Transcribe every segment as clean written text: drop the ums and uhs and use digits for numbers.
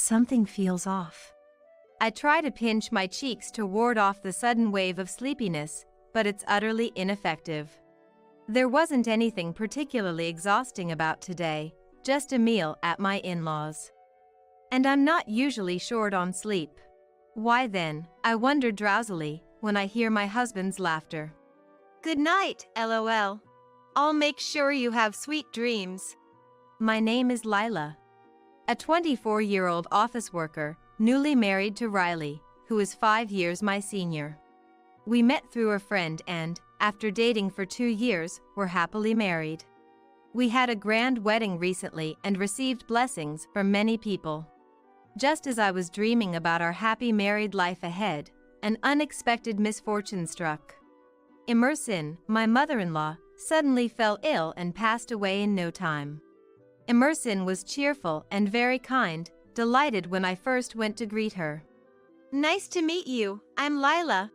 Something feels off. I try to pinch my cheeks to ward off the sudden wave of sleepiness, but it's utterly ineffective. There wasn't anything particularly exhausting about today, just a meal at my in-laws. And I'm not usually short on sleep. Why then, I wonder drowsily, when I hear my husband's laughter. Good night, LOL. I'll make sure you have sweet dreams. My name is Lila. A 24-year-old office worker, newly married to Riley, who is 5 years my senior. We met through a friend and, after dating for 2 years, were happily married. We had a grand wedding recently and received blessings from many people. Just as I was dreaming about our happy married life ahead, an unexpected misfortune struck. Emerson, my mother-in-law, suddenly fell ill and passed away in no time. Emerson was cheerful and very kind, delighted when I first went to greet her. Nice to meet you, I'm Lila.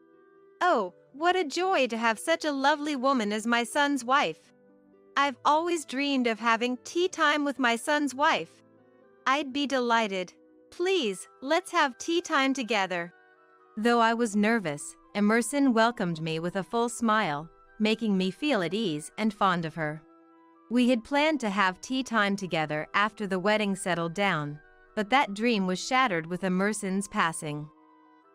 Oh, what a joy to have such a lovely woman as my son's wife. I've always dreamed of having tea time with my son's wife. I'd be delighted. Please, let's have tea time together. Though I was nervous, Emerson welcomed me with a full smile, making me feel at ease and fond of her. We had planned to have tea time together after the wedding settled down, but that dream was shattered with Emerson's passing.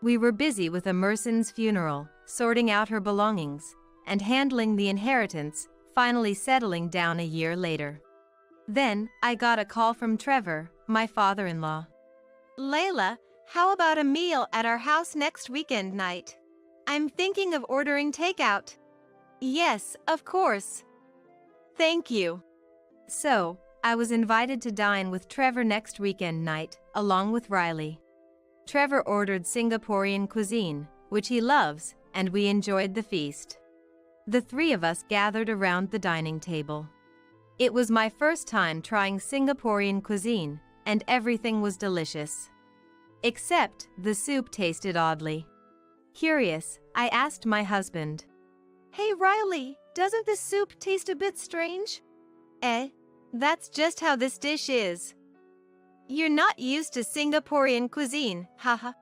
We were busy with Emerson's funeral, sorting out her belongings, and handling the inheritance, finally settling down a year later. Then, I got a call from Trevor, my father-in-law. Layla, how about a meal at our house next weekend night? I'm thinking of ordering takeout. Yes, of course. Thank you. So, I was invited to dine with Trevor next weekend night, along with Riley. Trevor ordered Singaporean cuisine, which he loves, and we enjoyed the feast. The three of us gathered around the dining table. It was my first time trying Singaporean cuisine, and everything was delicious. Except, the soup tasted oddly. Curious, I asked my husband. Hey Riley, doesn't this soup taste a bit strange? That's just how this dish is. You're not used to Singaporean cuisine, haha.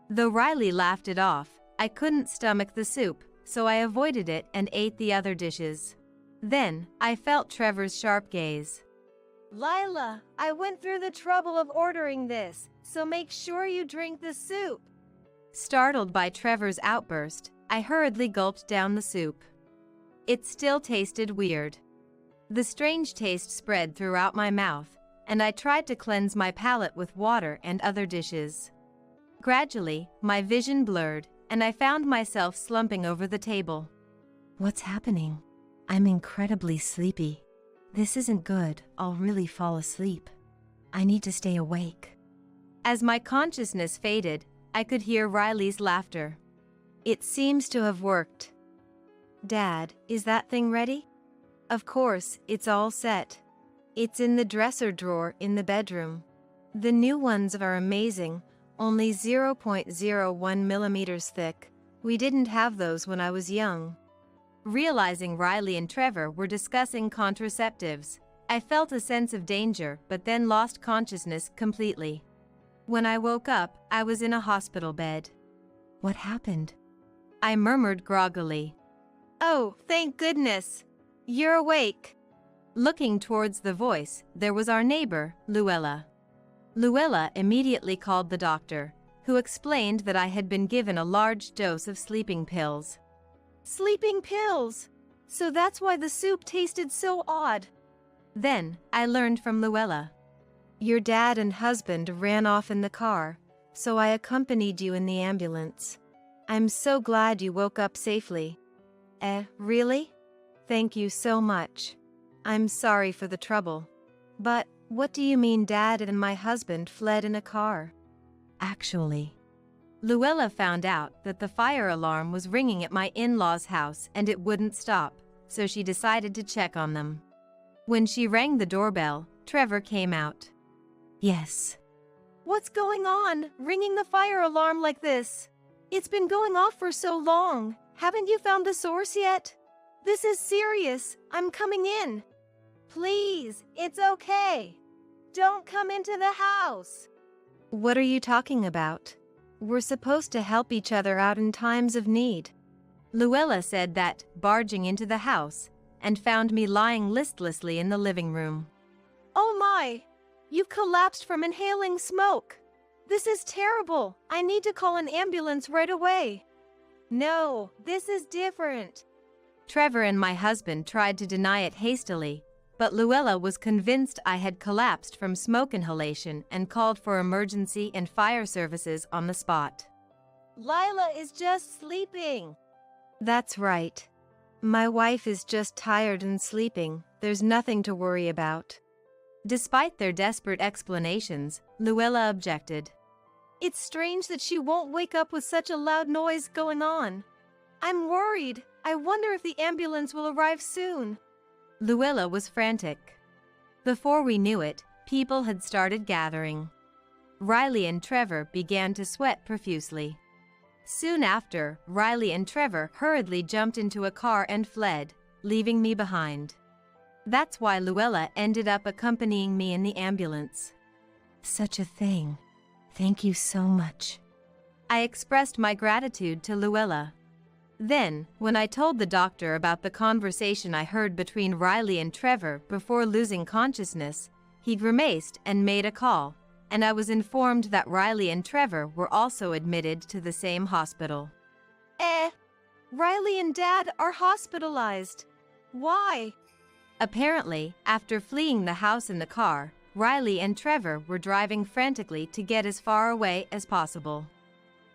Though Riley laughed it off, I couldn't stomach the soup, so I avoided it and ate the other dishes. Then, I felt Trevor's sharp gaze. Lila, I went through the trouble of ordering this, so make sure you drink the soup. Startled by Trevor's outburst, I hurriedly gulped down the soup. It still tasted weird. The strange taste spread throughout my mouth, and I tried to cleanse my palate with water and other dishes. Gradually, my vision blurred, and I found myself slumping over the table. What's happening? I'm incredibly sleepy. This isn't good. I'll really fall asleep. I need to stay awake. As my consciousness faded, I could hear Riley's laughter. It seems to have worked. Dad, is that thing ready? Of course, it's all set. It's in the dresser drawer in the bedroom. The new ones are amazing, only 0.01 millimeters thick. We didn't have those when I was young. Realizing Riley and Trevor were discussing contraceptives, I felt a sense of danger but then lost consciousness completely. When I woke up, I was in a hospital bed. What happened? I murmured groggily. Oh, thank goodness. You're awake. Looking towards the voice, there was our neighbor, Luella. Luella immediately called the doctor, who explained that I had been given a large dose of sleeping pills. Sleeping pills? So that's why the soup tasted so odd. Then, I learned from Luella. Your dad and husband ran off in the car, so I accompanied you in the ambulance. I'm so glad you woke up safely. Really? Thank you so much. I'm sorry for the trouble. But, what do you mean Dad and my husband fled in a car? Actually, Luella found out that the fire alarm was ringing at my in-laws' house and it wouldn't stop, so she decided to check on them. When she rang the doorbell, Trevor came out. Yes. What's going on, ringing the fire alarm like this? It's been going off for so long. Haven't you found the source yet? This is serious. I'm coming in. Please, it's okay. Don't come into the house. What are you talking about? We're supposed to help each other out in times of need. Luella said that, barging into the house, and found me lying listlessly in the living room. Oh my! You've collapsed from inhaling smoke. This is terrible. I need to call an ambulance right away. No, this is different. Trevor and my husband tried to deny it hastily, but Luella was convinced I had collapsed from smoke inhalation and called for emergency and fire services on the spot. Lila is just sleeping. That's right. My wife is just tired and sleeping. There's nothing to worry about. Despite their desperate explanations, Luella objected. It's strange that she won't wake up with such a loud noise going on. I'm worried. I wonder if the ambulance will arrive soon. Luella was frantic. Before we knew it, people had started gathering. Riley and Trevor began to sweat profusely. Soon after, Riley and Trevor hurriedly jumped into a car and fled, leaving me behind. That's why Luella ended up accompanying me in the ambulance. Such a thing. Thank you so much. I expressed my gratitude to Luella. Then, when I told the doctor about the conversation I heard between Riley and Trevor before losing consciousness, he grimaced and made a call, and I was informed that Riley and Trevor were also admitted to the same hospital. Riley and Dad are hospitalized. Why? Apparently, after fleeing the house in the car, Riley and Trevor were driving frantically to get as far away as possible.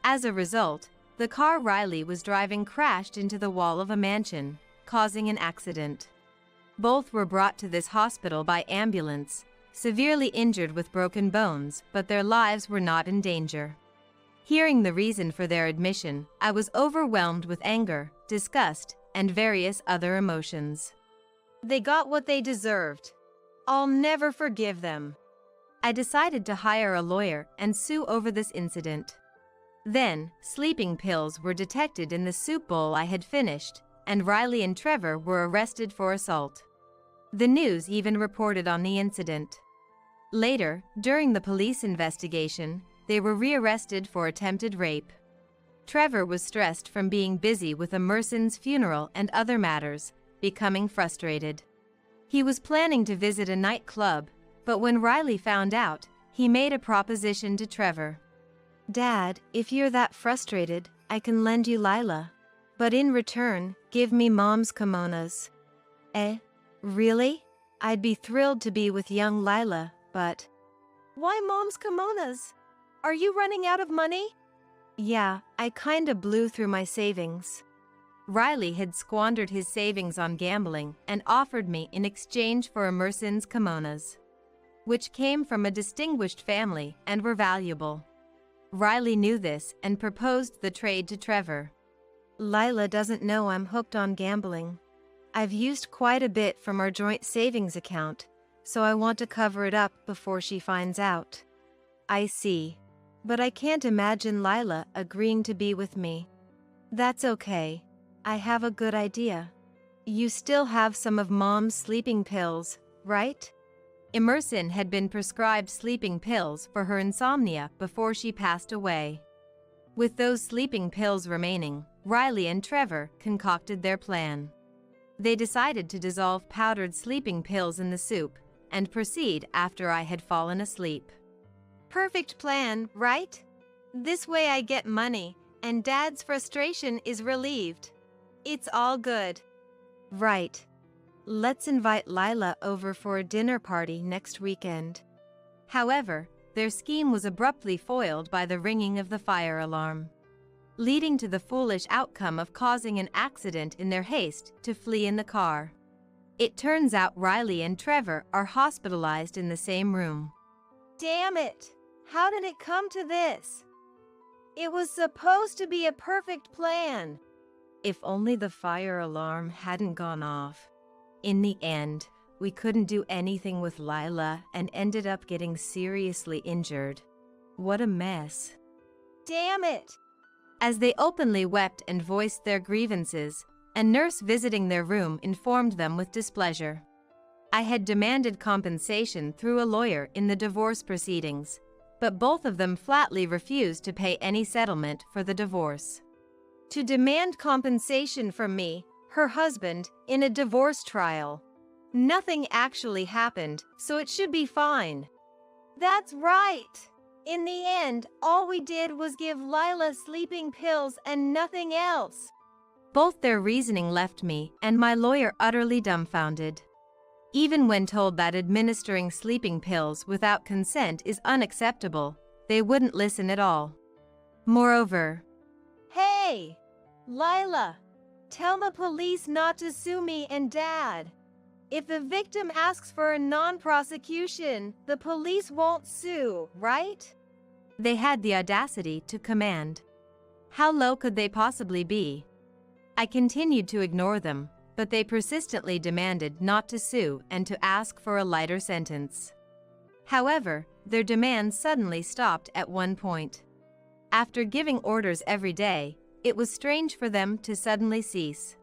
As a result, the car Riley was driving crashed into the wall of a mansion, causing an accident. Both were brought to this hospital by ambulance, severely injured with broken bones, but their lives were not in danger. Hearing the reason for their admission, I was overwhelmed with anger, disgust, and various other emotions. They got what they deserved. I'll never forgive them. I decided to hire a lawyer and sue over this incident. Then, sleeping pills were detected in the soup bowl I had finished, and Riley and Trevor were arrested for assault. The news even reported on the incident. Later, during the police investigation, they were rearrested for attempted rape. Trevor was stressed from being busy with Emerson's funeral and other matters, becoming frustrated. He was planning to visit a nightclub, but when Riley found out, he made a proposition to Trevor. Dad, if you're that frustrated, I can lend you Lila. But in return, give me Mom's kimonos. Really? I'd be thrilled to be with young Lila, but... Why Mom's kimonos? Are you running out of money? Yeah, I kinda blew through my savings. Riley had squandered his savings on gambling and offered me in exchange for Emerson's kimonos, which came from a distinguished family and were valuable. Riley knew this and proposed the trade to Trevor. Lila doesn't know I'm hooked on gambling. I've used quite a bit from our joint savings account, so I want to cover it up before she finds out. I see. But I can't imagine Lila agreeing to be with me. That's okay. I have a good idea. You still have some of Mom's sleeping pills, right? Emerson had been prescribed sleeping pills for her insomnia before she passed away. With those sleeping pills remaining, Riley and Trevor concocted their plan. They decided to dissolve powdered sleeping pills in the soup and proceed after I had fallen asleep. Perfect plan, right? This way I get money, and Dad's frustration is relieved. It's all good. Right. Let's invite Lila over for a dinner party next weekend. However, their scheme was abruptly foiled by the ringing of the fire alarm, leading to the foolish outcome of causing an accident in their haste to flee in the car. It turns out Riley and Trevor are hospitalized in the same room. Damn it! How did it come to this? It was supposed to be a perfect plan. If only the fire alarm hadn't gone off. In the end, we couldn't do anything with Lila and ended up getting seriously injured. What a mess. Damn it! As they openly wept and voiced their grievances, a nurse visiting their room informed them with displeasure. I had demanded compensation through a lawyer in the divorce proceedings, but both of them flatly refused to pay any settlement for the divorce. To demand compensation from me, her husband, in a divorce trial. Nothing actually happened, so it should be fine. That's right. In the end, all we did was give Lila sleeping pills and nothing else. Both their reasoning left me and my lawyer utterly dumbfounded. Even when told that administering sleeping pills without consent is unacceptable, they wouldn't listen at all. Moreover, Hey, Lila, tell the police not to sue me and Dad. If the victim asks for a non-prosecution, the police won't sue, right? they had the audacity to command. How low could they possibly be? I continued to ignore them, but they persistently demanded not to sue and to ask for a lighter sentence. However, their demands suddenly stopped at one point. After giving orders every day, it was strange for them to suddenly cease.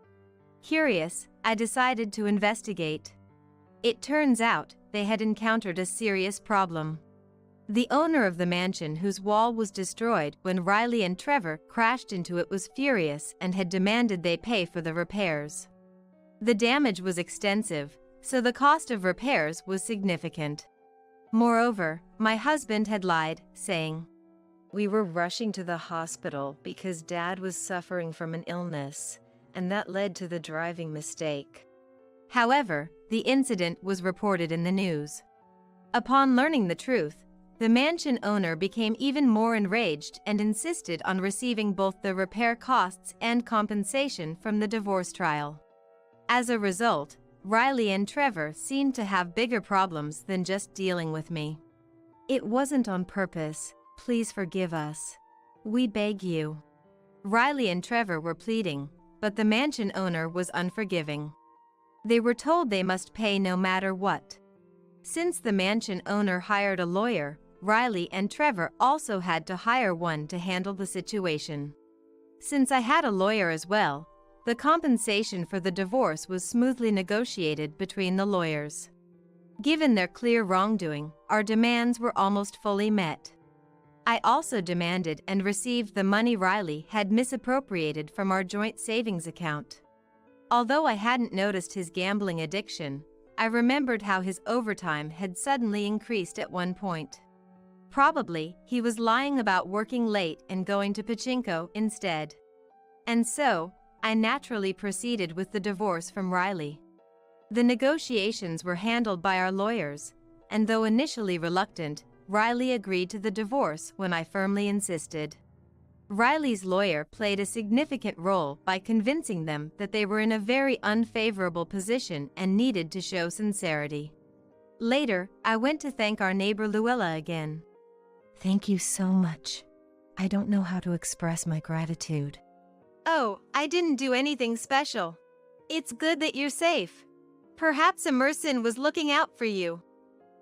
Curious, I decided to investigate. It turns out they had encountered a serious problem. The owner of the mansion whose wall was destroyed when Riley and Trevor crashed into it was furious and had demanded they pay for the repairs. The damage was extensive, so the cost of repairs was significant. Moreover, my husband had lied, saying, "We were rushing to the hospital because Dad was suffering from an illness, and that led to the driving mistake." However, the incident was reported in the news. Upon learning the truth, the mansion owner became even more enraged and insisted on receiving both the repair costs and compensation from the divorce trial. As a result, Riley and Trevor seemed to have bigger problems than just dealing with me. "It wasn't on purpose. Please forgive us. We beg you." Riley and Trevor were pleading, but the mansion owner was unforgiving. They were told they must pay no matter what. Since the mansion owner hired a lawyer, Riley and Trevor also had to hire one to handle the situation. Since I had a lawyer as well, the compensation for the divorce was smoothly negotiated between the lawyers. Given their clear wrongdoing, our demands were almost fully met. I also demanded and received the money Riley had misappropriated from our joint savings account. Although I hadn't noticed his gambling addiction, I remembered how his overtime had suddenly increased at one point. Probably, he was lying about working late and going to pachinko instead. And so, I naturally proceeded with the divorce from Riley. The negotiations were handled by our lawyers, and though initially reluctant, Riley agreed to the divorce when I firmly insisted. Riley's lawyer played a significant role by convincing them that they were in a very unfavorable position and needed to show sincerity. Later, I went to thank our neighbor Luella again. "Thank you so much. I don't know how to express my gratitude." "Oh, I didn't do anything special. It's good that you're safe. Perhaps Emerson was looking out for you."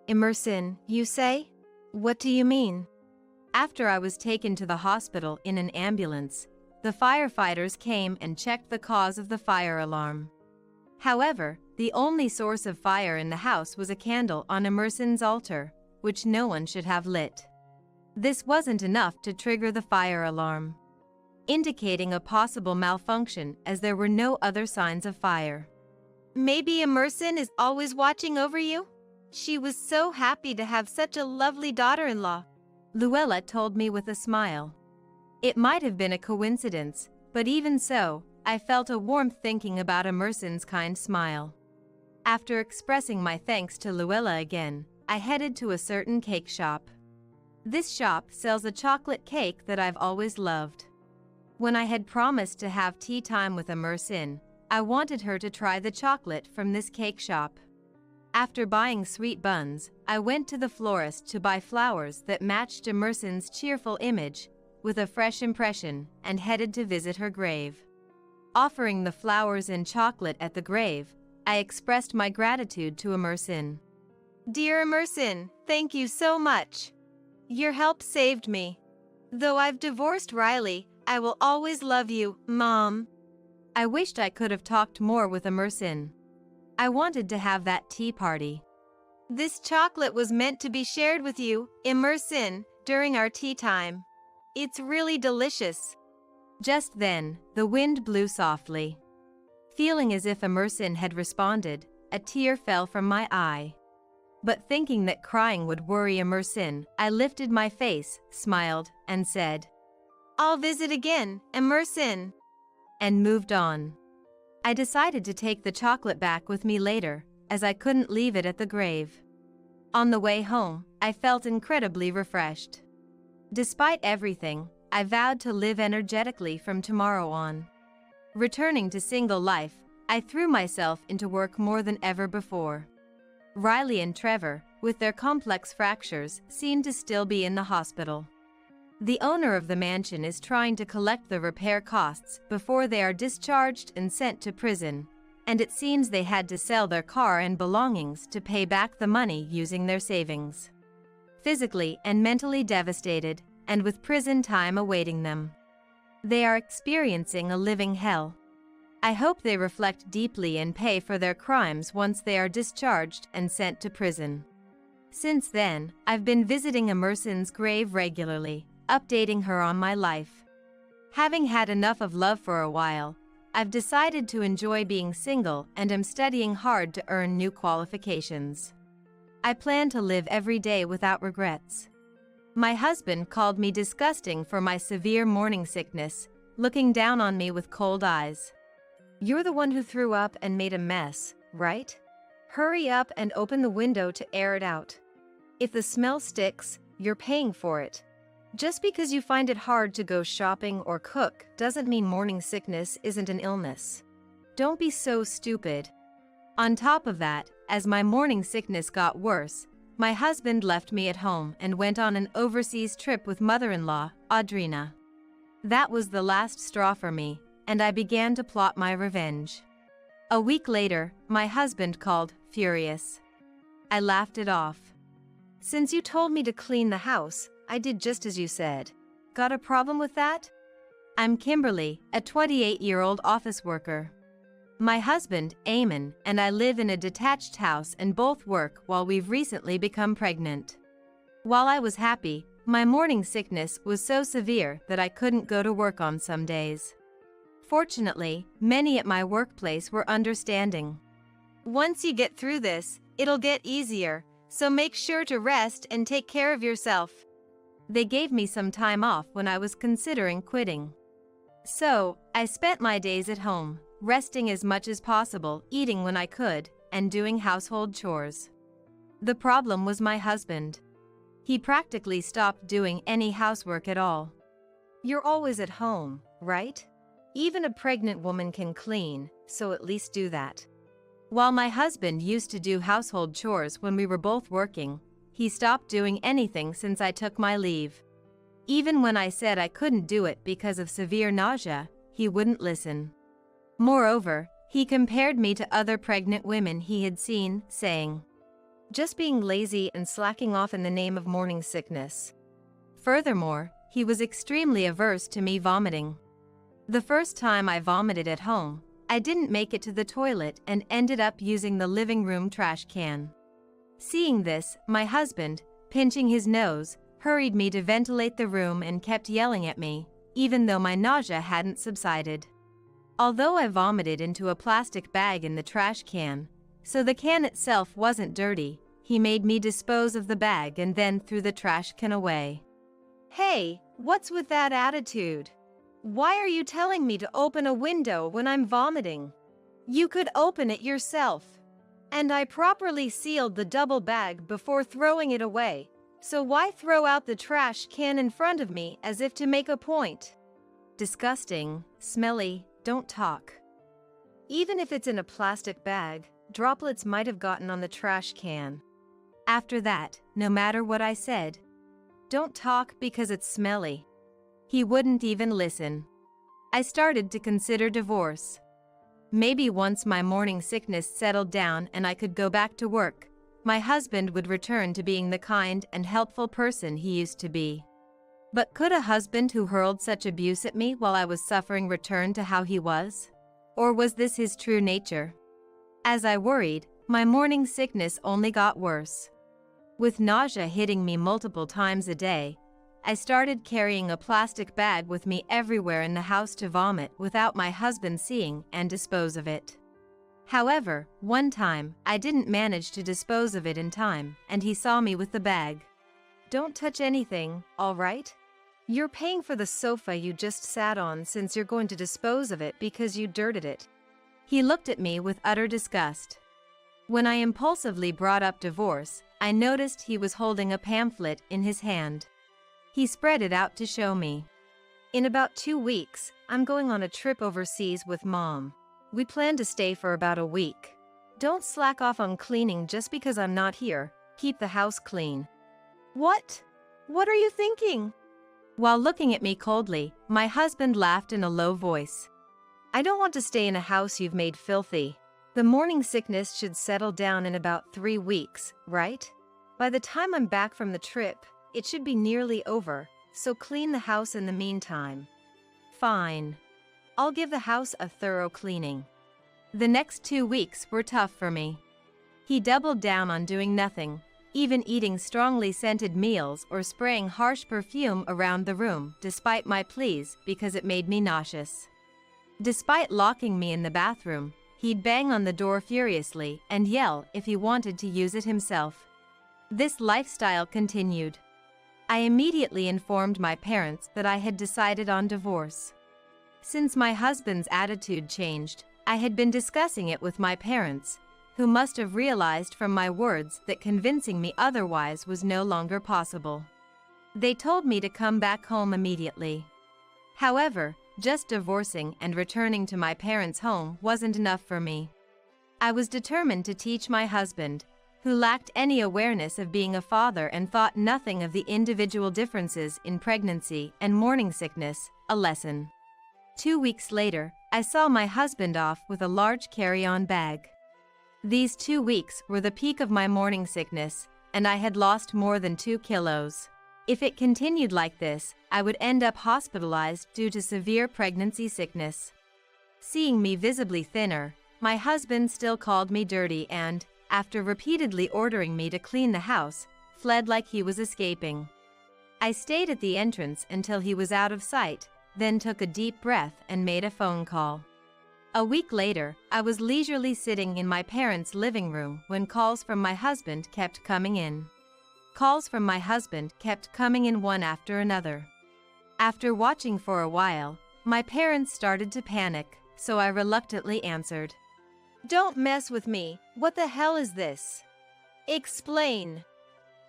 "Emerson, you say? What do you mean?" After I was taken to the hospital in an ambulance, the firefighters came and checked the cause of the fire alarm. However, the only source of fire in the house was a candle on Emerson's altar, which no one should have lit. This wasn't enough to trigger the fire alarm, indicating a possible malfunction as there were no other signs of fire. "Maybe Emerson is always watching over you? She was so happy to have such a lovely daughter-in-law," Luella told me with a smile. It might have been a coincidence, but even so, I felt a warmth thinking about Emerson's kind smile. After expressing my thanks to Luella again, I headed to a certain cake shop. This shop sells a chocolate cake that I've always loved. When I had promised to have tea time with Emerson, I wanted her to try the chocolate from this cake shop. After buying sweet buns, I went to the florist to buy flowers that matched Emerson's cheerful image, with a fresh impression, and headed to visit her grave. Offering the flowers and chocolate at the grave, I expressed my gratitude to Emerson. "Dear Emerson, thank you so much. Your help saved me. Though I've divorced Riley, I will always love you, Mom." I wished I could have talked more with Emerson. I wanted to have that tea party. "This chocolate was meant to be shared with you, Emerson. during our tea time. It's really delicious. Just then, the wind blew softly. Feeling as if Emerson had responded, a tear fell from my eye. But thinking that crying would worry Emerson, I lifted my face, smiled, and said, "I'll visit again, Emerson," and moved on. I decided to take the chocolate back with me later, as I couldn't leave it at the grave. On the way home, I felt incredibly refreshed. Despite everything, I vowed to live energetically from tomorrow on. Returning to single life, I threw myself into work more than ever before. Riley and Trevor, with their complex fractures, seem to still be in the hospital. The owner of the mansion is trying to collect the repair costs before they are discharged and sent to prison, and it seems they had to sell their car and belongings to pay back the money using their savings. Physically and mentally devastated, and with prison time awaiting them. They are experiencing a living hell. I hope they reflect deeply and pay for their crimes once they are discharged and sent to prison. Since then, I've been visiting Emerson's grave regularly, updating her on my life. Having had enough of love for a while, I've decided to enjoy being single and am studying hard to earn new qualifications. I plan to live every day without regrets. My husband called me disgusting for my severe morning sickness, looking down on me with cold eyes. "You're the one who threw up and made a mess, right? Hurry up and open the window to air it out. If the smell sticks, you're paying for it. Just because you find it hard to go shopping or cook doesn't mean morning sickness isn't an illness. Don't be so stupid." On top of that, as my morning sickness got worse, my husband left me at home and went on an overseas trip with mother-in-law, Audrina. That was the last straw for me, and I began to plot my revenge. A week later, my husband called, furious. I laughed it off. "Since you told me to clean the house, I did just as you said. Got a problem with that?" I'm Kimberly, a 28-year-old office worker. My husband, Eamon, and I live in a detached house and both work while we've recently become pregnant. While I was happy, my morning sickness was so severe that I couldn't go to work on some days. Fortunately, many at my workplace were understanding. "Once you get through this, it'll get easier, so make sure to rest and take care of yourself." They gave me some time off when I was considering quitting. So, I spent my days at home, resting as much as possible, eating when I could, and doing household chores. The problem was my husband. He practically stopped doing any housework at all. "You're always at home, right? Even a pregnant woman can clean, so at least do that." While my husband used to do household chores when we were both working, he stopped doing anything since I took my leave. Even when I said I couldn't do it because of severe nausea, he wouldn't listen. Moreover, he compared me to other pregnant women he had seen, saying, "Just being lazy and slacking off in the name of morning sickness." Furthermore, he was extremely averse to me vomiting. The first time I vomited at home, I didn't make it to the toilet and ended up using the living room trash can. Seeing this, my husband, pinching his nose, hurried me to ventilate the room and kept yelling at me, even though my nausea hadn't subsided. Although I vomited into a plastic bag in the trash can, so the can itself wasn't dirty, he made me dispose of the bag and then threw the trash can away. "Hey, what's with that attitude? Why are you telling me to open a window when I'm vomiting? You could open it yourself. And I properly sealed the double bag before throwing it away, so why throw out the trash can in front of me as if to make a point?" Disgusting, smelly, don't talk. Even if it's in a plastic bag, droplets might have gotten on the trash can. After that, no matter what I said, "Don't talk because it's smelly," he wouldn't even listen. I started to consider divorce. Maybe once my morning sickness settled down and I could go back to work, my husband would return to being the kind and helpful person he used to be. But could a husband who hurled such abuse at me while I was suffering return to how he was? Or was this his true nature? As I worried, my morning sickness only got worse. With nausea hitting me multiple times a day, I started carrying a plastic bag with me everywhere in the house to vomit without my husband seeing and dispose of it. However, one time, I didn't manage to dispose of it in time, and he saw me with the bag. Don't touch anything, all right? You're paying for the sofa you just sat on since you're going to dispose of it because you dirted it. He looked at me with utter disgust. When I impulsively brought up divorce, I noticed he was holding a pamphlet in his hand. He spread it out to show me. In about 2 weeks, I'm going on a trip overseas with Mom. We plan to stay for about a week. Don't slack off on cleaning just because I'm not here. Keep the house clean. What? What are you thinking? While looking at me coldly, my husband laughed in a low voice. I don't want to stay in a house you've made filthy. The morning sickness should settle down in about 3 weeks, right? By the time I'm back from the trip, it should be nearly over, so clean the house in the meantime. Fine. I'll give the house a thorough cleaning. The next 2 weeks were tough for me. He doubled down on doing nothing, even eating strongly scented meals or spraying harsh perfume around the room despite my pleas because it made me nauseous. Despite locking me in the bathroom, he'd bang on the door furiously and yell if he wanted to use it himself. This lifestyle continued. I immediately informed my parents that I had decided on divorce. Since my husband's attitude changed, I had been discussing it with my parents, who must have realized from my words that convincing me otherwise was no longer possible. They told me to come back home immediately. However, just divorcing and returning to my parents' home wasn't enough for me. I was determined to teach my husband, who lacked any awareness of being a father and thought nothing of the individual differences in pregnancy and morning sickness, a lesson. 2 weeks later, I saw my husband off with a large carry-on bag. These 2 weeks were the peak of my morning sickness, and I had lost more than 2 kilos. If it continued like this, I would end up hospitalized due to severe pregnancy sickness. Seeing me visibly thinner, my husband still called me dirty and, after repeatedly ordering me to clean the house, fled like he was escaping. I stayed at the entrance until he was out of sight, then took a deep breath and made a phone call. A week later, I was leisurely sitting in my parents' living room when calls from my husband kept coming in. Calls from my husband kept coming in one after another. After watching for a while, my parents started to panic, so I reluctantly answered. Don't mess with me. What the hell is this? Explain.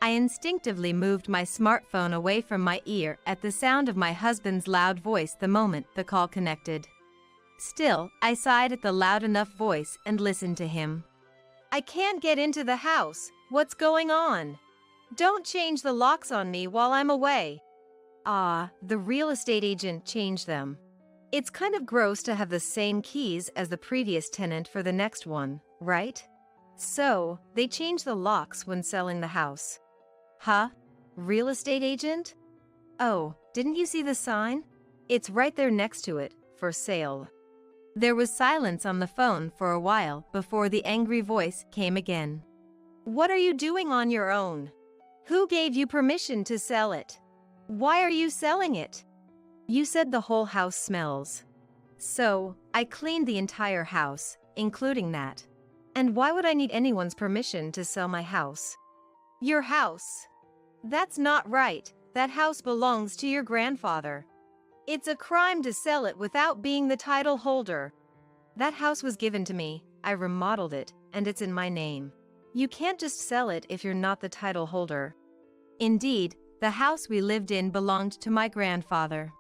I instinctively moved my smartphone away from my ear at the sound of my husband's loud voice the moment the call connected. Still, I sighed at the loud enough voice and listened to him. I can't get into the house. What's going on? Don't change the locks on me while I'm away. The real estate agent changed them. It's kind of gross to have the same keys as the previous tenant for the next one, right? So, they changed the locks when selling the house. Huh? Real estate agent? Oh, didn't you see the sign? It's right there next to it, for sale. There was silence on the phone for a while before the angry voice came again. What are you doing on your own? Who gave you permission to sell it? Why are you selling it? You said the whole house smells. So, I cleaned the entire house, including that. And why would I need anyone's permission to sell my house? Your house. That's not right. That house belongs to your grandfather. It's a crime to sell it without being the title holder. That house was given to me, I remodeled it, and it's in my name. You can't just sell it if you're not the title holder. Indeed, the house we lived in belonged to my grandfather.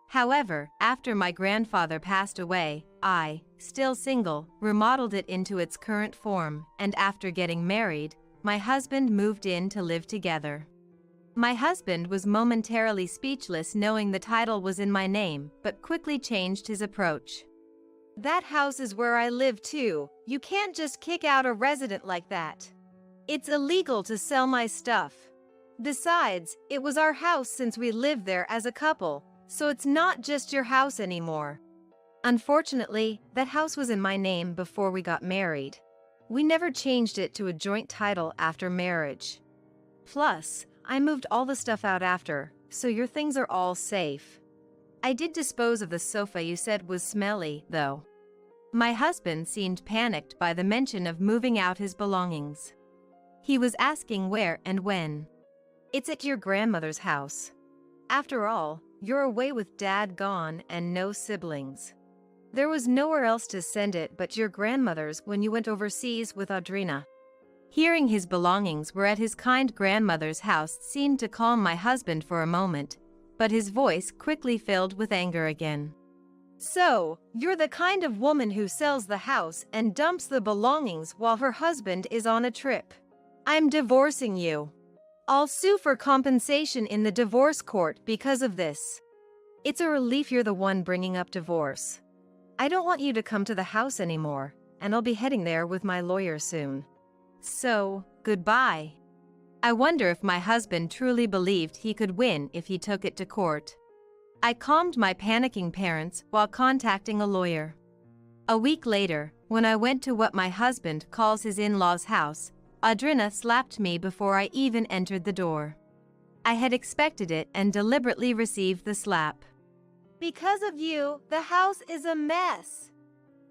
However, after my grandfather passed away, I, still single, remodeled it into its current form, and after getting married, my husband moved in to live together. My husband was momentarily speechless knowing the title was in my name, but quickly changed his approach. That house is where I live too. You can't just kick out a resident like that. It's illegal to sell my stuff. Besides, it was our house since we lived there as a couple, so it's not just your house anymore. Unfortunately, that house was in my name before we got married. We never changed it to a joint title after marriage. Plus, I moved all the stuff out after, So your things are all safe. I did dispose of the sofa you said was smelly, though. My husband seemed panicked by the mention of moving out his belongings. He was asking where and when. It's at your grandmother's house. After all, you're away with Dad gone and no siblings. There was nowhere else to send it but your grandmother's when you went overseas with Audrina. Hearing his belongings were at his kind grandmother's house seemed to calm my husband for a moment, but his voice quickly filled with anger again. So, you're the kind of woman who sells the house and dumps the belongings while her husband is on a trip. I'm divorcing you. I'll sue for compensation in the divorce court because of this. It's a relief you're the one bringing up divorce. I don't want you to come to the house anymore, and I'll be heading there with my lawyer soon. So, goodbye. I wonder if my husband truly believed he could win if he took it to court. I calmed my panicking parents while contacting a lawyer. A week later, when I went to what my husband calls his in-laws' house, Audrina slapped me before I even entered the door. I had expected it and deliberately received the slap. Because of you, the house is a mess.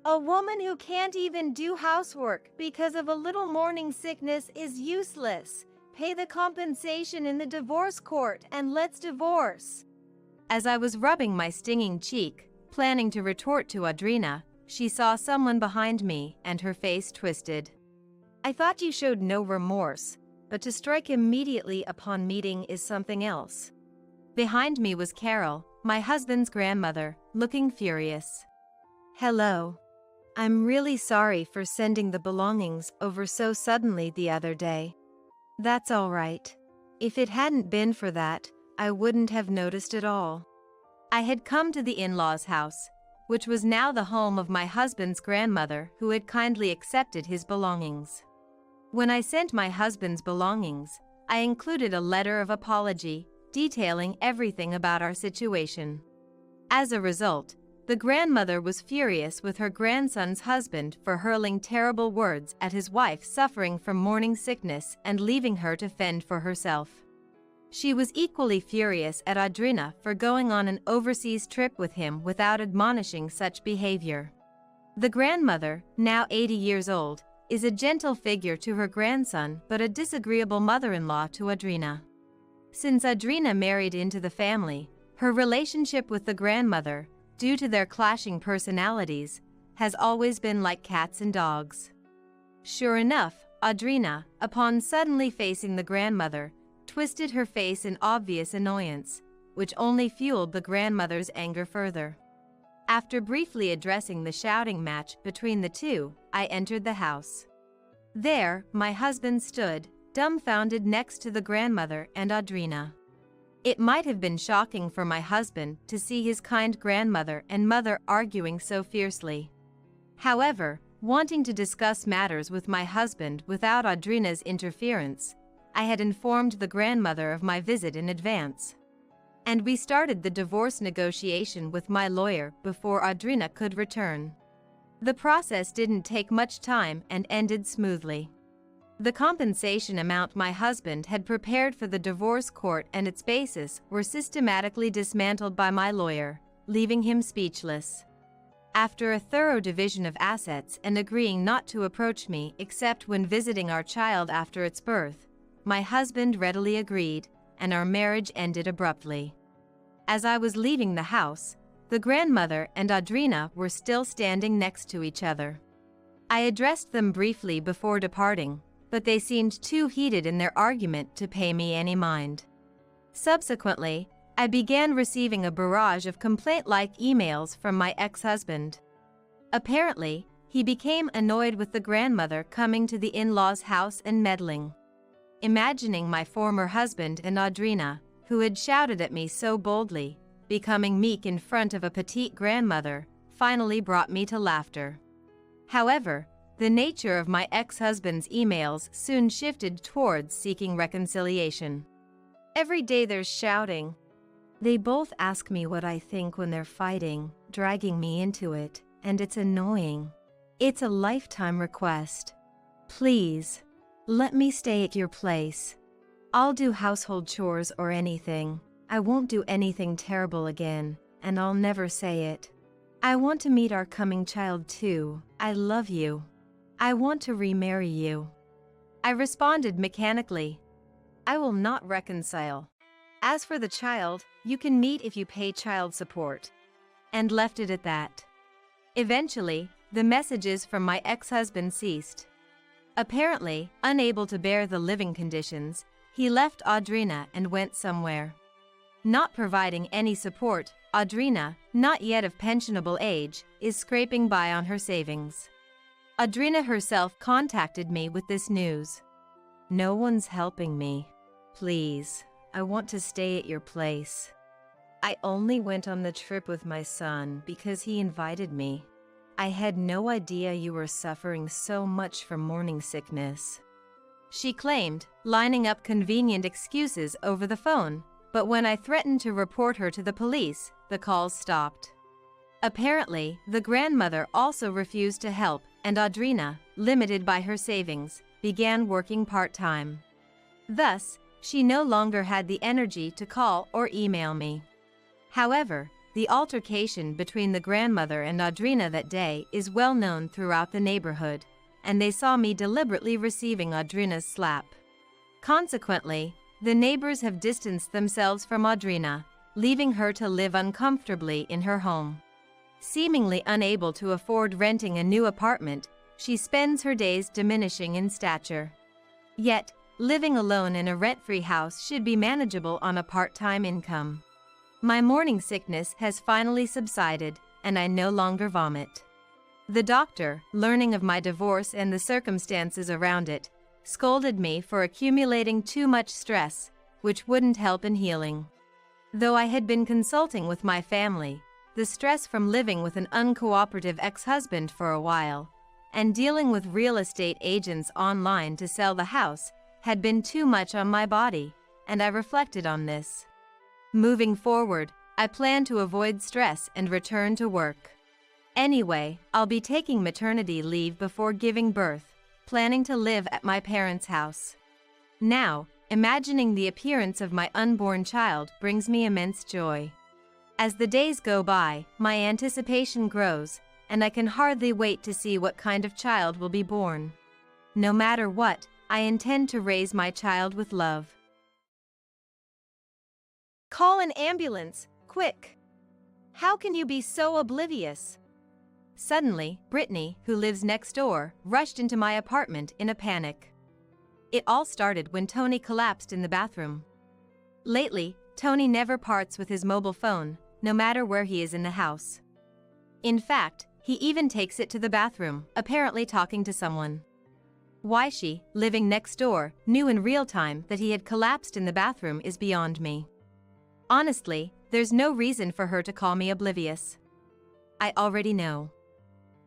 A woman who can't even do housework because of a little morning sickness is useless. Pay the compensation in the divorce court and let's divorce. As I was rubbing my stinging cheek, planning to retort to Audrina, she saw someone behind me and her face twisted. I thought you showed no remorse, but to strike immediately upon meeting is something else. Behind me was Carol, my husband's grandmother, looking furious. Hello. I'm really sorry for sending the belongings over so suddenly the other day. That's all right. If it hadn't been for that, I wouldn't have noticed at all. I had come to the in-laws' house, which was now the home of my husband's grandmother who had kindly accepted his belongings. When I sent my husband's belongings, I included a letter of apology, detailing everything about our situation. As a result, the grandmother was furious with her grandson's husband for hurling terrible words at his wife suffering from morning sickness and leaving her to fend for herself. She was equally furious at Audrina for going on an overseas trip with him without admonishing such behavior. The grandmother, now 80 years old, is a gentle figure to her grandson but a disagreeable mother-in-law to Audrina. Since Audrina married into the family, her relationship with the grandmother, due to their clashing personalities, has always been like cats and dogs. Sure enough, Audrina, upon suddenly facing the grandmother, twisted her face in obvious annoyance, which only fueled the grandmother's anger further. After briefly addressing the shouting match between the two, I entered the house. There, my husband stood, dumbfounded next to the grandmother and Audrina. It might have been shocking for my husband to see his kind grandmother and mother arguing so fiercely. However, wanting to discuss matters with my husband without Audrina's interference, I had informed the grandmother of my visit in advance. And we started the divorce negotiation with my lawyer before Audrina could return. The process didn't take much time and ended smoothly. The compensation amount my husband had prepared for the divorce court and its basis were systematically dismantled by my lawyer, leaving him speechless. After a thorough division of assets and agreeing not to approach me except when visiting our child after its birth, my husband readily agreed, and our marriage ended abruptly. As I was leaving the house, the grandmother and Audrina were still standing next to each other. I addressed them briefly before departing, but they seemed too heated in their argument to pay me any mind. Subsequently, I began receiving a barrage of complaint-like emails from my ex-husband. Apparently, he became annoyed with the grandmother coming to the in-laws' house and meddling. Imagining my former husband and Audrina, who had shouted at me so boldly, becoming meek in front of a petite grandmother, finally brought me to laughter. However, the nature of my ex-husband's emails soon shifted towards seeking reconciliation. Every day there's shouting. They both ask me what I think when they're fighting, dragging me into it, and it's annoying. It's a lifetime request. Please, let me stay at your place. I'll do household chores or anything. I won't do anything terrible again, and I'll never say it. I want to meet our coming child too. I love you. I want to remarry you. I responded mechanically. I will not reconcile. As for the child, you can meet if you pay child support. And left it at that. Eventually, the messages from my ex-husband ceased. Apparently, unable to bear the living conditions, he left Audrina and went somewhere. Not providing any support, Audrina, not yet of pensionable age, is scraping by on her savings. Audrina herself contacted me with this news. No one's helping me. Please, I want to stay at your place. I only went on the trip with my son because he invited me. I had no idea you were suffering so much from morning sickness. She claimed, lining up convenient excuses over the phone, but when I threatened to report her to the police, the calls stopped. Apparently, the grandmother also refused to help, and Audrina, limited by her savings, began working part-time. Thus, she no longer had the energy to call or email me. However, the altercation between the grandmother and Audrina that day is well known throughout the neighborhood, and they saw me deliberately receiving Audrina's slap. Consequently, the neighbors have distanced themselves from Audrina, leaving her to live uncomfortably in her home. Seemingly unable to afford renting a new apartment, she spends her days diminishing in stature. Yet, living alone in a rent-free house should be manageable on a part-time income. My morning sickness has finally subsided, and I no longer vomit. The doctor, learning of my divorce and the circumstances around it, scolded me for accumulating too much stress, which wouldn't help in healing. Though I had been consulting with my family, the stress from living with an uncooperative ex-husband for a while, and dealing with real estate agents online to sell the house, had been too much on my body, and I reflected on this. Moving forward, I plan to avoid stress and return to work. Anyway, I'll be taking maternity leave before giving birth, planning to live at my parents' house. Now, imagining the appearance of my unborn child brings me immense joy. As the days go by, my anticipation grows, and I can hardly wait to see what kind of child will be born. No matter what, I intend to raise my child with love. Call an ambulance, quick! How can you be so oblivious? Suddenly, Brittany, who lives next door, rushed into my apartment in a panic. It all started when Tony collapsed in the bathroom. Lately, Tony never parts with his mobile phone, no matter where he is in the house. In fact, he even takes it to the bathroom, apparently talking to someone. Why she, living next door, knew in real time that he had collapsed in the bathroom is beyond me. Honestly, there's no reason for her to call me oblivious. I already know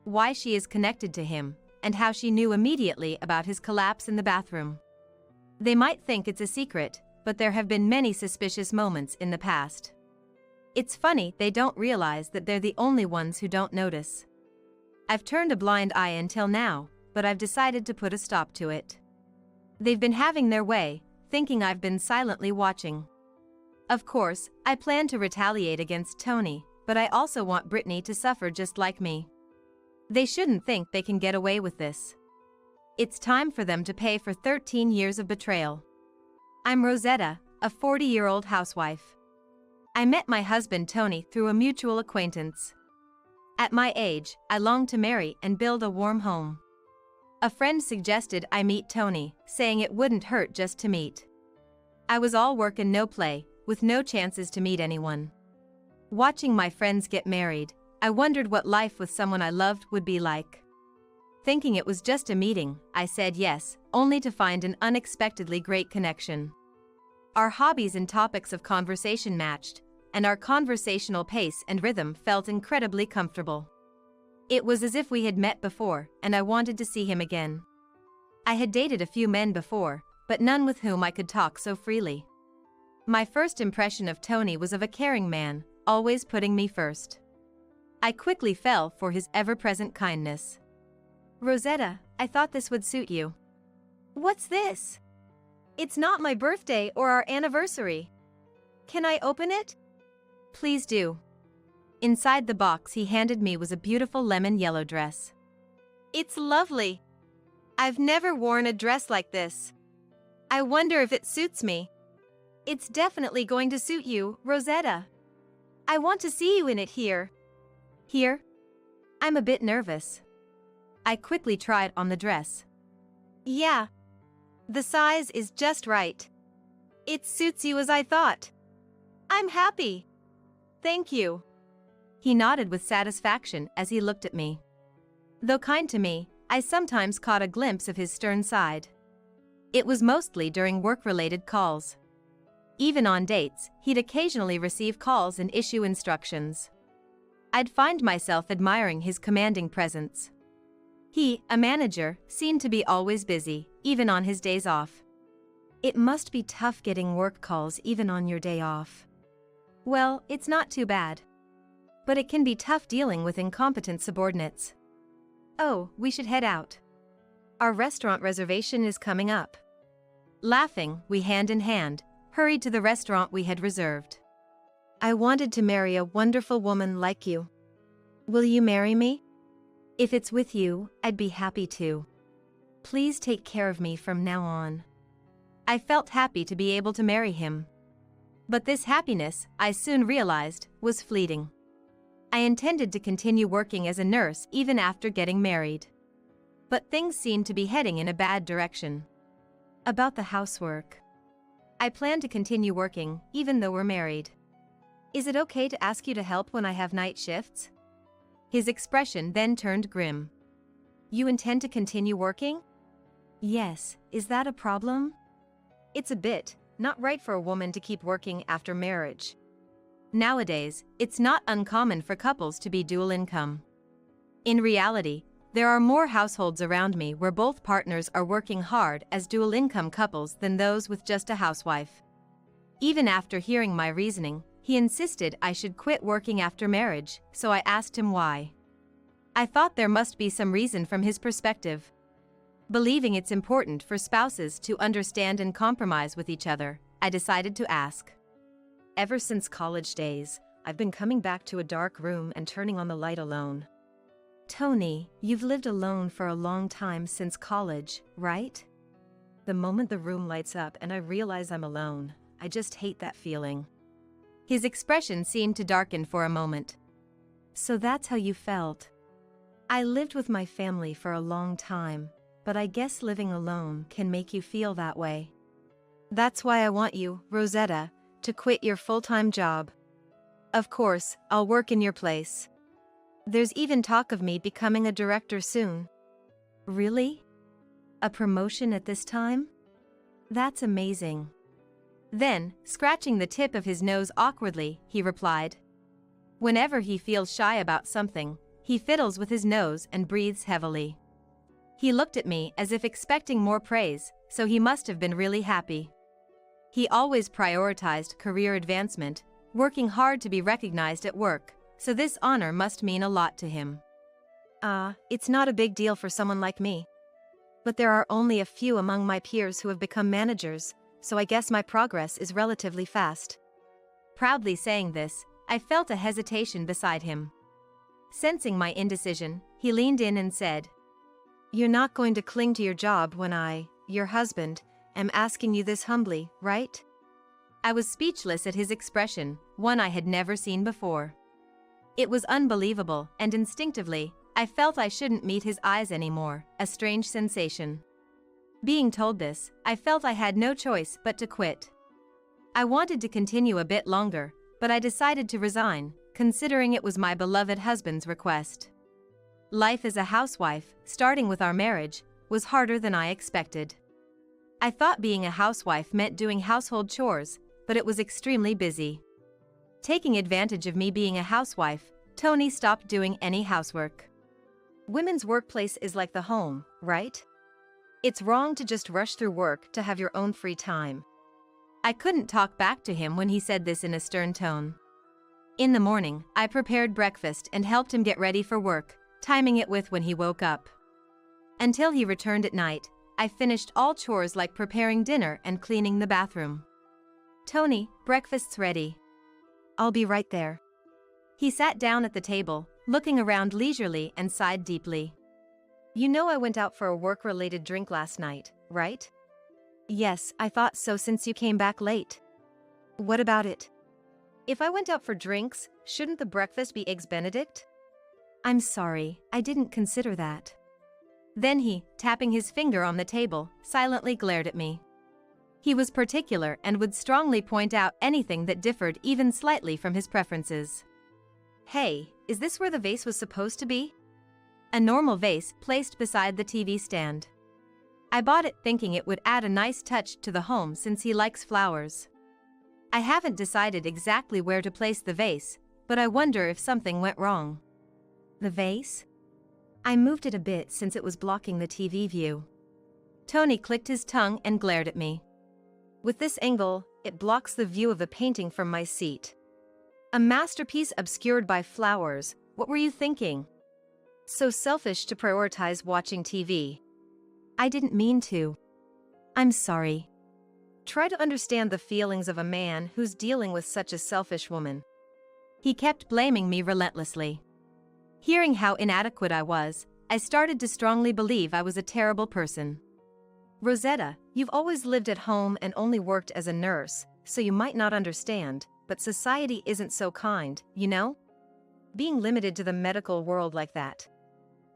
why she is connected to him, and how she knew immediately about his collapse in the bathroom. They might think it's a secret, but there have been many suspicious moments in the past. It's funny they don't realize that they're the only ones who don't notice. I've turned a blind eye until now, but I've decided to put a stop to it. They've been having their way, thinking I've been silently watching. Of course, I plan to retaliate against Tony, but I also want Brittany to suffer just like me. They shouldn't think they can get away with this. It's time for them to pay for 13 years of betrayal. I'm Rosetta, a 40-year-old housewife. I met my husband Tony through a mutual acquaintance. At my age, I long to marry and build a warm home. A friend suggested I meet Tony, saying it wouldn't hurt just to meet. I was all work and no play, with no chances to meet anyone. Watching my friends get married, I wondered what life with someone I loved would be like. Thinking it was just a meeting, I said yes, only to find an unexpectedly great connection. Our hobbies and topics of conversation matched, and our conversational pace and rhythm felt incredibly comfortable. It was as if we had met before, and I wanted to see him again. I had dated a few men before, but none with whom I could talk so freely. My first impression of Tony was of a caring man, always putting me first. I quickly fell for his ever-present kindness. Rosetta, I thought this would suit you. What's this? It's not my birthday or our anniversary. Can I open it? Please do. Inside the box he handed me was a beautiful lemon yellow dress. It's lovely. I've never worn a dress like this. I wonder if it suits me. It's definitely going to suit you, Rosetta. I want to see you in it here. Here? I'm a bit nervous. I quickly tried on the dress. Yeah. The size is just right. It suits you as I thought. I'm happy. Thank you. He nodded with satisfaction as he looked at me. Though kind to me, I sometimes caught a glimpse of his stern side. It was mostly during work-related calls. Even on dates, he'd occasionally receive calls and issue instructions. I'd find myself admiring his commanding presence. He, a manager, seemed to be always busy, even on his days off. It must be tough getting work calls even on your day off. Well, it's not too bad. But it can be tough dealing with incompetent subordinates. Oh, we should head out. Our restaurant reservation is coming up. Laughing, we hand in hand, hurried to the restaurant we had reserved. I wanted to marry a wonderful woman like you. Will you marry me? If it's with you, I'd be happy to. Please take care of me from now on. I felt happy to be able to marry him. But this happiness, I soon realized, was fleeting. I intended to continue working as a nurse even after getting married. But things seemed to be heading in a bad direction. About the housework. I plan to continue working, even though we're married. Is it okay to ask you to help when I have night shifts? His expression then turned grim. You intend to continue working? Yes, is that a problem? It's a bit, not right for a woman to keep working after marriage. Nowadays, it's not uncommon for couples to be dual income. In reality, there are more households around me where both partners are working hard as dual income couples than those with just a housewife. Even after hearing my reasoning, he insisted I should quit working after marriage, so I asked him why. I thought there must be some reason from his perspective. Believing it's important for spouses to understand and compromise with each other, I decided to ask. Ever since college days, I've been coming back to a dark room and turning on the light alone. Tony, you've lived alone for a long time since college, right? The moment the room lights up and I realize I'm alone, I just hate that feeling. His expression seemed to darken for a moment. So that's how you felt. I lived with my family for a long time, but I guess living alone can make you feel that way. That's why I want you, Rosetta, to quit your full-time job. Of course, I'll work in your place. There's even talk of me becoming a director soon. Really? A promotion at this time? That's amazing. Then, scratching the tip of his nose awkwardly, he replied. Whenever he feels shy about something, he fiddles with his nose and breathes heavily. He looked at me as if expecting more praise, so he must have been really happy. He always prioritized career advancement, working hard to be recognized at work, so this honor must mean a lot to him. It's not a big deal for someone like me. But there are only a few among my peers who have become managers, so I guess my progress is relatively fast. Proudly saying this, I felt a hesitation beside him. Sensing my indecision, he leaned in and said, You're not going to cling to your job when I, your husband, am asking you this humbly, right? I was speechless at his expression, one I had never seen before. It was unbelievable, and instinctively, I felt I shouldn't meet his eyes anymore, a strange sensation. Being told this, I felt I had no choice but to quit. I wanted to continue a bit longer, but I decided to resign, considering it was my beloved husband's request. Life as a housewife, starting with our marriage, was harder than I expected. I thought being a housewife meant doing household chores, but it was extremely busy. Taking advantage of me being a housewife, Tony stopped doing any housework. Women's workplace is like the home, right? It's wrong to just rush through work to have your own free time. I couldn't talk back to him when he said this in a stern tone. In the morning, I prepared breakfast and helped him get ready for work, timing it with when he woke up. Until he returned at night, I finished all chores like preparing dinner and cleaning the bathroom. "Tony, breakfast's ready." "I'll be right there." He sat down at the table, looking around leisurely and sighed deeply. "You know I went out for a work-related drink last night, right?" "Yes, I thought so since you came back late." "What about it?" "If I went out for drinks, shouldn't the breakfast be Eggs Benedict?" "I'm sorry, I didn't consider that." Then he, tapping his finger on the table, silently glared at me. He was particular and would strongly point out anything that differed even slightly from his preferences. "Hey, is this where the vase was supposed to be?" A normal vase placed beside the TV stand. I bought it thinking it would add a nice touch to the home since he likes flowers. I haven't decided exactly where to place the vase, but I wonder if something went wrong. "The vase?" "I moved it a bit since it was blocking the TV view." Tony clicked his tongue and glared at me. "With this angle, it blocks the view of the painting from my seat." "A masterpiece obscured by flowers, what were you thinking?" "So selfish to prioritize watching TV." "I didn't mean to." "I'm sorry." "Try to understand the feelings of a man who's dealing with such a selfish woman." He kept blaming me relentlessly. Hearing how inadequate I was, I started to strongly believe I was a terrible person. "Rosetta, you've always lived at home and only worked as a nurse, so you might not understand, but society isn't so kind, you know? Being limited to the medical world like that."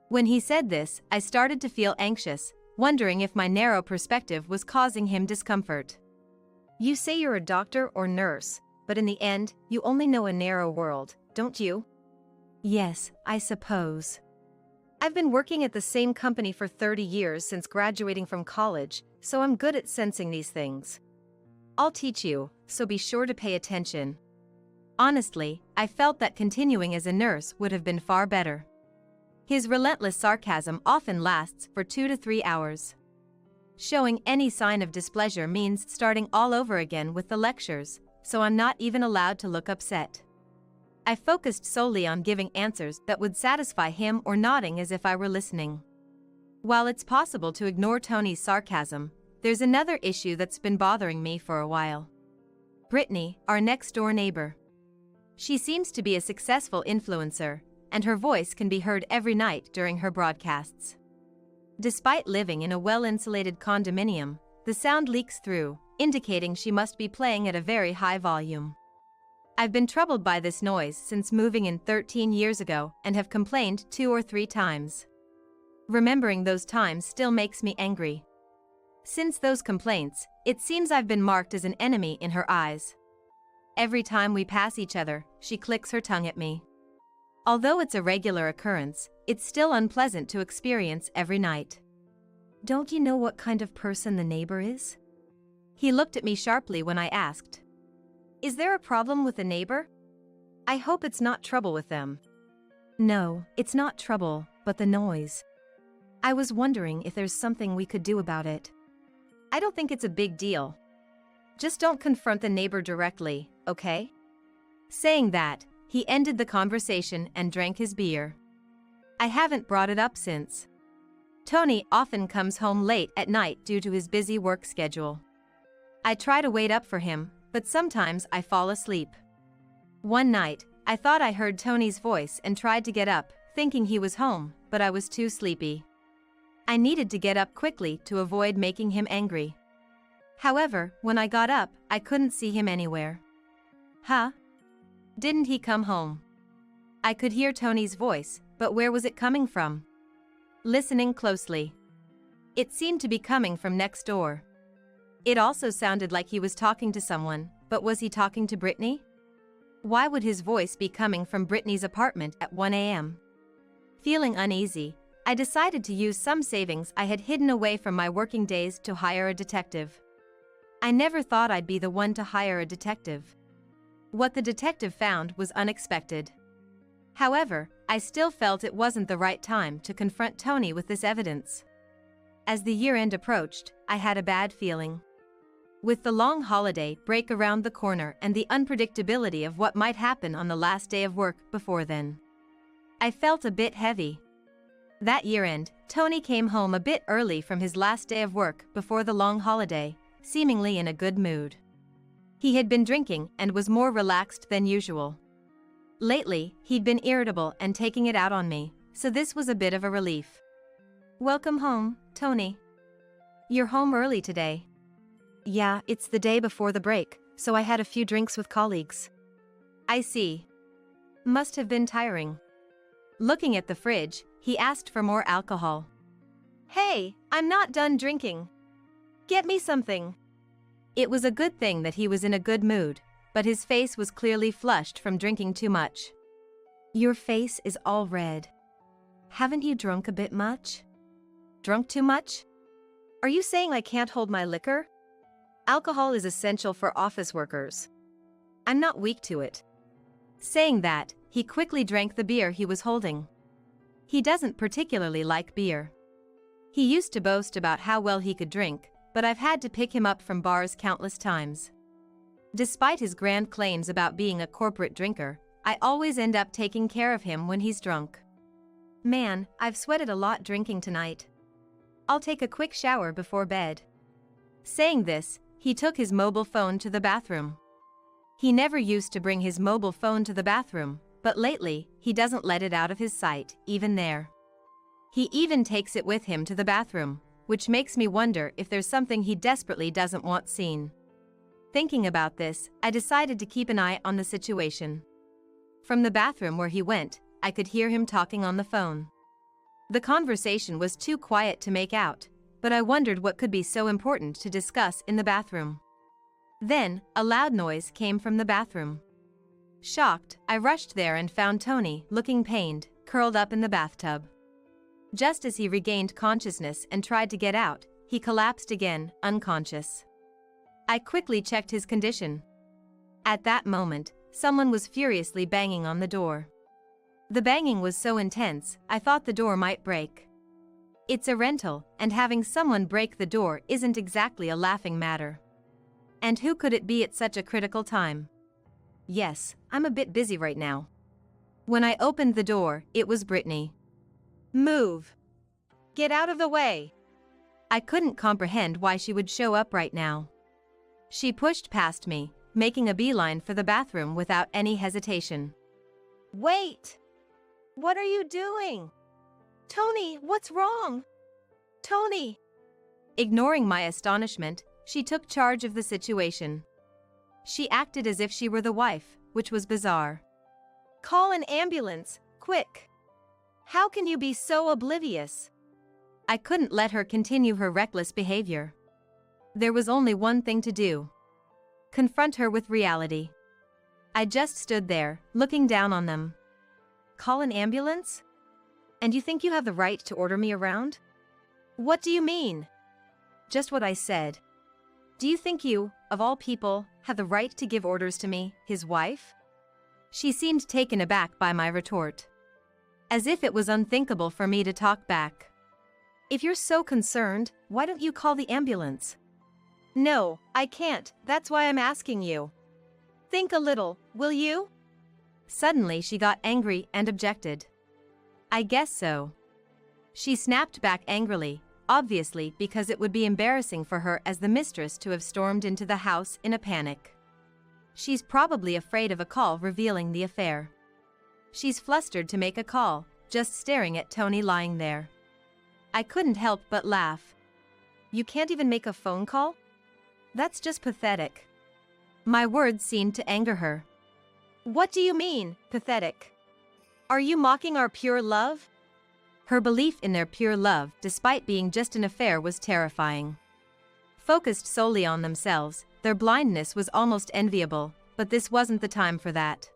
When he said this, I started to feel anxious, wondering if my narrow perspective was causing him discomfort. "You say you're a doctor or nurse, but in the end, you only know a narrow world, don't you?" "Yes, I suppose." "I've been working at the same company for 30 years since graduating from college, so I'm good at sensing these things. I'll teach you, so be sure to pay attention." Honestly, I felt that continuing as a nurse would have been far better. His relentless sarcasm often lasts for 2 to 3 hours. Showing any sign of displeasure means starting all over again with the lectures, so I'm not even allowed to look upset. I focused solely on giving answers that would satisfy him or nodding as if I were listening. While it's possible to ignore Tony's sarcasm, there's another issue that's been bothering me for a while. Brittany, our next-door neighbor. She seems to be a successful influencer, and her voice can be heard every night during her broadcasts. Despite living in a well-insulated condominium, the sound leaks through, indicating she must be playing at a very high volume. I've been troubled by this noise since moving in 13 years ago and have complained 2 or 3 times. Remembering those times still makes me angry. Since those complaints, it seems I've been marked as an enemy in her eyes. Every time we pass each other, she clicks her tongue at me. Although it's a regular occurrence, it's still unpleasant to experience every night. "Don't you know what kind of person the neighbor is?" He looked at me sharply when I asked. "Is there a problem with the neighbor?" "I hope it's not trouble with them." "No, it's not trouble, but the noise. I was wondering if there's something we could do about it." "I don't think it's a big deal. Just don't confront the neighbor directly, okay?" Saying that, he ended the conversation and drank his beer. I haven't brought it up since. Tony often comes home late at night due to his busy work schedule. I try to wait up for him, but sometimes I fall asleep. One night, I thought I heard Tony's voice and tried to get up, thinking he was home, but I was too sleepy. I needed to get up quickly to avoid making him angry. However, when I got up, I couldn't see him anywhere. "Huh? Didn't he come home?" I could hear Tony's voice, but where was it coming from? Listening closely. It seemed to be coming from next door. It also sounded like he was talking to someone, but was he talking to Brittany? Why would his voice be coming from Brittany's apartment at 1 a.m.? Feeling uneasy, I decided to use some savings I had hidden away from my working days to hire a detective. I never thought I'd be the one to hire a detective. What the detective found was unexpected. However, I still felt it wasn't the right time to confront Tony with this evidence. As the year-end approached, I had a bad feeling. With the long holiday break around the corner and the unpredictability of what might happen on the last day of work before then, I felt a bit heavy. That year-end, Tony came home a bit early from his last day of work before the long holiday, seemingly in a good mood. He had been drinking and was more relaxed than usual. Lately, he'd been irritable and taking it out on me, so this was a bit of a relief. "Welcome home, Tony. You're home early today." Yeah, it's the day before the break, so I had a few drinks with colleagues. "I see. Must have been tiring." Looking at the fridge, he asked for more alcohol. "Hey, I'm not done drinking. Get me something." It was a good thing that he was in a good mood, but his face was clearly flushed from drinking too much. "Your face is all red. Haven't you drunk a bit much?" Drunk too much? Are you saying I can't hold my liquor? Alcohol is essential for office workers. I'm not weak to it. Saying that, he quickly drank the beer he was holding. He doesn't particularly like beer. He used to boast about how well he could drink, but I've had to pick him up from bars countless times. Despite his grand claims about being a corporate drinker, I always end up taking care of him when he's drunk. "Man, I've sweated a lot drinking tonight. I'll take a quick shower before bed." Saying this, he took his mobile phone to the bathroom. He never used to bring his mobile phone to the bathroom, but lately, he doesn't let it out of his sight, even there. He even takes it with him to the bathroom, which makes me wonder if there's something he desperately doesn't want seen. Thinking about this, I decided to keep an eye on the situation. From the bathroom where he went, I could hear him talking on the phone. The conversation was too quiet to make out, but I wondered what could be so important to discuss in the bathroom. Then, a loud noise came from the bathroom. Shocked, I rushed there and found Tony, looking pained, curled up in the bathtub. Just as he regained consciousness and tried to get out, he collapsed again, unconscious. I quickly checked his condition. At that moment, someone was furiously banging on the door. The banging was so intense, I thought the door might break. It's a rental, and having someone break the door isn't exactly a laughing matter. And who could it be at such a critical time? Yes, I'm a bit busy right now. When I opened the door, it was Brittany. "Move. Get out of the way." I couldn't comprehend why she would show up right now. She pushed past me, making a beeline for the bathroom without any hesitation. "Wait! What are you doing? Tony, what's wrong? Tony!" Ignoring my astonishment, she took charge of the situation. She acted as if she were the wife, which was bizarre. "Call an ambulance, quick. How can you be so oblivious?" I couldn't let her continue her reckless behavior. There was only one thing to do. Confront her with reality. I just stood there, looking down on them. "Call an ambulance? And you think you have the right to order me around?" "What do you mean?" Just what I said. Do you think you, of all people, have the right to give orders to me, his wife? She seemed taken aback by my retort. As if it was unthinkable for me to talk back. "If you're so concerned, why don't you call the ambulance?" "No, I can't, that's why I'm asking you. Think a little, will you?" Suddenly she got angry and objected. "I guess so." She snapped back angrily, obviously because it would be embarrassing for her as the mistress to have stormed into the house in a panic. She's probably afraid of a call revealing the affair. She's flustered to make a call, just staring at Tony lying there. I couldn't help but laugh. "You can't even make a phone call? That's just pathetic." My words seemed to anger her. "What do you mean, pathetic? Are you mocking our pure love?" Her belief in their pure love, despite being just an affair, was terrifying. Focused solely on themselves, their blindness was almost enviable, but this wasn't the time for that.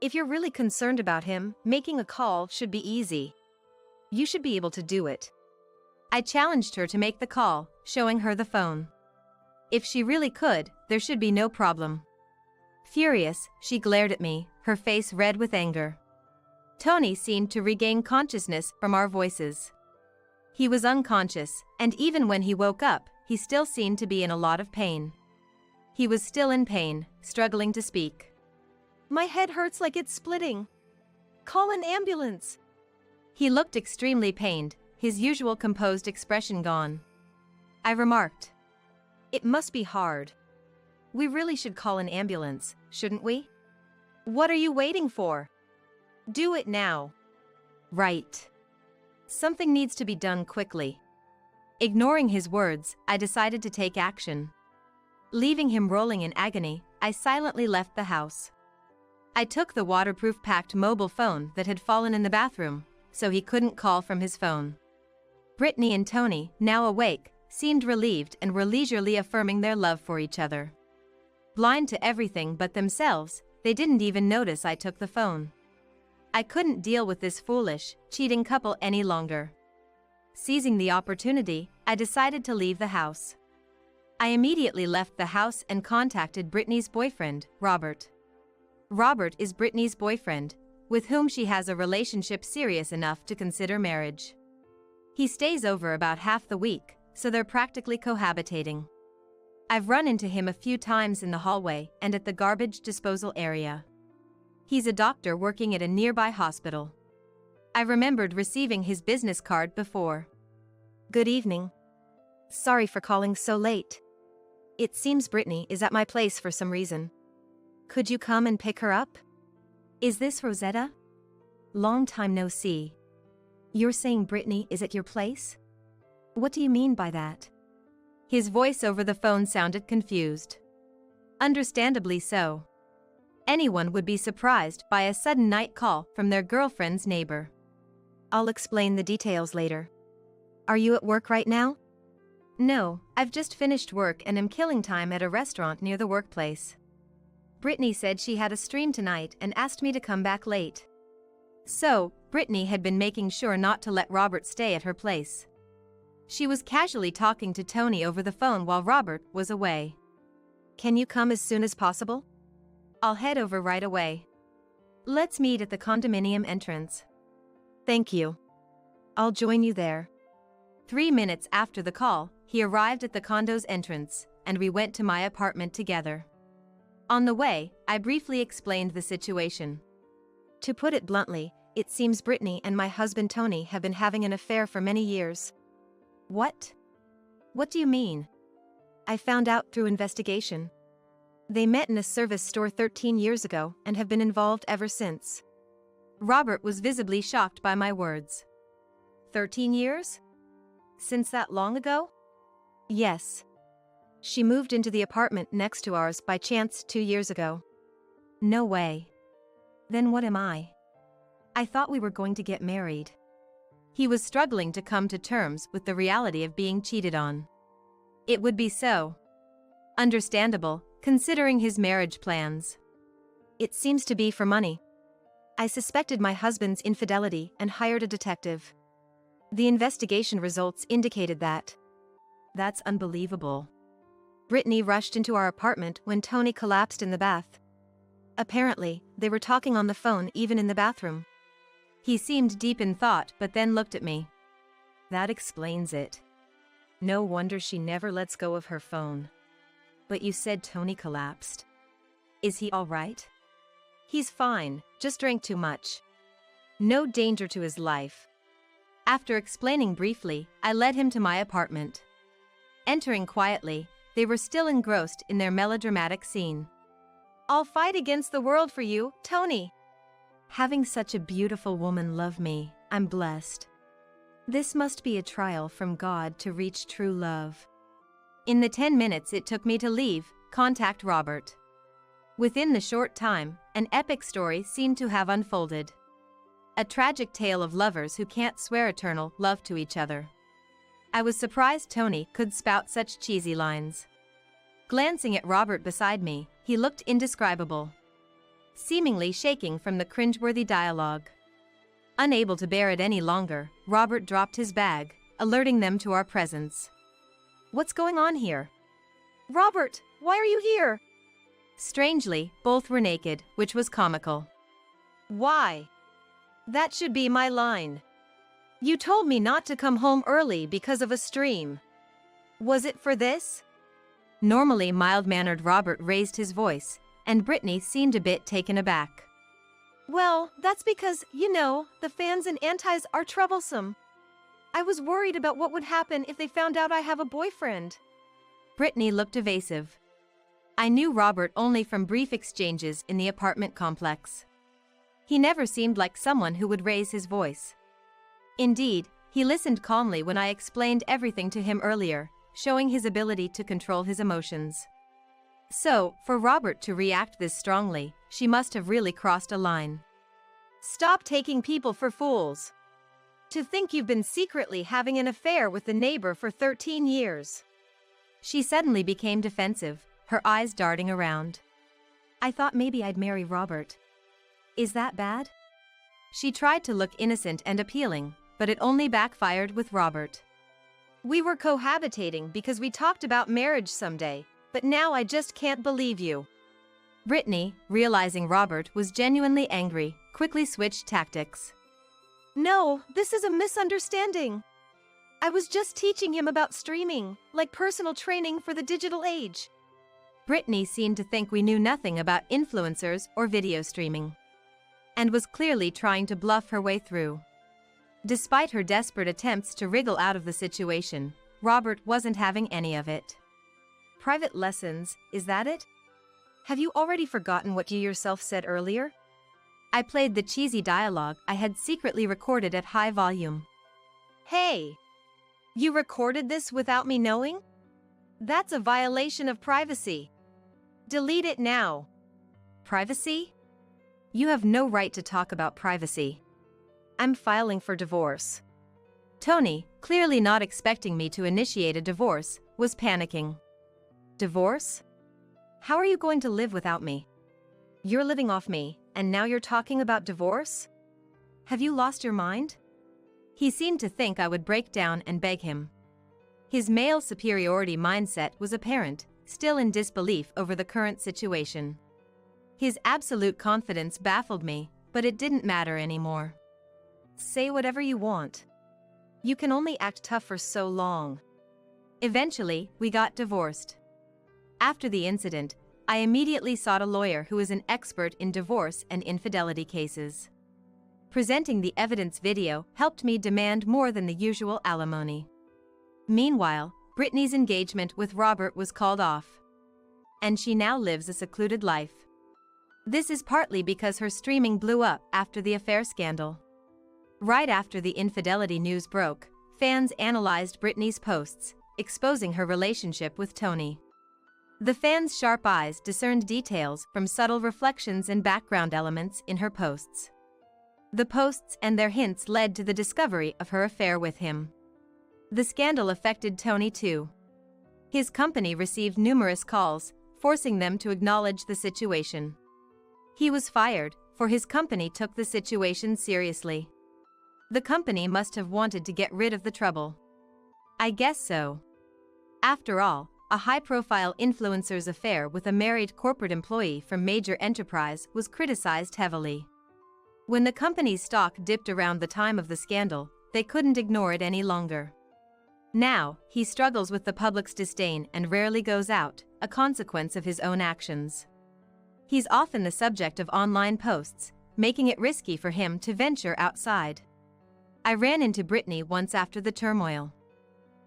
"If you're really concerned about him, making a call should be easy. You should be able to do it." I challenged her to make the call, showing her the phone. If she really could, there should be no problem. Furious, she glared at me, her face red with anger. Tony seemed to regain consciousness from our voices. He was unconscious, and even when he woke up, he still seemed to be in a lot of pain. He was still in pain, struggling to speak. "My head hurts like it's splitting. Call an ambulance." He looked extremely pained, his usual composed expression gone. I remarked, "It must be hard. We really should call an ambulance, shouldn't we? What are you waiting for? Do it now. Right. Something needs to be done quickly. Ignoring his words, I decided to take action. Leaving him rolling in agony, I silently left the house. I took the waterproof-packed mobile phone that had fallen in the bathroom, so he couldn't call from his phone. Brittany and Tony, now awake, seemed relieved and were leisurely affirming their love for each other. Blind to everything but themselves, they didn't even notice I took the phone. I couldn't deal with this foolish, cheating couple any longer. Seizing the opportunity, I decided to leave the house. I immediately left the house and contacted Brittany's boyfriend, Robert. Robert is Brittany's boyfriend, with whom she has a relationship serious enough to consider marriage. He stays over about half the week, so they're practically cohabitating. I've run into him a few times in the hallway and at the garbage disposal area. He's a doctor working at a nearby hospital. I remembered receiving his business card before. Good evening. Sorry for calling so late. It seems Brittany is at my place for some reason. Could you come and pick her up? Is this Rosetta? Long time no see. You're saying Brittany is at your place? What do you mean by that? His voice over the phone sounded confused. Understandably so. Anyone would be surprised by a sudden night call from their girlfriend's neighbor. I'll explain the details later. Are you at work right now? No, I've just finished work and am killing time at a restaurant near the workplace. Brittany said she had a stream tonight and asked me to come back late. So, Brittany had been making sure not to let Robert stay at her place. She was casually talking to Tony over the phone while Robert was away. Can you come as soon as possible? I'll head over right away. Let's meet at the condominium entrance. Thank you. I'll join you there. 3 minutes after the call, he arrived at the condo's entrance, and we went to my apartment together. On the way, I briefly explained the situation. To put it bluntly, it seems Brittany and my husband Tony have been having an affair for many years. What? What do you mean? I found out through investigation. They met in a service store 13 years ago and have been involved ever since. Robert was visibly shocked by my words. 13 years? Since that long ago? Yes. She moved into the apartment next to ours by chance 2 years ago. No way. Then what am I? I thought we were going to get married. He was struggling to come to terms with the reality of being cheated on. It would be so understandable, considering his marriage plans. It seems to be for money. I suspected my husband's infidelity and hired a detective. The investigation results indicated that. That's unbelievable. Brittany rushed into our apartment when Tony collapsed in the bath. Apparently, they were talking on the phone even in the bathroom. He seemed deep in thought but then looked at me. That explains it. No wonder she never lets go of her phone. But you said Tony collapsed. Is he all right? He's fine, just drank too much. No danger to his life. After explaining briefly, I led him to my apartment. Entering quietly, they were still engrossed in their melodramatic scene. I'll fight against the world for you, Tony. Having such a beautiful woman love me, I'm blessed. This must be a trial from God to reach true love. In the 10 minutes it took me to leave, contact Robert. Within the short time, an epic story seemed to have unfolded. A tragic tale of lovers who can't swear eternal love to each other. I was surprised Tony could spout such cheesy lines. Glancing at Robert beside me, he looked indescribable. Seemingly shaking from the cringeworthy dialogue. Unable to bear it any longer, Robert dropped his bag, alerting them to our presence. What's going on here? Robert, why are you here? Strangely, both were naked, which was comical. Why? That should be my line. You told me not to come home early because of a stream. Was it for this? Normally mild-mannered Robert raised his voice, and Brittany seemed a bit taken aback. Well, that's because, you know, the fans and antis are troublesome. I was worried about what would happen if they found out I have a boyfriend. Brittany looked evasive. I knew Robert only from brief exchanges in the apartment complex. He never seemed like someone who would raise his voice. Indeed, he listened calmly when I explained everything to him earlier, showing his ability to control his emotions. So, for Robert to react this strongly, she must have really crossed a line. Stop taking people for fools. To think you've been secretly having an affair with the neighbor for 13 years. She suddenly became defensive, her eyes darting around. I thought maybe I'd marry Robert. Is that bad? She tried to look innocent and appealing, but it only backfired with Robert. We were cohabitating because we talked about marriage someday, but now I just can't believe you. Brittany, realizing Robert was genuinely angry, quickly switched tactics. No, this is a misunderstanding. I was just teaching him about streaming, like personal training for the digital age. Brittany seemed to think we knew nothing about influencers or video streaming, and was clearly trying to bluff her way through. Despite her desperate attempts to wriggle out of the situation, Robert wasn't having any of it. Private lessons, is that it? Have you already forgotten what you yourself said earlier? I played the cheesy dialogue I had secretly recorded at high volume. Hey! You recorded this without me knowing? That's a violation of privacy. Delete it now. Privacy? You have no right to talk about privacy. I'm filing for divorce. Tony, clearly not expecting me to initiate a divorce, was panicking. Divorce? How are you going to live without me? You're living off me, and now you're talking about divorce? Have you lost your mind? He seemed to think I would break down and beg him. His male superiority mindset was apparent, still in disbelief over the current situation. His absolute confidence baffled me, but it didn't matter anymore. Say whatever you want. You can only act tough for so long. Eventually, we got divorced. After the incident, I immediately sought a lawyer who is an expert in divorce and infidelity cases. Presenting the evidence video helped me demand more than the usual alimony. Meanwhile, Brittany's engagement with Robert was called off, and she now lives a secluded life. This is partly because her streaming blew up after the affair scandal. Right after the infidelity news broke, fans analyzed Brittany's posts, exposing her relationship with Tony. The fans' sharp eyes discerned details from subtle reflections and background elements in her posts. The posts and their hints led to the discovery of her affair with him. The scandal affected Tony too. His company received numerous calls, forcing them to acknowledge the situation. He was fired, for his company took the situation seriously. The company must have wanted to get rid of the trouble. I guess so. After all, a high-profile influencer's affair with a married corporate employee from major enterprise was criticized heavily. When the company's stock dipped around the time of the scandal, they couldn't ignore it any longer. Now, he struggles with the public's disdain and rarely goes out, a consequence of his own actions. He's often the subject of online posts, making it risky for him to venture outside. I ran into Brittany once after the turmoil.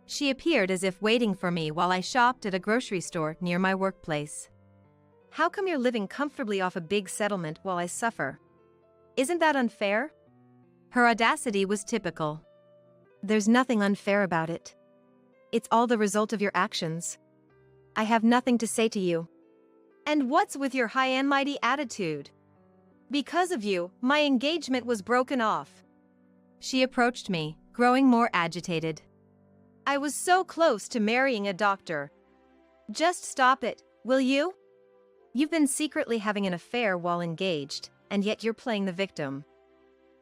She appeared as if waiting for me while I shopped at a grocery store near my workplace. How come you're living comfortably off a big settlement while I suffer? Isn't that unfair? Her audacity was typical. There's nothing unfair about it. It's all the result of your actions. I have nothing to say to you. And what's with your high and mighty attitude? Because of you, my engagement was broken off. She approached me, growing more agitated. I was so close to marrying a doctor. Just stop it, will you? You've been secretly having an affair while engaged, and yet you're playing the victim.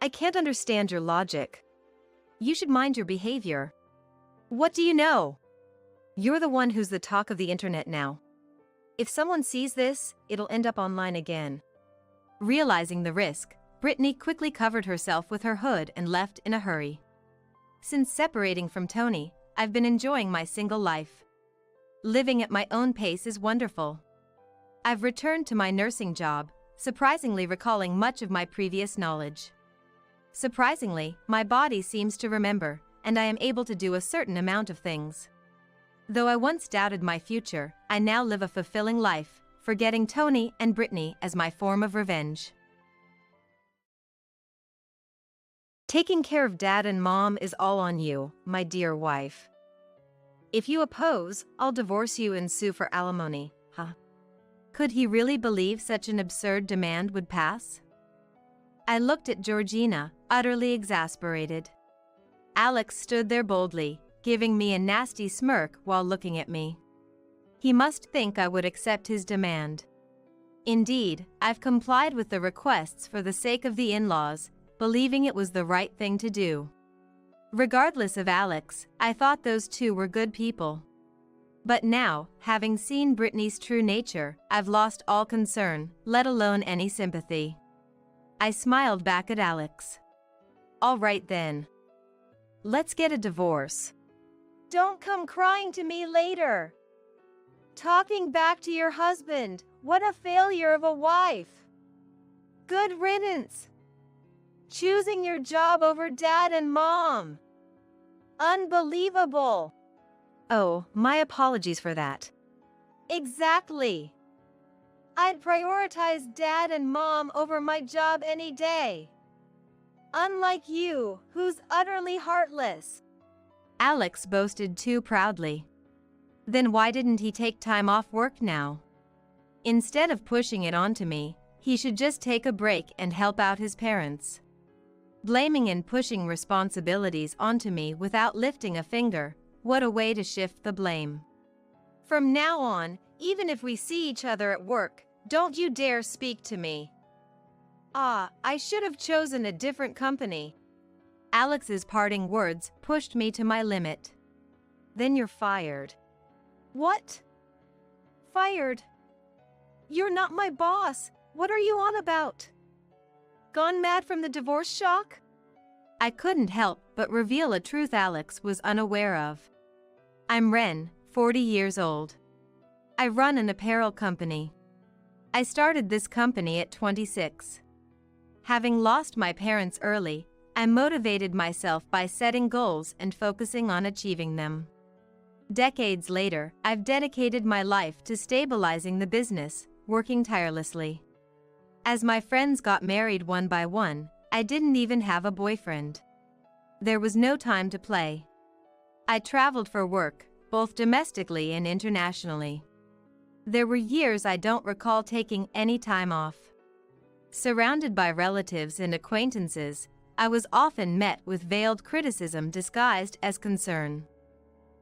I can't understand your logic. You should mind your behavior. What do you know? You're the one who's the talk of the internet now. If someone sees this, it'll end up online again. Realizing the risk, Brittany quickly covered herself with her hood and left in a hurry. Since separating from Tony, I've been enjoying my single life. Living at my own pace is wonderful. I've returned to my nursing job, surprisingly recalling much of my previous knowledge. Surprisingly, my body seems to remember, and I am able to do a certain amount of things. Though I once doubted my future, I now live a fulfilling life, forgetting Tony and Brittany as my form of revenge. Taking care of Dad and Mom is all on you, my dear wife. If you oppose, I'll divorce you and sue for alimony, huh? Could he really believe such an absurd demand would pass? I looked at Georgina, utterly exasperated. Alex stood there boldly, giving me a nasty smirk while looking at me. He must think I would accept his demand. Indeed, I've complied with the requests for the sake of the in-laws, believing it was the right thing to do. Regardless of Alex, I thought those two were good people. But now, having seen Brittany's true nature, I've lost all concern, let alone any sympathy. I smiled back at Alex. All right then. Let's get a divorce. Don't come crying to me later. Talking back to your husband, what a failure of a wife. Good riddance. Choosing your job over Dad and Mom. Unbelievable. Oh, my apologies for that. Exactly. I'd prioritize Dad and Mom over my job any day. Unlike you, who's utterly heartless. Alex boasted too proudly. Then why didn't he take time off work now? Instead of pushing it onto me, he should just take a break and help out his parents. Blaming and pushing responsibilities onto me without lifting a finger, what a way to shift the blame. From now on, even if we see each other at work, don't you dare speak to me. I should have chosen a different company. Alex's parting words pushed me to my limit. Then you're fired. What? Fired? You're not my boss. What are you on about? Gone mad from the divorce shock? I couldn't help but reveal a truth Alex was unaware of. I'm Ren, 40 years old. I run an apparel company. I started this company at 26. Having lost my parents early, I motivated myself by setting goals and focusing on achieving them. Decades later, I've dedicated my life to stabilizing the business, working tirelessly. As my friends got married one by one, I didn't even have a boyfriend. There was no time to play. I traveled for work, both domestically and internationally. There were years I don't recall taking any time off. Surrounded by relatives and acquaintances, I was often met with veiled criticism disguised as concern.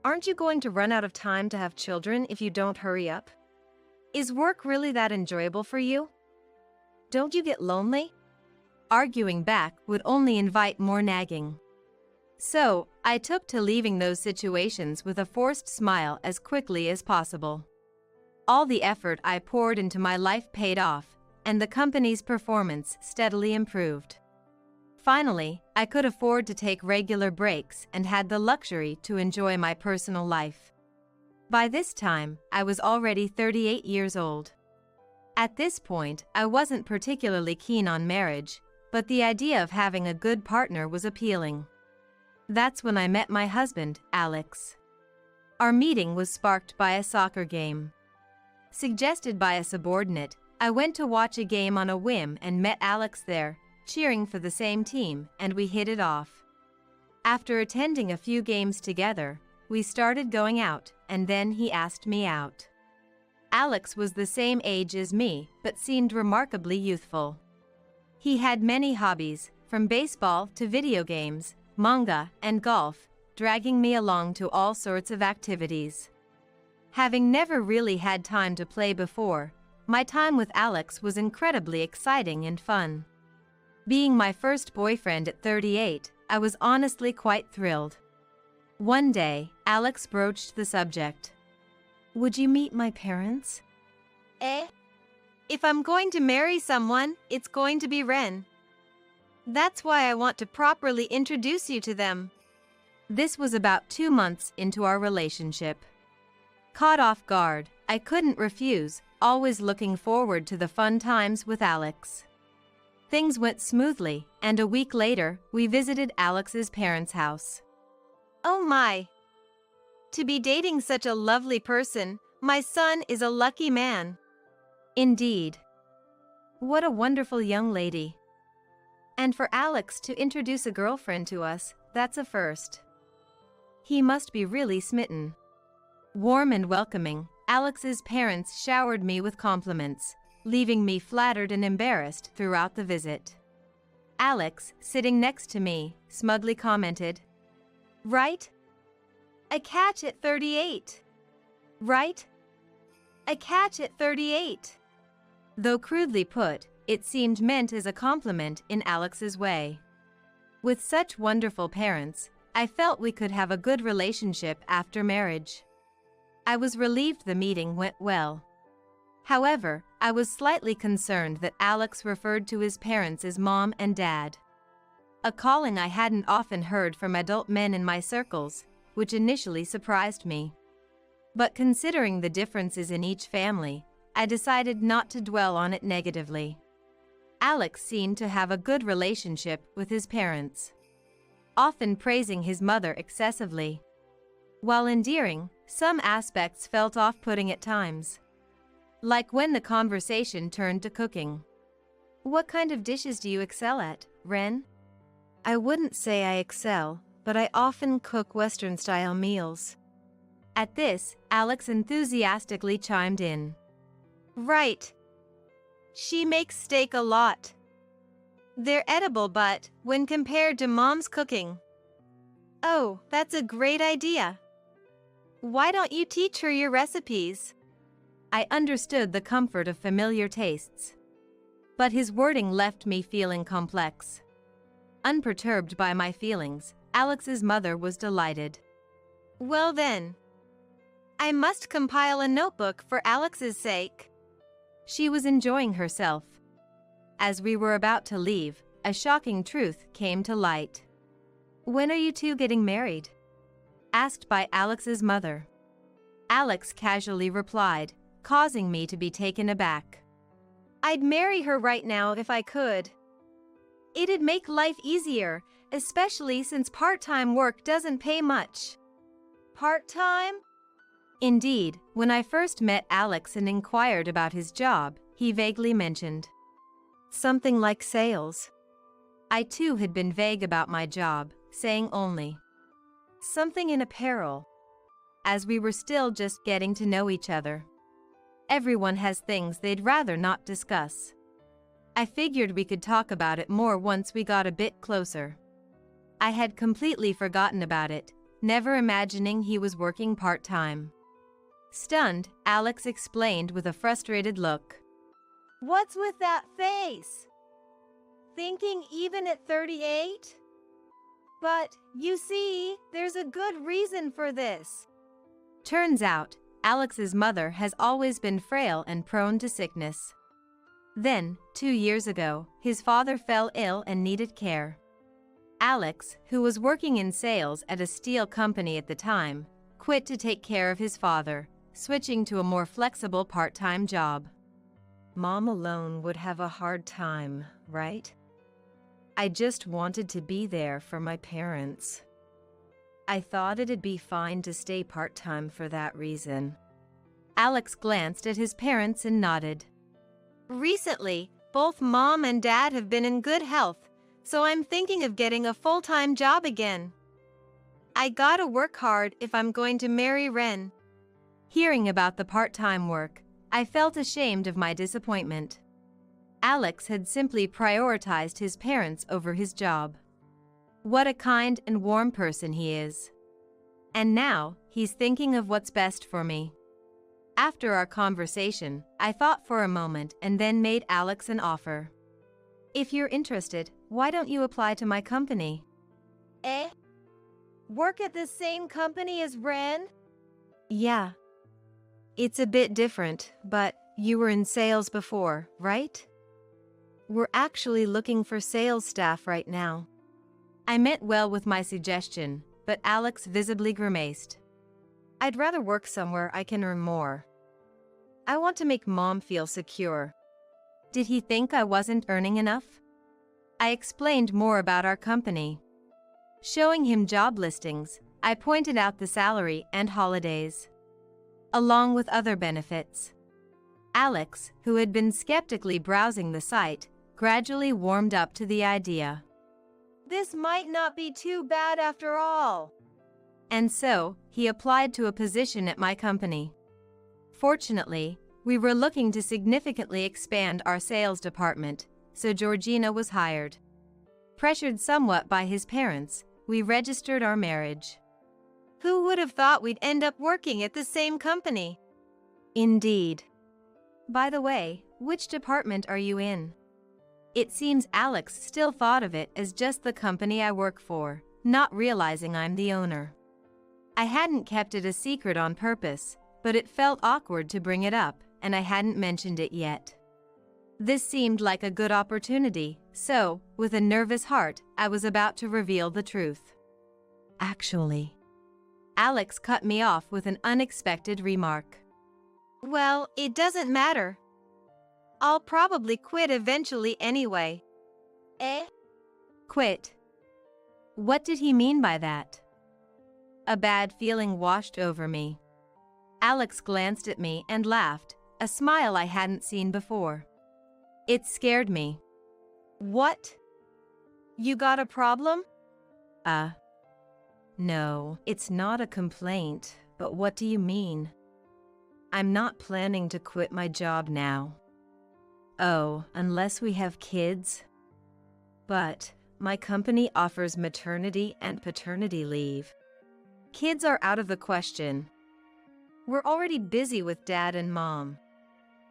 Aren't you going to run out of time to have children if you don't hurry up? Is work really that enjoyable for you? Don't you get lonely? Arguing back would only invite more nagging. So, I took to leaving those situations with a forced smile as quickly as possible. All the effort I poured into my life paid off, and the company's performance steadily improved. Finally, I could afford to take regular breaks and had the luxury to enjoy my personal life. By this time, I was already 38 years old. At this point, I wasn't particularly keen on marriage, but the idea of having a good partner was appealing. That's when I met my husband, Alex. Our meeting was sparked by a soccer game. Suggested by a subordinate, I went to watch a game on a whim and met Alex there, cheering for the same team, and we hit it off. After attending a few games together, we started going out, and then he asked me out. Alex was the same age as me, but seemed remarkably youthful. He had many hobbies, from baseball to video games, manga, and golf, dragging me along to all sorts of activities. Having never really had time to play before, my time with Alex was incredibly exciting and fun. Being my first boyfriend at 38, I was honestly quite thrilled. One day, Alex broached the subject. Would you meet my parents? If I'm going to marry someone, it's going to be Ren. That's why I want to properly introduce you to them. This was about 2 months into our relationship. Caught off guard, I couldn't refuse, always looking forward to the fun times with Alex. Things went smoothly, and a week later, we visited Alex's parents' house. Oh my! To be dating such a lovely person, my son is a lucky man. Indeed. What a wonderful young lady. And for Alex to introduce a girlfriend to us, that's a first. He must be really smitten. Warm and welcoming, Alex's parents showered me with compliments, leaving me flattered and embarrassed throughout the visit. Alex, sitting next to me, smugly commented, "Right? A catch at 38. Right? A catch at 38. Though crudely put, it seemed meant as a compliment in Alex's way. With such wonderful parents, I felt we could have a good relationship after marriage. I was relieved the meeting went well. However, I was slightly concerned that Alex referred to his parents as mom and dad. A calling I hadn't often heard from adult men in my circles, which initially surprised me. But considering the differences in each family, I decided not to dwell on it negatively. Alex seemed to have a good relationship with his parents, often praising his mother excessively. While endearing, some aspects felt off-putting at times. Like when the conversation turned to cooking. "What kind of dishes do you excel at, Ren?" "I wouldn't say I excel, but I often cook Western-style meals." At this, Alex enthusiastically chimed in. "Right. She makes steak a lot. They're edible, but when compared to Mom's cooking. Oh, that's a great idea. Why don't you teach her your recipes?" I understood the comfort of familiar tastes. But his wording left me feeling complex. Unperturbed by my feelings, Alex's mother was delighted. "Well then, I must compile a notebook for Alex's sake." She was enjoying herself. As we were about to leave, a shocking truth came to light. "When are you two getting married?" asked by Alex's mother. Alex casually replied, causing me to be taken aback. "I'd marry her right now if I could. It'd make life easier, especially since part-time work doesn't pay much." "Part-time?" Indeed, when I first met Alex and inquired about his job, he vaguely mentioned something like sales. I too had been vague about my job, saying only something in apparel, as we were still just getting to know each other. Everyone has things they'd rather not discuss. I figured we could talk about it more once we got a bit closer. I had completely forgotten about it, never imagining he was working part-time. Stunned, Alex explained with a frustrated look. "What's with that face? Thinking even at 38? But, you see, there's a good reason for this." Turns out, Alex's mother has always been frail and prone to sickness. Then, 2 years ago, his father fell ill and needed care. Alex, who was working in sales at a steel company at the time, quit to take care of his father, switching to a more flexible part-time job. Mom alone would have a hard time, right? I just wanted to be there for my parents. I thought it'd be fine to stay part-time for that reason. Alex glanced at his parents and nodded. "Recently, both Mom and Dad have been in good health, so I'm thinking of getting a full-time job again. I gotta work hard if I'm going to marry Ren." Hearing about the part-time work, I felt ashamed of my disappointment. Alex had simply prioritized his parents over his job. What a kind and warm person he is. And now, he's thinking of what's best for me. After our conversation, I thought for a moment and then made Alex an offer. "If you're interested, why don't you apply to my company?" "Eh? Work at the same company as Ren?" "Yeah. It's a bit different, but you were in sales before, right? We're actually looking for sales staff right now." I meant well with my suggestion, but Alex visibly grimaced. "I'd rather work somewhere I can earn more. I want to make Mom feel secure." Did he think I wasn't earning enough? I explained more about our company. Showing him job listings, I pointed out the salary and holidays, along with other benefits. Alex, who had been skeptically browsing the site, gradually warmed up to the idea. This might not be too bad after all. And so, he applied to a position at my company. Fortunately, we were looking to significantly expand our sales department, so Georgina was hired. Pressured somewhat by his parents, we registered our marriage. Who would have thought we'd end up working at the same company? Indeed. By the way, which department are you in? It seems Alex still thought of it as just the company I work for, not realizing I'm the owner. I hadn't kept it a secret on purpose, but it felt awkward to bring it up, and I hadn't mentioned it yet. This seemed like a good opportunity, so, with a nervous heart, I was about to reveal the truth. Actually, Alex cut me off with an unexpected remark. Well, it doesn't matter. I'll probably quit eventually anyway. Quit? What did he mean by that? A bad feeling washed over me. Alex glanced at me and laughed, a smile I hadn't seen before. It scared me. What? You got a problem? No, it's not a complaint, but what do you mean? I'm not planning to quit my job now. Oh, unless we have kids. But my company offers maternity and paternity leave. Kids are out of the question. We're already busy with Dad and Mom.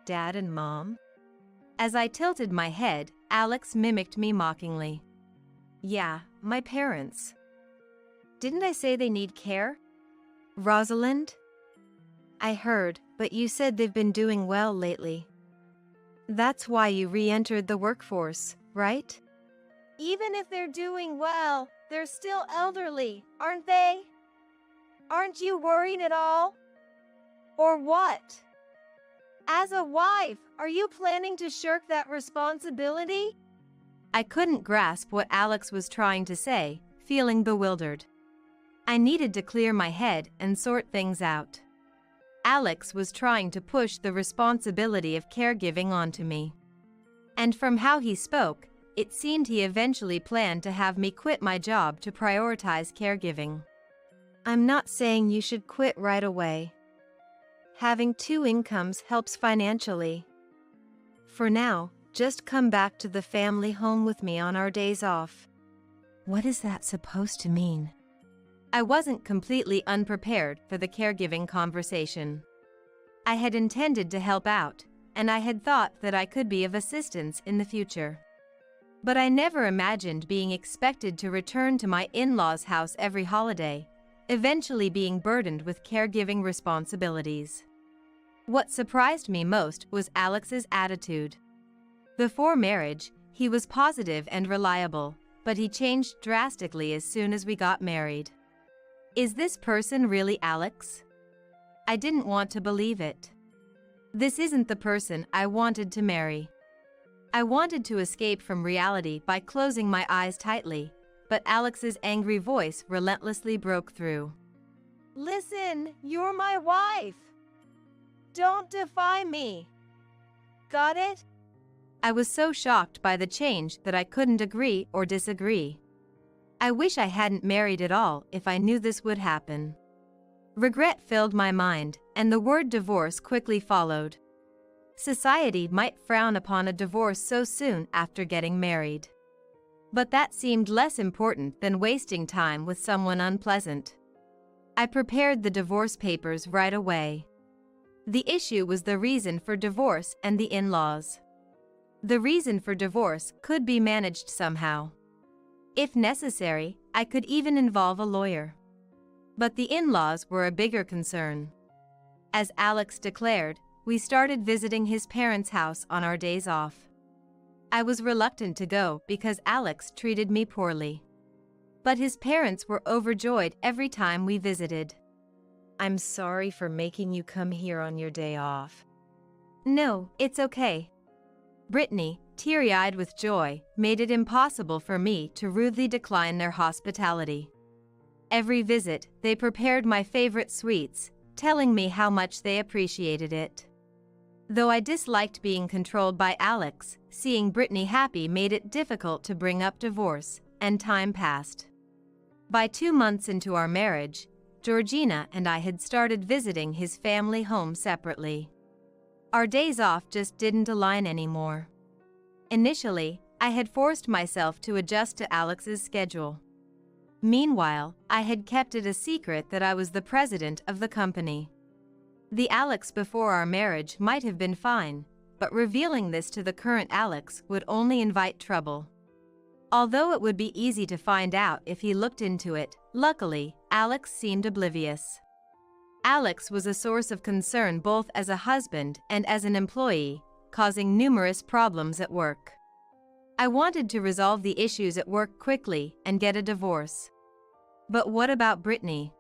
Dad and Mom? As I tilted my head, Alex mimicked me mockingly. Yeah, my parents. Didn't I say they need care? Rosalind? I heard, but you said they've been doing well lately. That's why you re-entered the workforce, right? Even if they're doing well, they're still elderly, aren't they? Aren't you worried at all? Or what? As a wife, are you planning to shirk that responsibility? I couldn't grasp what Alex was trying to say, feeling bewildered. I needed to clear my head and sort things out. Alex was trying to push the responsibility of caregiving onto me. And from how he spoke, it seemed he eventually planned to have me quit my job to prioritize caregiving. I'm not saying you should quit right away. Having two incomes helps financially. For now, just come back to the family home with me on our days off. What is that supposed to mean? I wasn't completely unprepared for the caregiving conversation. I had intended to help out, and I had thought that I could be of assistance in the future. But I never imagined being expected to return to my in-laws' house every holiday, eventually being burdened with caregiving responsibilities. What surprised me most was Alex's attitude. Before marriage, he was positive and reliable, but he changed drastically as soon as we got married. Is this person really Alex? I didn't want to believe it. This isn't the person I wanted to marry. I wanted to escape from reality by closing my eyes tightly, but Alex's angry voice relentlessly broke through. Listen, you're my wife. Don't defy me. Got it? I was so shocked by the change that I couldn't agree or disagree. I wish I hadn't married at all if I knew this would happen. Regret filled my mind, and the word divorce quickly followed. Society might frown upon a divorce so soon after getting married. But that seemed less important than wasting time with someone unpleasant. I prepared the divorce papers right away. The issue was the reason for divorce and the in-laws. The reason for divorce could be managed somehow. If necessary, I could even involve a lawyer. But the in-laws were a bigger concern. As Alex declared, we started visiting his parents' house on our days off. I was reluctant to go because Alex treated me poorly. But his parents were overjoyed every time we visited. I'm sorry for making you come here on your day off. No, it's okay. Brittany, teary-eyed with joy, made it impossible for me to rudely decline their hospitality. Every visit, they prepared my favorite sweets, telling me how much they appreciated it. Though I disliked being controlled by Alex, seeing Brittany happy made it difficult to bring up divorce, and time passed. By 2 months into our marriage, Georgina and I had started visiting his family home separately. Our days off just didn't align anymore. Initially, I had forced myself to adjust to Alex's schedule. Meanwhile, I had kept it a secret that I was the president of the company. The Alex before our marriage might have been fine, but revealing this to the current Alex would only invite trouble. Although it would be easy to find out if he looked into it, luckily, Alex seemed oblivious. Alex was a source of concern both as a husband and as an employee, causing numerous problems at work. I wanted to resolve the issues at work quickly and get a divorce. But what about Brittany?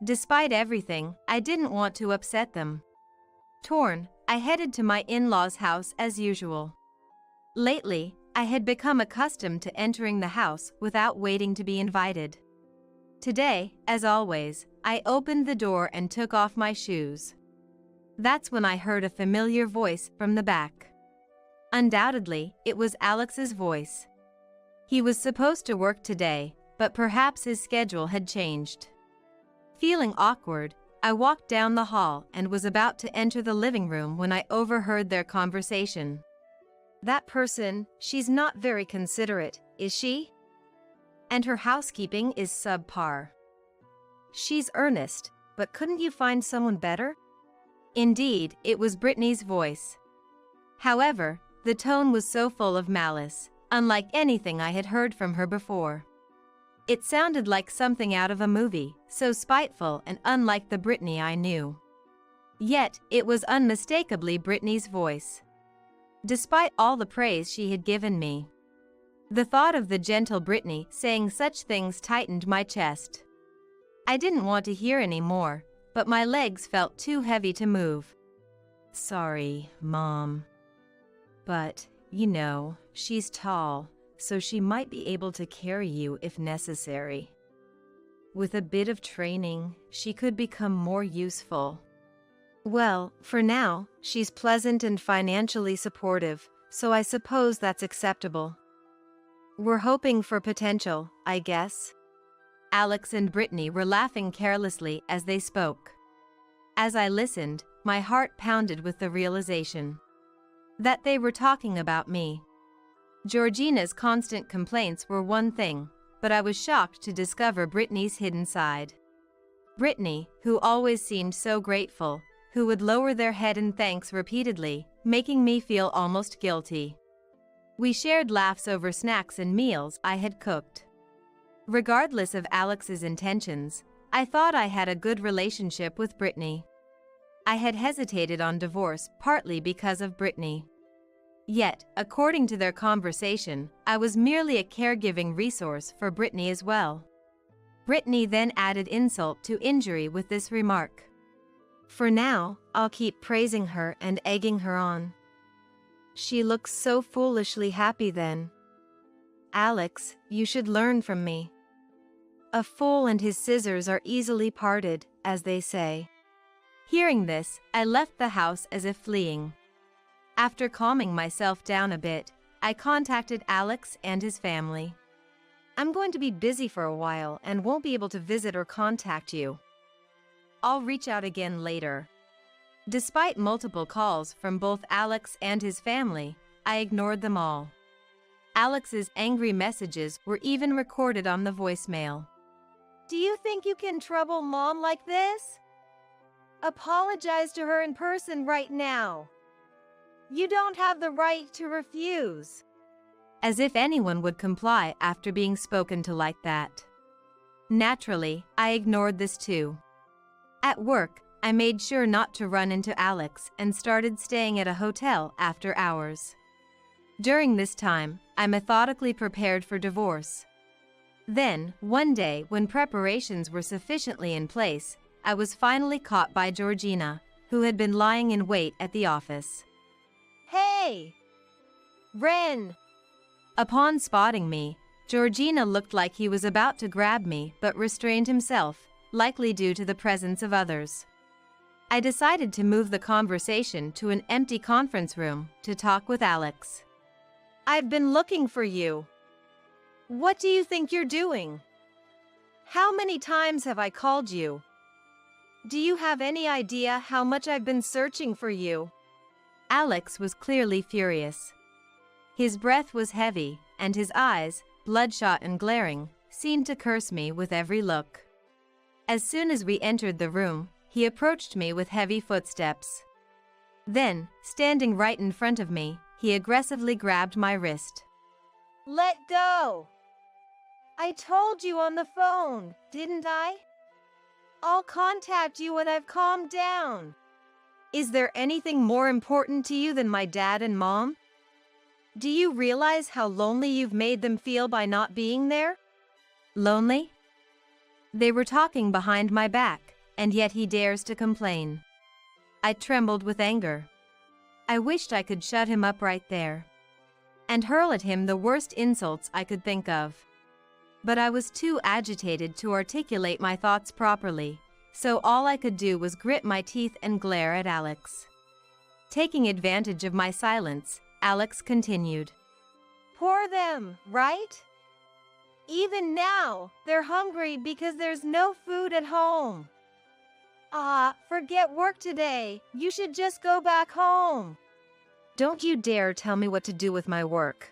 Despite everything, I didn't want to upset them. Torn, I headed to my in-laws' house as usual. Lately, I had become accustomed to entering the house without waiting to be invited. Today, as always, I opened the door and took off my shoes. That's when I heard a familiar voice from the back. Undoubtedly, it was Alex's voice. He was supposed to work today, but perhaps his schedule had changed. Feeling awkward, I walked down the hall and was about to enter the living room when I overheard their conversation. That person, she's not very considerate, is she? And her housekeeping is subpar. She's earnest, but couldn't you find someone better? Indeed, it was Brittany's voice. However, the tone was so full of malice, unlike anything I had heard from her before. It sounded like something out of a movie, so spiteful and unlike the Brittany I knew. Yet, it was unmistakably Brittany's voice. Despite all the praise she had given me, the thought of the gentle Brittany saying such things tightened my chest. I didn't want to hear any more, but my legs felt too heavy to move. Sorry, Mom. But, you know, she's tall, so she might be able to carry you if necessary. With a bit of training, she could become more useful. Well, for now, she's pleasant and financially supportive, so I suppose that's acceptable. We're hoping for potential, I guess. Alex and Brittany were laughing carelessly as they spoke. As I listened, my heart pounded with the realization that they were talking about me. Georgina's constant complaints were one thing, but I was shocked to discover Brittany's hidden side. Brittany, who always seemed so grateful, who would lower their head in thanks repeatedly, making me feel almost guilty. We shared laughs over snacks and meals I had cooked. Regardless of Alex's intentions, I thought I had a good relationship with Brittany. I had hesitated on divorce partly because of Brittany. Yet, according to their conversation, I was merely a caregiving resource for Brittany as well. Brittany then added insult to injury with this remark. For now, I'll keep praising her and egging her on. She looks so foolishly happy then. Alex, you should learn from me. A fool and his scissors are easily parted, as they say. Hearing this, I left the house as if fleeing. After calming myself down a bit, I contacted Alex and his family. I'm going to be busy for a while and won't be able to visit or contact you. I'll reach out again later. Despite multiple calls from both Alex and his family, I ignored them all. Alex's angry messages were even recorded on the voicemail. Do you think you can trouble Mom like this? Apologize to her in person right now. You don't have the right to refuse. As if anyone would comply after being spoken to like that. Naturally, I ignored this too. At work, I made sure not to run into Alex and started staying at a hotel after hours. During this time, I methodically prepared for divorce. Then, one day when preparations were sufficiently in place, I was finally caught by Georgina, who had been lying in wait at the office. Hey! Ren! Upon spotting me, Georgina looked like he was about to grab me but restrained himself, likely due to the presence of others. I decided to move the conversation to an empty conference room to talk with Alex. I've been looking for you. What do you think you're doing? How many times have I called you? Do you have any idea how much I've been searching for you? Alex was clearly furious. His breath was heavy, and his eyes, bloodshot and glaring, seemed to curse me with every look. As soon as we entered the room, he approached me with heavy footsteps. Then, standing right in front of me, he aggressively grabbed my wrist. Let go! I told you on the phone, didn't I? I'll contact you when I've calmed down. Is there anything more important to you than my dad and mom? Do you realize how lonely you've made them feel by not being there? Lonely? They were talking behind my back, and yet he dares to complain. I trembled with anger. I wished I could shut him up right there and hurl at him the worst insults I could think of. But I was too agitated to articulate my thoughts properly, so all I could do was grit my teeth and glare at Alex. Taking advantage of my silence, Alex continued. Poor them, right? Even now, they're hungry because there's no food at home. Forget work today. You should just go back home. Don't you dare tell me what to do with my work.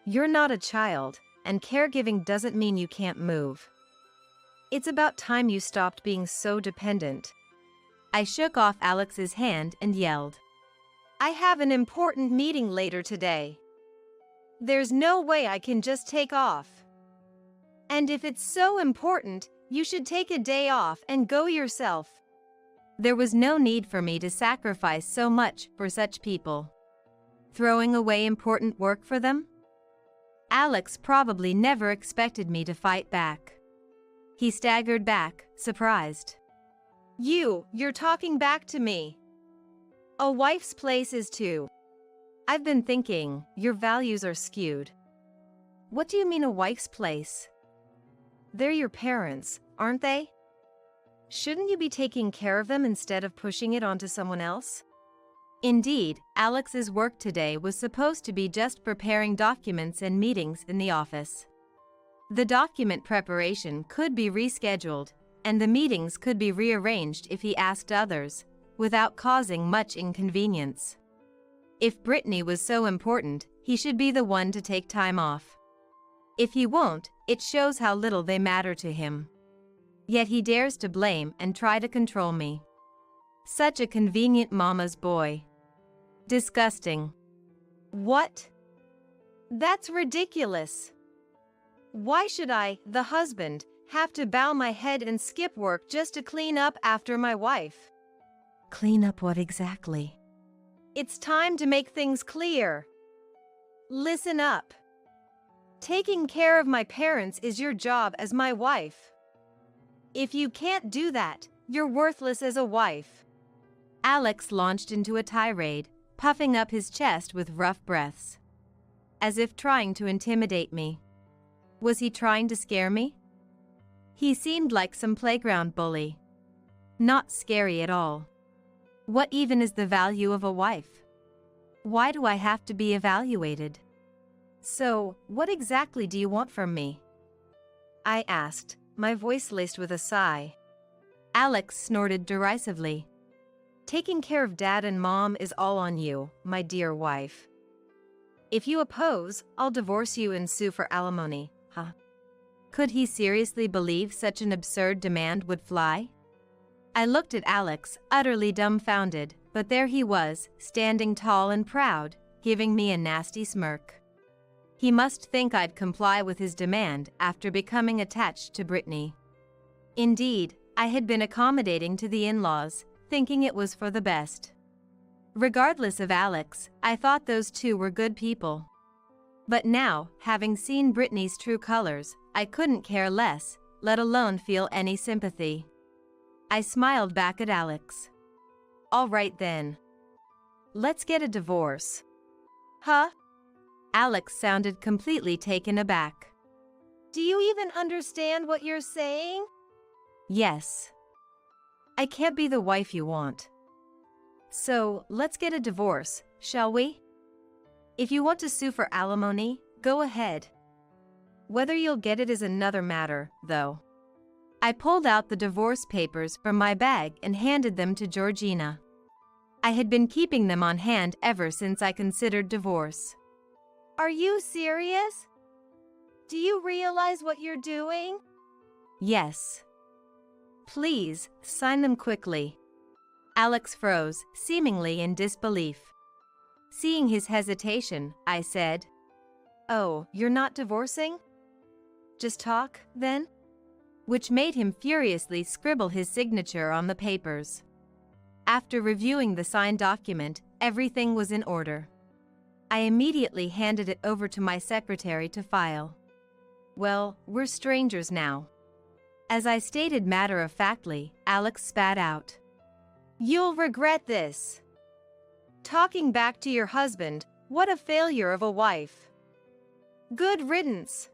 You're not a child, and caregiving doesn't mean you can't move. It's about time you stopped being so dependent. I shook off Alex's hand and yelled. I have an important meeting later today. There's no way I can just take off. And if it's so important, you should take a day off and go yourself. There was no need for me to sacrifice so much for such people. Throwing away important work for them? Alex probably never expected me to fight back. He staggered back, surprised. You're talking back to me. A wife's place is too. I've been thinking, your values are skewed. What do you mean a wife's place? They're your parents, aren't they? Shouldn't you be taking care of them instead of pushing it onto someone else? Indeed, Alex's work today was supposed to be just preparing documents and meetings in the office. The document preparation could be rescheduled, and the meetings could be rearranged if he asked others, without causing much inconvenience. If Brittany was so important, he should be the one to take time off. If he won't, it shows how little they matter to him. Yet he dares to blame and try to control me. Such a convenient mama's boy. Disgusting. What? That's ridiculous. Why should I, the husband, have to bow my head and skip work just to clean up after my wife? Clean up what exactly? It's time to make things clear. Listen up. Taking care of my parents is your job as my wife. If you can't do that, you're worthless as a wife. Alex launched into a tirade, puffing up his chest with rough breaths, as if trying to intimidate me. Was he trying to scare me? He seemed like some playground bully. Not scary at all. What even is the value of a wife? Why do I have to be evaluated? So, what exactly do you want from me? I asked, my voice laced with a sigh. Alex snorted derisively. Taking care of dad and mom is all on you, my dear wife. If you oppose, I'll divorce you and sue for alimony, huh? Could he seriously believe such an absurd demand would fly? I looked at Alex, utterly dumbfounded, but there he was, standing tall and proud, giving me a nasty smirk. He must think I'd comply with his demand after becoming attached to Brittany. Indeed, I had been accommodating to the in-laws, thinking it was for the best. Regardless of Alex, I thought those two were good people. But now, having seen Brittany's true colors, I couldn't care less, let alone feel any sympathy. I smiled back at Alex. All right then. Let's get a divorce. Huh? Alex sounded completely taken aback. Do you even understand what you're saying? Yes. I can't be the wife you want. So, let's get a divorce, shall we? If you want to sue for alimony, go ahead. Whether you'll get it is another matter, though. I pulled out the divorce papers from my bag and handed them to Georgina. I had been keeping them on hand ever since I considered divorce. Are you serious? Do you realize what you're doing? Yes. Please, sign them quickly. Alex froze, seemingly in disbelief. Seeing his hesitation, I said, "Oh, you're not divorcing? Just talk, then?" Which made him furiously scribble his signature on the papers. After reviewing the signed document, everything was in order. I immediately handed it over to my secretary to file. Well, we're strangers now. As I stated matter-of-factly, Alex spat out, "You'll regret this. Talking back to your husband, what a failure of a wife. Good riddance.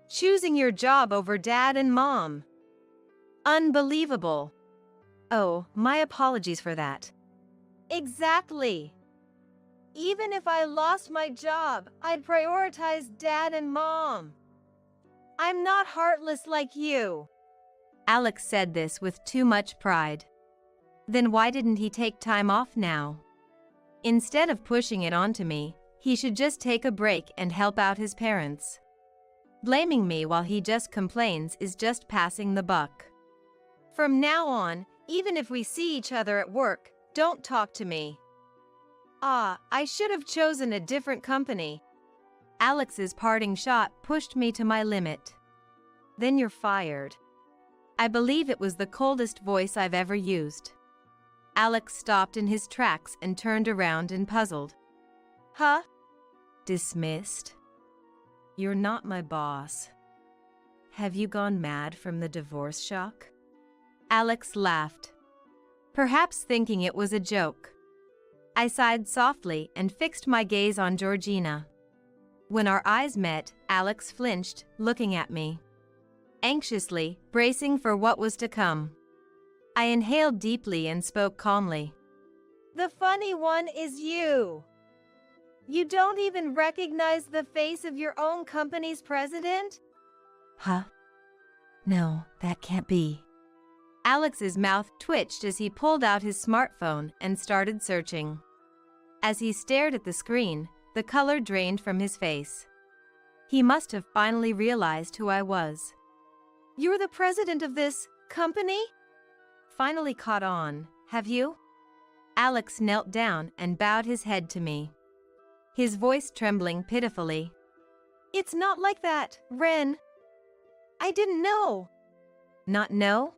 Choosing your job over dad and mom. Unbelievable. Oh, my apologies for that." Exactly. Even if I lost my job, I'd prioritize dad and mom. I'm not heartless like you. Alex said this with too much pride. Then why didn't he take time off now? Instead of pushing it onto me, he should just take a break and help out his parents. Blaming me while he just complains is just passing the buck. From now on, even if we see each other at work, don't talk to me. I should have chosen a different company. Alex's parting shot pushed me to my limit. Then you're fired. I believe it was the coldest voice I've ever used. Alex stopped in his tracks and turned around and puzzled. Huh? Dismissed? You're not my boss. Have you gone mad from the divorce shock? Alex laughed, perhaps thinking it was a joke. I sighed softly and fixed my gaze on Georgina. When our eyes met, Alex flinched, looking at me, anxiously, bracing for what was to come. I inhaled deeply and spoke calmly. The funny one is you. You don't even recognize the face of your own company's president? Huh? No, that can't be. Alex's mouth twitched as he pulled out his smartphone and started searching. As he stared at the screen, the color drained from his face. He must have finally realized who I was. You're the president of this company? Finally caught on, have you? Alex knelt down and bowed his head to me, his voice trembling pitifully. It's not like that, Ren. I didn't know. Not know?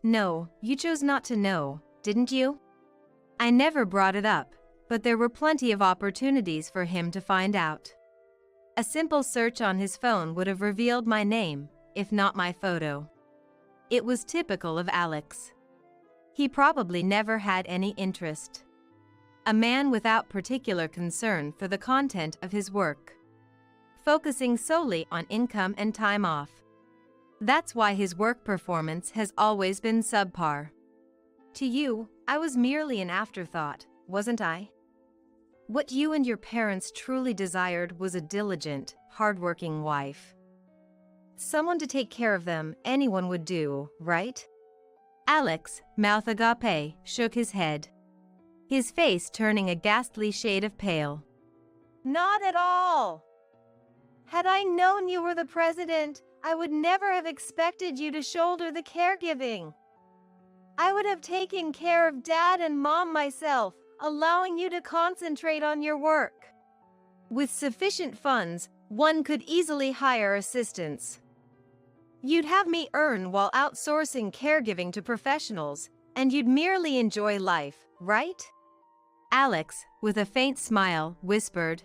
No, you chose not to know, didn't you? I never brought it up, but there were plenty of opportunities for him to find out. A simple search on his phone would have revealed my name, if not my photo. It was typical of Alex. He probably never had any interest. A man without particular concern for the content of his work, focusing solely on income and time off. That's why his work performance has always been subpar. To you, I was merely an afterthought, wasn't I? What you and your parents truly desired was a diligent, hardworking wife. Someone to take care of them, anyone would do, right? Alex, mouth agape, shook his head, his face turning a ghastly shade of pale. Not at all. Had I known you were the president, I would never have expected you to shoulder the caregiving. I would have taken care of dad and mom myself, allowing you to concentrate on your work. With sufficient funds, one could easily hire assistants. You'd have me earn while outsourcing caregiving to professionals, and you'd merely enjoy life, right? Alex, with a faint smile, whispered,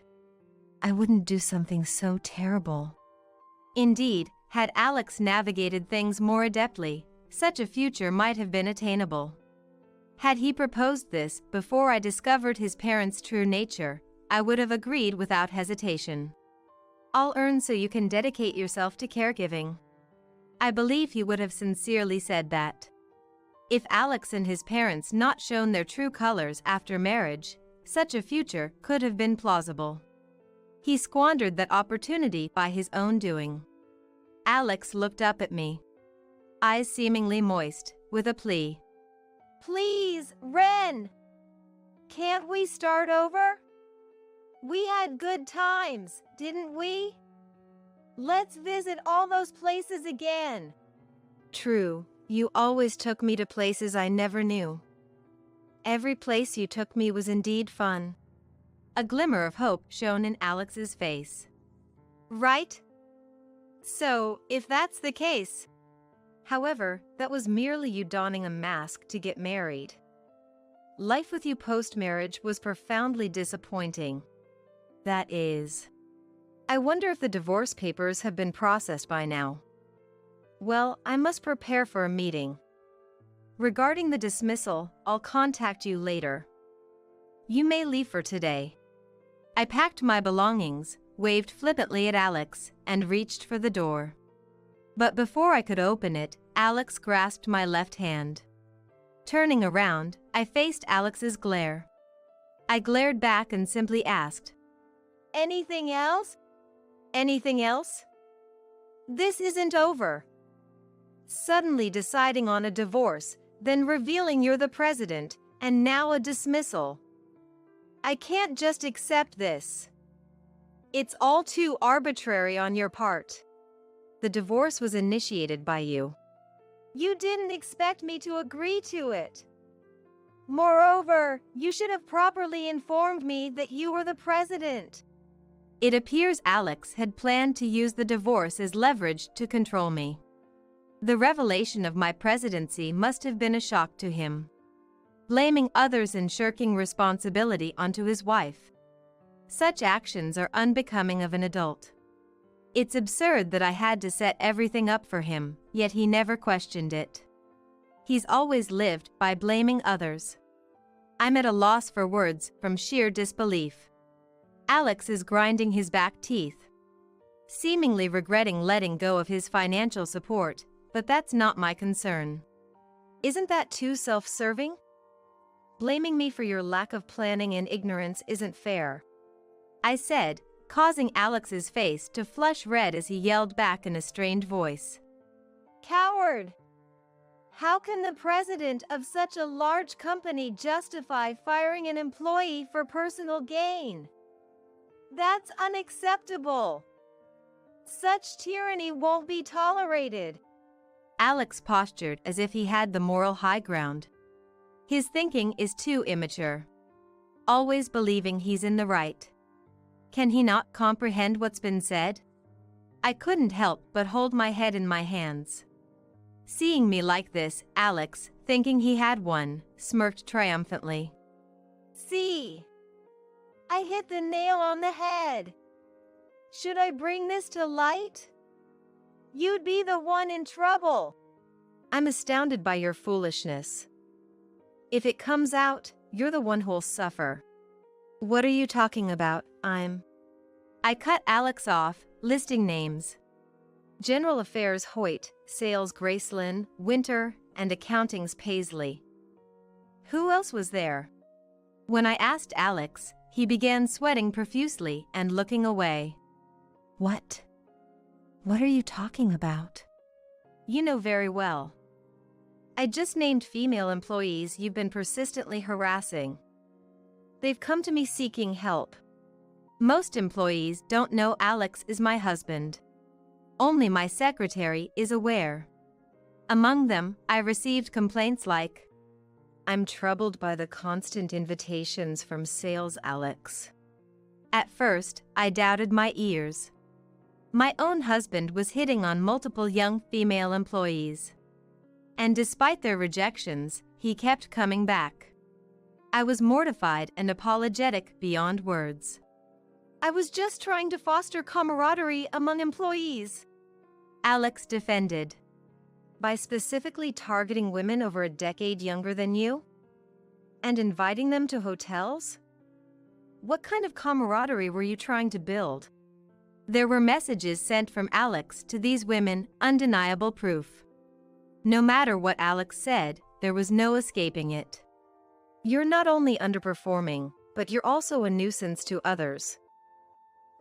I wouldn't do something so terrible. Indeed, had Alex navigated things more adeptly, such a future might have been attainable. Had he proposed this before I discovered his parents' true nature, I would have agreed without hesitation. I'll earn so you can dedicate yourself to caregiving. I believe he would have sincerely said that. If Alex and his parents not shown their true colors after marriage, such a future could have been plausible. He squandered that opportunity by his own doing. Alex looked up at me, eyes seemingly moist, with a plea. Please, Ren! Can't we start over? We had good times, didn't we? Let's visit all those places again. True, you always took me to places I never knew. Every place you took me was indeed fun. A glimmer of hope shone in Alex's face. Right? So, if that's the case. However, that was merely you donning a mask to get married. Life with you post-marriage was profoundly disappointing. That is. I wonder if the divorce papers have been processed by now. Well, I must prepare for a meeting. Regarding the dismissal, I'll contact you later. You may leave for today. I packed my belongings, waved flippantly at Alex, and reached for the door. But before I could open it, Alex grasped my left hand. Turning around, I faced Alex's glare. I glared back and simply asked, Anything else? Anything else? This isn't over. Suddenly deciding on a divorce, then revealing you're the president, and now a dismissal. I can't just accept this. It's all too arbitrary on your part. The divorce was initiated by you. You didn't expect me to agree to it. Moreover, you should have properly informed me that you were the president. It appears Alex had planned to use the divorce as leverage to control me. The revelation of my presidency must have been a shock to him. Blaming others and shirking responsibility onto his wife. Such actions are unbecoming of an adult. It's absurd that I had to set everything up for him, yet he never questioned it. He's always lived by blaming others. I'm at a loss for words from sheer disbelief. Alex is grinding his back teeth, seemingly regretting letting go of his financial support, but that's not my concern. Isn't that too self-serving? Blaming me for your lack of planning and ignorance isn't fair, I said, causing Alex's face to flush red as he yelled back in a strained voice. Coward! How can the president of such a large company justify firing an employee for personal gain? That's unacceptable. Such tyranny won't be tolerated. Alex postured as if he had the moral high ground. His thinking is too immature. Always believing he's in the right. Can he not comprehend what's been said? I couldn't help but hold my head in my hands. Seeing me like this, Alex, thinking he had won, smirked triumphantly. See? I hit the nail on the head. Should I bring this to light? You'd be the one in trouble. I'm astounded by your foolishness. If it comes out, you're the one who'll suffer. What are you talking about? I cut Alex off, listing names. General Affairs Hoyt, Sales Gracelyn, Winter, and Accounting's Paisley. Who else was there? When I asked Alex, he began sweating profusely and looking away. What? What are you talking about? You know very well. I just named female employees you've been persistently harassing. They've come to me seeking help. Most employees don't know Alex is my husband. Only my secretary is aware. Among them, I received complaints like, I'm troubled by the constant invitations from sales Alex. At first, I doubted my ears. My own husband was hitting on multiple young female employees. And despite their rejections, he kept coming back. I was mortified and apologetic beyond words. I was just trying to foster camaraderie among employees, Alex defended. By specifically targeting women over a decade younger than you? And inviting them to hotels? What kind of camaraderie were you trying to build? There were messages sent from Alex to these women, undeniable proof. No matter what Alex said, there was no escaping it. You're not only underperforming, but you're also a nuisance to others.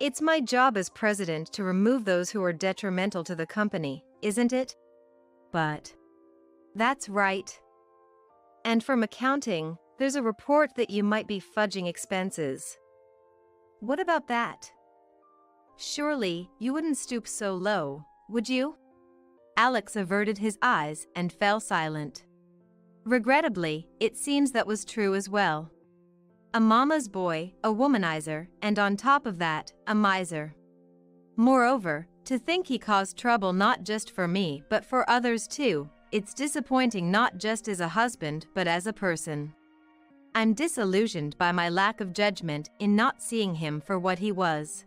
It's my job as president to remove those who are detrimental to the company, isn't it? But that's right. And from accounting, there's a report that you might be fudging expenses. what about that? Surely, you wouldn't stoop so low, would you? Alex averted his eyes and fell silent. Regrettably, it seems that was true as well. A mama's boy, a womanizer, and on top of that, a miser. Moreover, to think he caused trouble not just for me but for others too, it's disappointing not just as a husband but as a person. I'm disillusioned by my lack of judgment in not seeing him for what he was.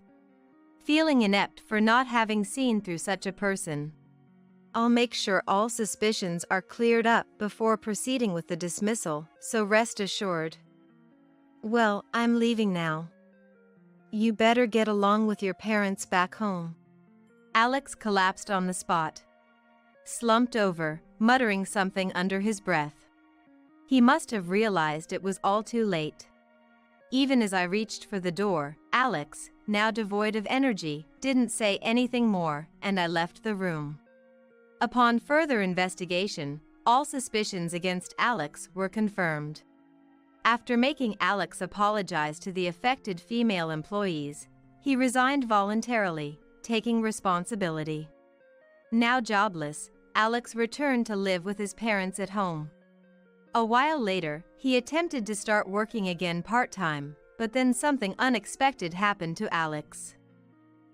Feeling inept for not having seen through such a person. I'll make sure all suspicions are cleared up before proceeding with the dismissal, so rest assured. Well, I'm leaving now. You better get along with your parents back home. Alex collapsed on the spot. Slumped over, muttering something under his breath. He must have realized it was all too late. Even as I reached for the door, Alex, now devoid of energy, didn't say anything more, and I left the room. Upon further investigation, all suspicions against Alex were confirmed. After making Alex apologize to the affected female employees, he resigned voluntarily, taking responsibility. Now jobless, Alex returned to live with his parents at home. A while later, he attempted to start working again part-time, but then something unexpected happened to Alex.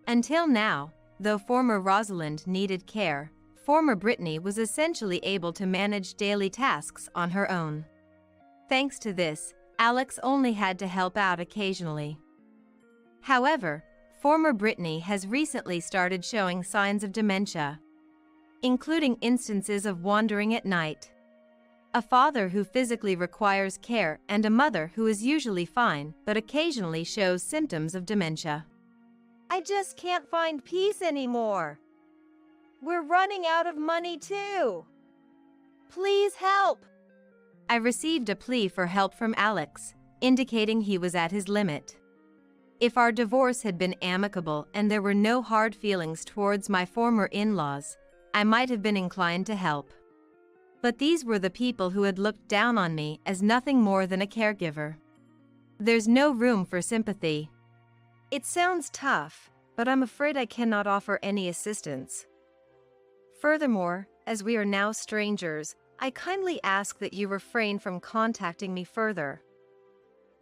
Until now, though former Rosalind needed care, former Brittany was essentially able to manage daily tasks on her own. Thanks to this, Alex only had to help out occasionally. However, former Brittany has recently started showing signs of dementia, including instances of wandering at night. A father who physically requires care and a mother who is usually fine but occasionally shows symptoms of dementia. I just can't find peace anymore. We're running out of money too. Please help. I received a plea for help from Alex, indicating he was at his limit. If our divorce had been amicable and there were no hard feelings towards my former in-laws, I might have been inclined to help. But these were the people who had looked down on me as nothing more than a caregiver. There's no room for sympathy. It sounds tough, but I'm afraid I cannot offer any assistance. Furthermore, as we are now strangers, I kindly ask that you refrain from contacting me further.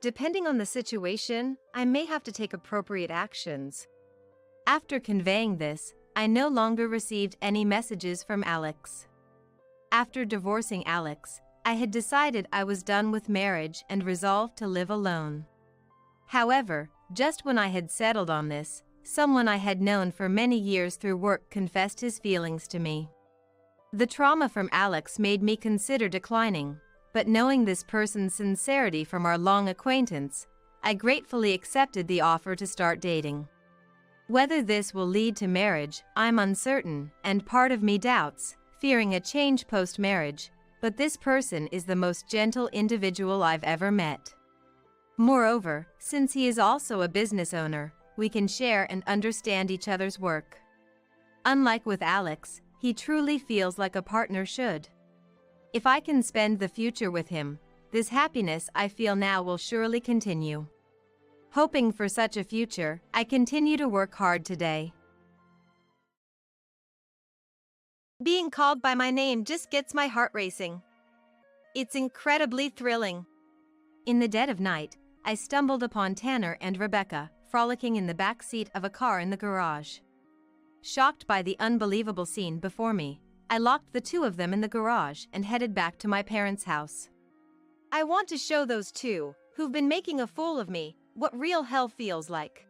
Depending on the situation, I may have to take appropriate actions. After conveying this, I no longer received any messages from Alex. After divorcing Alex, I had decided I was done with marriage and resolved to live alone. However, just when I had settled on this, someone I had known for many years through work confessed his feelings to me. The trauma from Alex made me consider declining, but knowing this person's sincerity from our long acquaintance, I gratefully accepted the offer to start dating. Whether this will lead to marriage, I'm uncertain, and part of me doubts, fearing a change post-marriage, but this person is the most gentle individual I've ever met. Moreover, since he is also a business owner, we can share and understand each other's work. Unlike with Alex, he truly feels like a partner should. If I can spend the future with him, this happiness I feel now will surely continue. Hoping for such a future, I continue to work hard today. Being called by my name just gets my heart racing. It's incredibly thrilling. In the dead of night, I stumbled upon Tanner and Rebecca, frolicking in the back seat of a car in the garage. Shocked by the unbelievable scene before me, I locked the two of them in the garage and headed back to my parents' house. I want to show those two, who've been making a fool of me, what real hell feels like.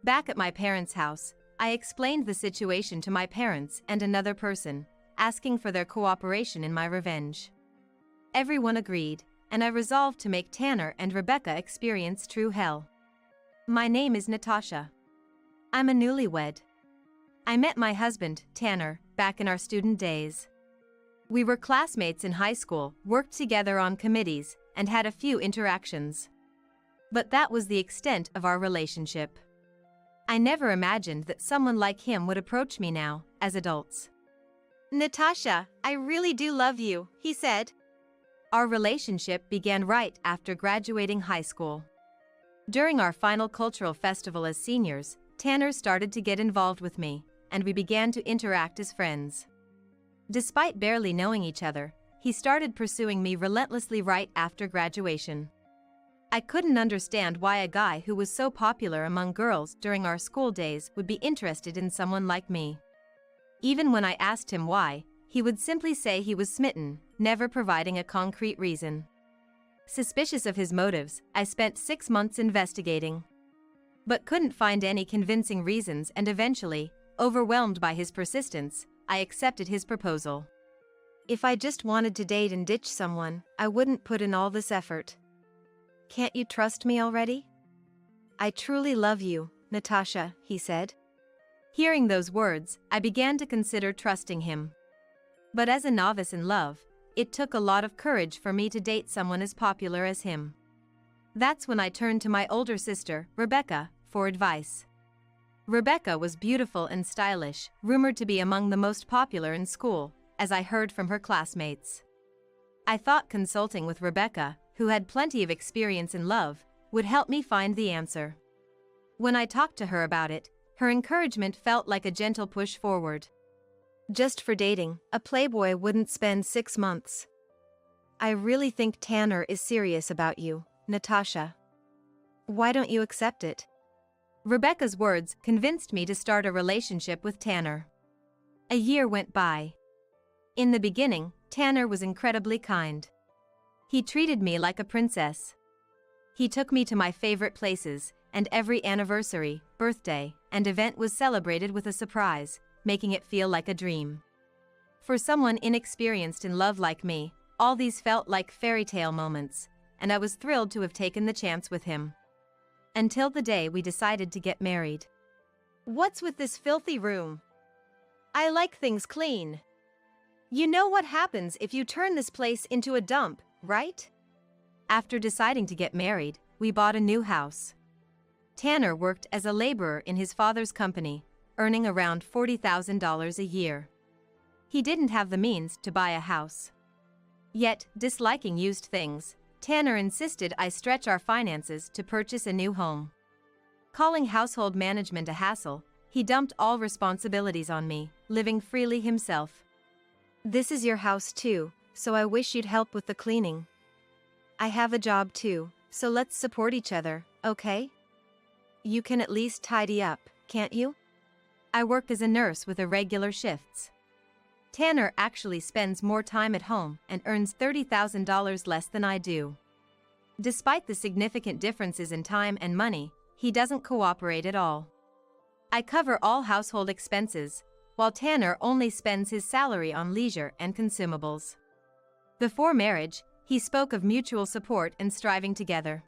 Back at my parents' house, I explained the situation to my parents and another person, asking for their cooperation in my revenge. Everyone agreed, and I resolved to make Tanner and Rebecca experience true hell. My name is Natasha. I'm a newlywed. I met my husband, Tanner, back in our student days. We were classmates in high school, worked together on committees, and had a few interactions. But that was the extent of our relationship. I never imagined that someone like him would approach me now, as adults. Natasha, I really do love you, he said. Our relationship began right after graduating high school. During our final cultural festival as seniors, Tanner started to get involved with me, and we began to interact as friends. Despite barely knowing each other, he started pursuing me relentlessly right after graduation. I couldn't understand why a guy who was so popular among girls during our school days would be interested in someone like me. Even when I asked him why, he would simply say he was smitten, never providing a concrete reason. Suspicious of his motives, I spent 6 months investigating, but couldn't find any convincing reasons, and eventually, overwhelmed by his persistence, I accepted his proposal. If I just wanted to date and ditch someone, I wouldn't put in all this effort. Can't you trust me already? I truly love you, Natasha, he said. Hearing those words, I began to consider trusting him. But as a novice in love, it took a lot of courage for me to date someone as popular as him. That's when I turned to my older sister, Rebecca, for advice. Rebecca was beautiful and stylish, rumored to be among the most popular in school, as I heard from her classmates. I thought consulting with Rebecca, who had plenty of experience in love, would help me find the answer. When I talked to her about it, her encouragement felt like a gentle push forward. Just for dating, a playboy wouldn't spend 6 months. I really think Tanner is serious about you, Natasha. Why don't you accept it? Rebecca's words convinced me to start a relationship with Tanner. A year went by. In the beginning, Tanner was incredibly kind. He treated me like a princess. He took me to my favorite places, and every anniversary, birthday, and event was celebrated with a surprise, making it feel like a dream. For someone inexperienced in love like me, all these felt like fairy tale moments, and I was thrilled to have taken the chance with him. Until the day we decided to get married. What's with this filthy room? I like things clean. You know what happens if you turn this place into a dump, right? After deciding to get married, we bought a new house. Tanner worked as a laborer in his father's company, earning around $40,000 a year. He didn't have the means to buy a house. Yet, disliking used things, Tanner insisted I stretch our finances to purchase a new home. Calling household management a hassle, he dumped all responsibilities on me, living freely himself. This is your house too, so I wish you'd help with the cleaning. I have a job too, so let's support each other, okay? You can at least tidy up, can't you? I work as a nurse with irregular shifts. Tanner actually spends more time at home and earns $30,000 less than I do. Despite the significant differences in time and money, he doesn't cooperate at all. I cover all household expenses, while Tanner only spends his salary on leisure and consumables. Before marriage, he spoke of mutual support and striving together.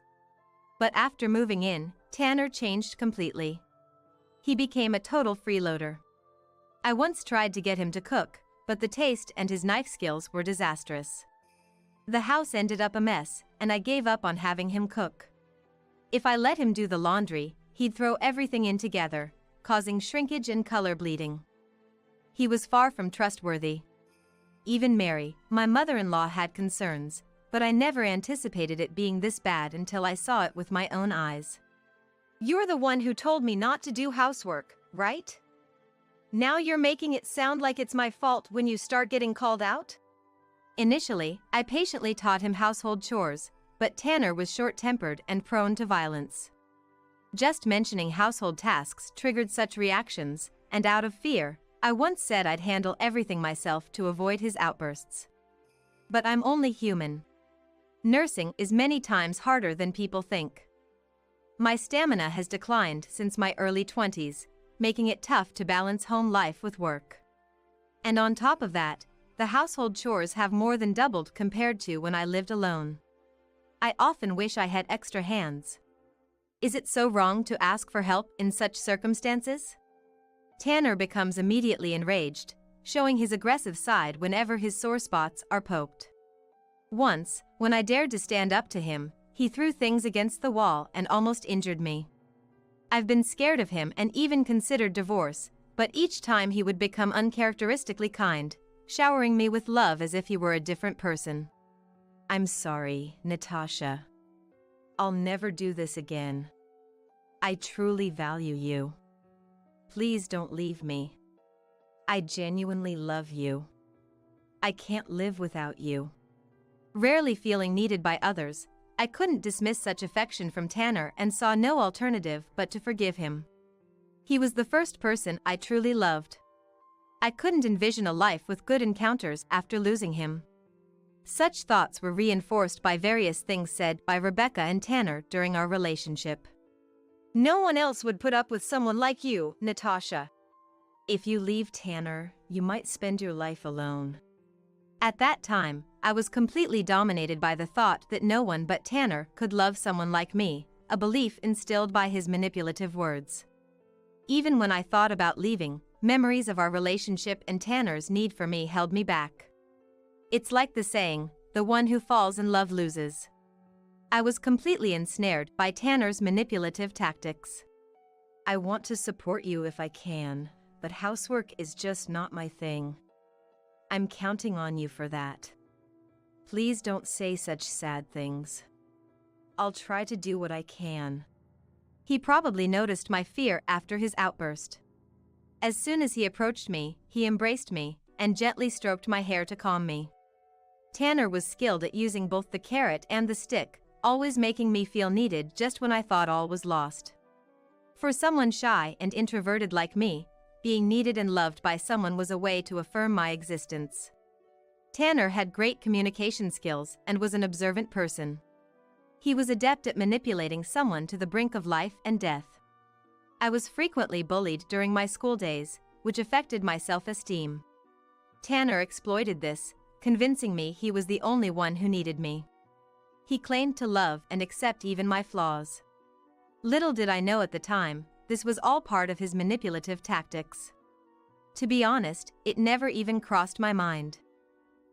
But after moving in, Tanner changed completely. He became a total freeloader. I once tried to get him to cook, but the taste and his knife skills were disastrous. The house ended up a mess, and I gave up on having him cook. If I let him do the laundry, he'd throw everything in together, causing shrinkage and color bleeding. He was far from trustworthy. Even Mary, my mother-in-law, had concerns, but I never anticipated it being this bad until I saw it with my own eyes. You're the one who told me not to do housework, right? Now you're making it sound like it's my fault when you start getting called out? Initially, I patiently taught him household chores, but Tanner was short-tempered and prone to violence. Just mentioning household tasks triggered such reactions, and out of fear, I once said I'd handle everything myself to avoid his outbursts. But I'm only human. Nursing is many times harder than people think. My stamina has declined since my early 20s, making it tough to balance home life with work. And on top of that, the household chores have more than doubled compared to when I lived alone. I often wish I had extra hands. Is it so wrong to ask for help in such circumstances? Tanner becomes immediately enraged, showing his aggressive side whenever his sore spots are poked. Once, when I dared to stand up to him, he threw things against the wall and almost injured me. I've been scared of him and even considered divorce, but each time he would become uncharacteristically kind, showering me with love as if he were a different person. I'm sorry, Natasha. I'll never do this again. I truly value you. Please don't leave me. I genuinely love you. I can't live without you. Rarely feeling needed by others, I couldn't dismiss such affection from Tanner and saw no alternative but to forgive him. He was the first person I truly loved. I couldn't envision a life with good encounters after losing him. Such thoughts were reinforced by various things said by Rebecca and Tanner during our relationship. No one else would put up with someone like you, Natasha. If you leave Tanner, you might spend your life alone. At that time, I was completely dominated by the thought that no one but Tanner could love someone like me, a belief instilled by his manipulative words. Even when I thought about leaving, memories of our relationship and Tanner's need for me held me back. It's like the saying, the one who falls in love loses. I was completely ensnared by Tanner's manipulative tactics. I want to support you if I can, but housework is just not my thing. I'm counting on you for that. Please don't say such sad things. I'll try to do what I can. He probably noticed my fear after his outburst. As soon as he approached me, he embraced me and gently stroked my hair to calm me. Tanner was skilled at using both the carrot and the stick, always making me feel needed just when I thought all was lost. For someone shy and introverted like me, being needed and loved by someone was a way to affirm my existence. Tanner had great communication skills and was an observant person. He was adept at manipulating someone to the brink of life and death. I was frequently bullied during my school days, which affected my self-esteem. Tanner exploited this, convincing me he was the only one who needed me. He claimed to love and accept even my flaws. Little did I know at the time, this was all part of his manipulative tactics. To be honest, it never even crossed my mind.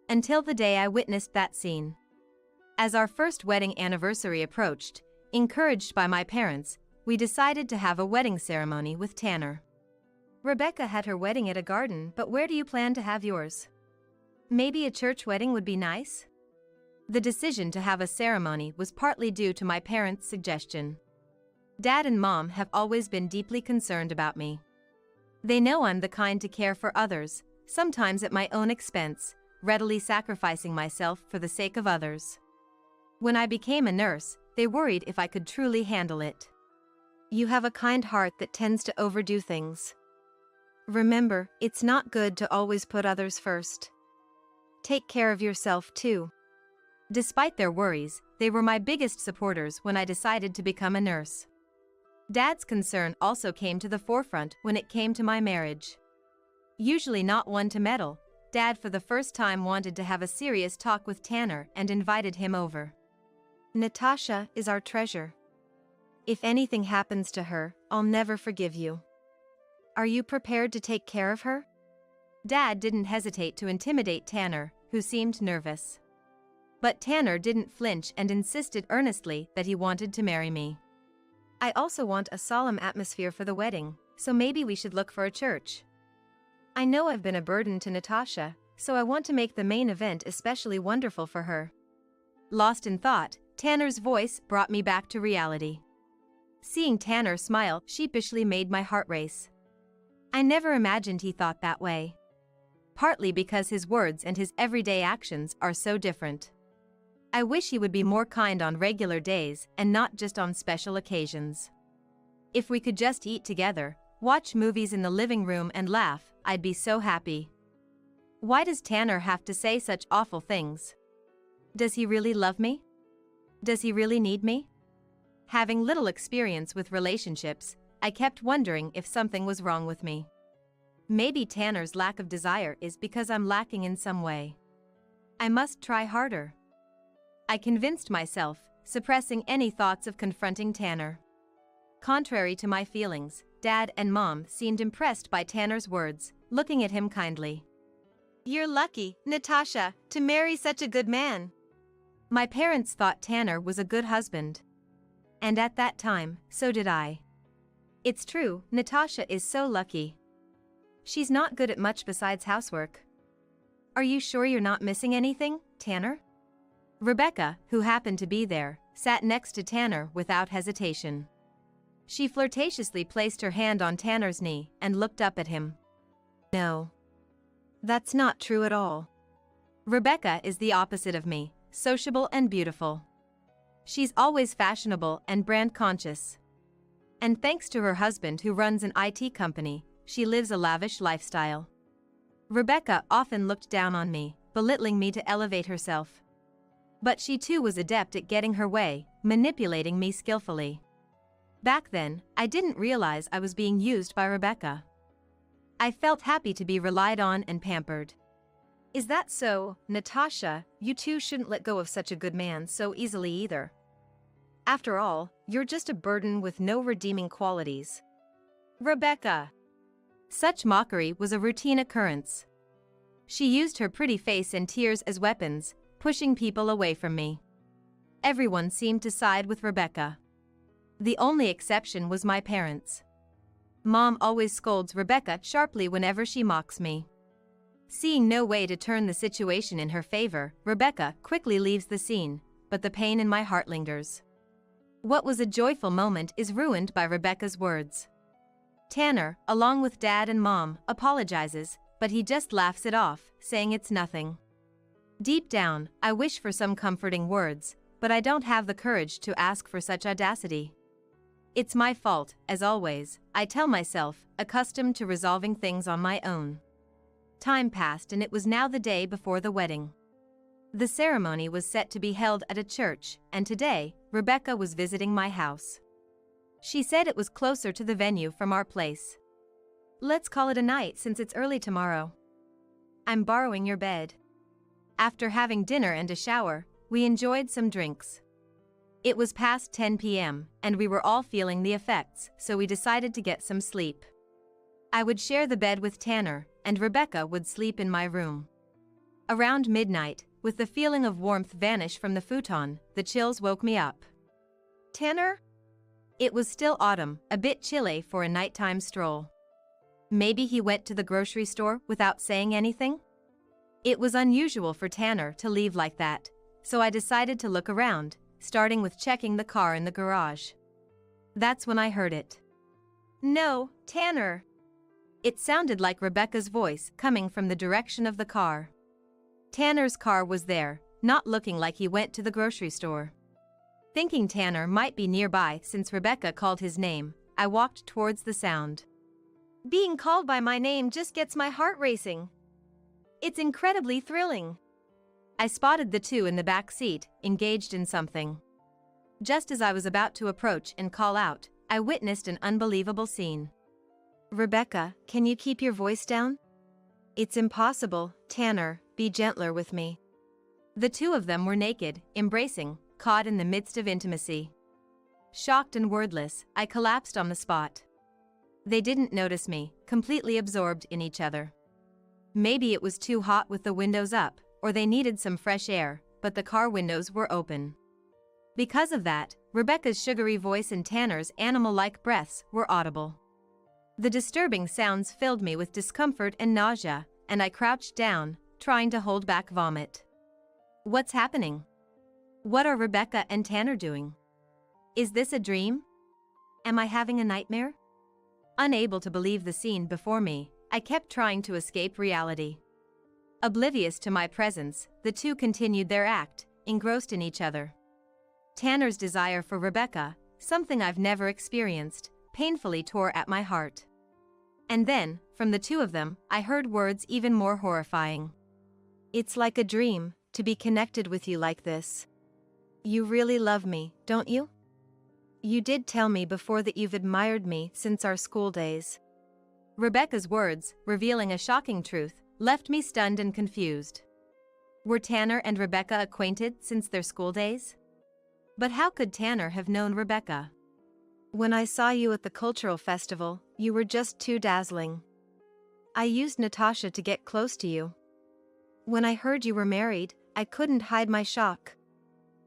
Until the day I witnessed that scene. As our first wedding anniversary approached, encouraged by my parents, we decided to have a wedding ceremony with Tanner. Rebecca had her wedding at a garden, but where do you plan to have yours? Maybe a church wedding would be nice? The decision to have a ceremony was partly due to my parents' suggestion. Dad and Mom have always been deeply concerned about me. They know I'm the kind to care for others, sometimes at my own expense, readily sacrificing myself for the sake of others. When I became a nurse, they worried if I could truly handle it. You have a kind heart that tends to overdo things. Remember, it's not good to always put others first. Take care of yourself too. Despite their worries, they were my biggest supporters when I decided to become a nurse. Dad's concern also came to the forefront when it came to my marriage. Usually not one to meddle, Dad for the first time wanted to have a serious talk with Tanner and invited him over. Natasha is our treasure. If anything happens to her, I'll never forgive you. Are you prepared to take care of her? Dad didn't hesitate to intimidate Tanner, who seemed nervous. But Tanner didn't flinch and insisted earnestly that he wanted to marry me. I also want a solemn atmosphere for the wedding, so maybe we should look for a church. I know I've been a burden to Natasha, so I want to make the main event especially wonderful for her. Lost in thought, Tanner's voice brought me back to reality. Seeing Tanner smile sheepishly made my heart race. I never imagined he thought that way. Partly because his words and his everyday actions are so different. I wish he would be more kind on regular days and not just on special occasions. If we could just eat together, watch movies in the living room and laugh, I'd be so happy. Why does Tanner have to say such awful things? Does he really love me? Does he really need me? Having little experience with relationships, I kept wondering if something was wrong with me. Maybe Tanner's lack of desire is because I'm lacking in some way. I must try harder. I convinced myself, suppressing any thoughts of confronting Tanner. Contrary to my feelings, Dad and Mom seemed impressed by Tanner's words, looking at him kindly. You're lucky, Natasha, to marry such a good man. My parents thought Tanner was a good husband. And at that time, so did I. It's true, Natasha is so lucky. She's not good at much besides housework. Are you sure you're not missing anything, Tanner? Rebecca, who happened to be there, sat next to Tanner without hesitation. She flirtatiously placed her hand on Tanner's knee and looked up at him. No. That's not true at all. Rebecca is the opposite of me, sociable and beautiful. She's always fashionable and brand conscious. And thanks to her husband who runs an IT company, she lives a lavish lifestyle. Rebecca often looked down on me, belittling me to elevate herself. But she too was adept at getting her way, manipulating me skillfully. Back then, I didn't realize I was being used by Rebecca. I felt happy to be relied on and pampered. Is that so, Natasha? You too shouldn't let go of such a good man so easily either. After all, you're just a burden with no redeeming qualities. Rebecca. Such mockery was a routine occurrence. She used her pretty face and tears as weapons, pushing people away from me. Everyone seemed to side with Rebecca. The only exception was my parents. Mom always scolds Rebecca sharply whenever she mocks me. Seeing no way to turn the situation in her favor, Rebecca quickly leaves the scene, but the pain in my heart lingers. What was a joyful moment is ruined by Rebecca's words. Tanner, along with Dad and Mom, apologizes, but he just laughs it off, saying it's nothing. Deep down, I wish for some comforting words, but I don't have the courage to ask for such audacity. It's my fault, as always, I tell myself, accustomed to resolving things on my own. Time passed and it was now the day before the wedding. The ceremony was set to be held at a church, and today, Rebecca was visiting my house. She said it was closer to the venue from our place. Let's call it a night since it's early tomorrow. I'm borrowing your bed. After having dinner and a shower, we enjoyed some drinks. It was past 10 p.m., and we were all feeling the effects, so we decided to get some sleep. I would share the bed with Tanner, and Rebecca would sleep in my room. Around midnight, with the feeling of warmth vanish from the futon, the chills woke me up. Tanner? It was still autumn, a bit chilly for a nighttime stroll. Maybe he went to the grocery store without saying anything? It was unusual for Tanner to leave like that, so I decided to look around, starting with checking the car in the garage. That's when I heard it. No, Tanner. It sounded like Rebecca's voice coming from the direction of the car. Tanner's car was there, not looking like he went to the grocery store. Thinking Tanner might be nearby since Rebecca called his name, I walked towards the sound. Being called by my name just gets my heart racing. It's incredibly thrilling. I spotted the two in the back seat, engaged in something. Just as I was about to approach and call out, I witnessed an unbelievable scene. Rebecca, can you keep your voice down? It's impossible, Tanner, be gentler with me. The two of them were naked, embracing, caught in the midst of intimacy. Shocked and wordless, I collapsed on the spot. They didn't notice me, completely absorbed in each other. Maybe it was too hot with the windows up, or they needed some fresh air, but the car windows were open. Because of that, Rebecca's sugary voice and Tanner's animal-like breaths were audible. The disturbing sounds filled me with discomfort and nausea, and I crouched down, trying to hold back vomit. What's happening? What are Rebecca and Tanner doing? Is this a dream? Am I having a nightmare? Unable to believe the scene before me, I kept trying to escape reality. Oblivious to my presence, the two continued their act, engrossed in each other. Tanner's desire for Rebecca, something I've never experienced, painfully tore at my heart. And then, from the two of them, I heard words even more horrifying. It's like a dream, to be connected with you like this. You really love me, don't you? You did tell me before that you've admired me since our school days. Rebecca's words, revealing a shocking truth, left me stunned and confused. Were Tanner and Rebecca acquainted since their school days? But how could Tanner have known Rebecca? When I saw you at the cultural festival, you were just too dazzling. I used Natasha to get close to you. When I heard you were married, I couldn't hide my shock.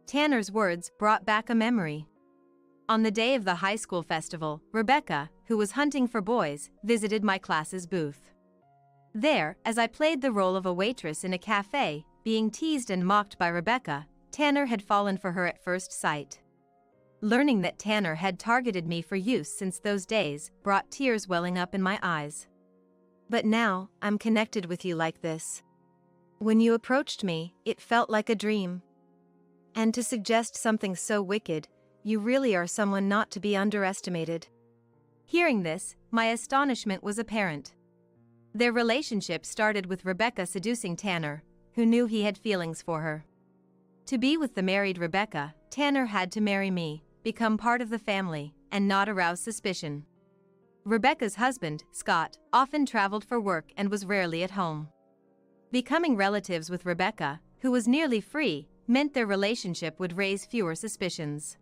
Tanner's words brought back a memory. On the day of the high school festival, Rebecca, who was hunting for boys, visited my class's booth. There, as I played the role of a waitress in a cafe, being teased and mocked by Rebecca, Tanner had fallen for her at first sight. Learning that Tanner had targeted me for use since those days brought tears welling up in my eyes. But now, I'm connected with you like this. When you approached me, it felt like a dream. And to suggest something so wicked, you really are someone not to be underestimated. Hearing this, my astonishment was apparent. Their relationship started with Rebecca seducing Tanner, who knew he had feelings for her. To be with the married Rebecca, Tanner had to marry me, become part of the family, and not arouse suspicion. Rebecca's husband, Scott, often traveled for work and was rarely at home. Becoming relatives with Rebecca, who was nearly free, meant their relationship would raise fewer suspicions.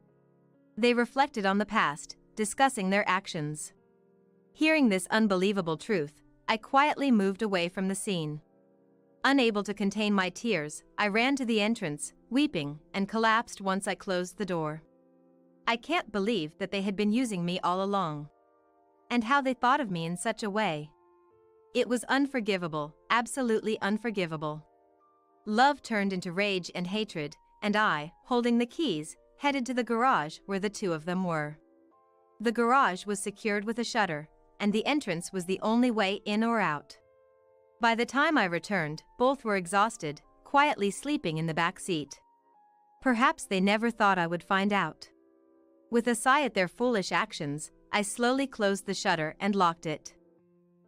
They reflected on the past, discussing their actions. Hearing this unbelievable truth, I quietly moved away from the scene. Unable to contain my tears, I ran to the entrance, weeping, and collapsed once I closed the door. I can't believe that they had been using me all along. And how they thought of me in such a way. It was unforgivable, absolutely unforgivable. Love turned into rage and hatred, and I, holding the keys, headed to the garage where the two of them were. The garage was secured with a shutter, and the entrance was the only way in or out. By the time I returned, both were exhausted, quietly sleeping in the back seat. Perhaps they never thought I would find out. With a sigh at their foolish actions, I slowly closed the shutter and locked it.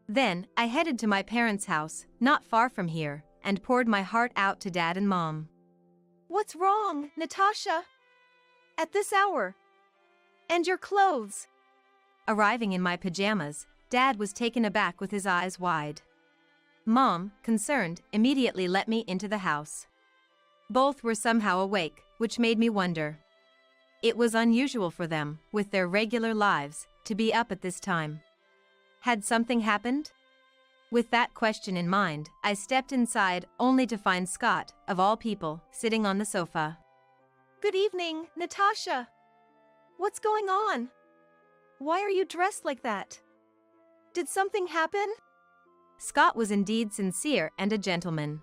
Then, I headed to my parents' house, not far from here, and poured my heart out to Dad and Mom. What's wrong, Natasha? At this hour? And your clothes? Arriving in my pajamas, Dad was taken aback with his eyes wide. Mom, concerned, immediately let me into the house. Both were somehow awake, which made me wonder. It was unusual for them, with their regular lives, to be up at this time. Had something happened? With that question in mind, I stepped inside only to find Scott, of all people, sitting on the sofa. Good evening, Natasha. What's going on? Why are you dressed like that? Did something happen? Scott was indeed sincere and a gentleman.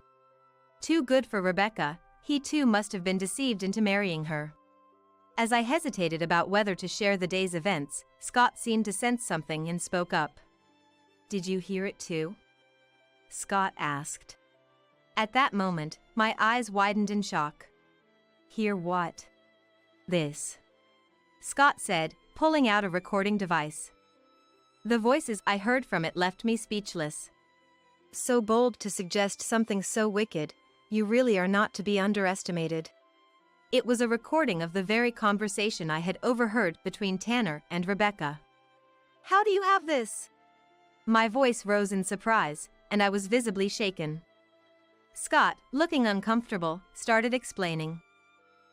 Too good for Rebecca, he too must have been deceived into marrying her. As I hesitated about whether to share the day's events, Scott seemed to sense something and spoke up. Did you hear it too? Scott asked. At that moment, my eyes widened in shock. Hear what? This. Scott said, pulling out a recording device. The voices I heard from it left me speechless. So bold to suggest something so wicked, you really are not to be underestimated. It was a recording of the very conversation I had overheard between Tanner and Rebecca. How do you have this? My voice rose in surprise, and I was visibly shaken. Scott, looking uncomfortable, started explaining.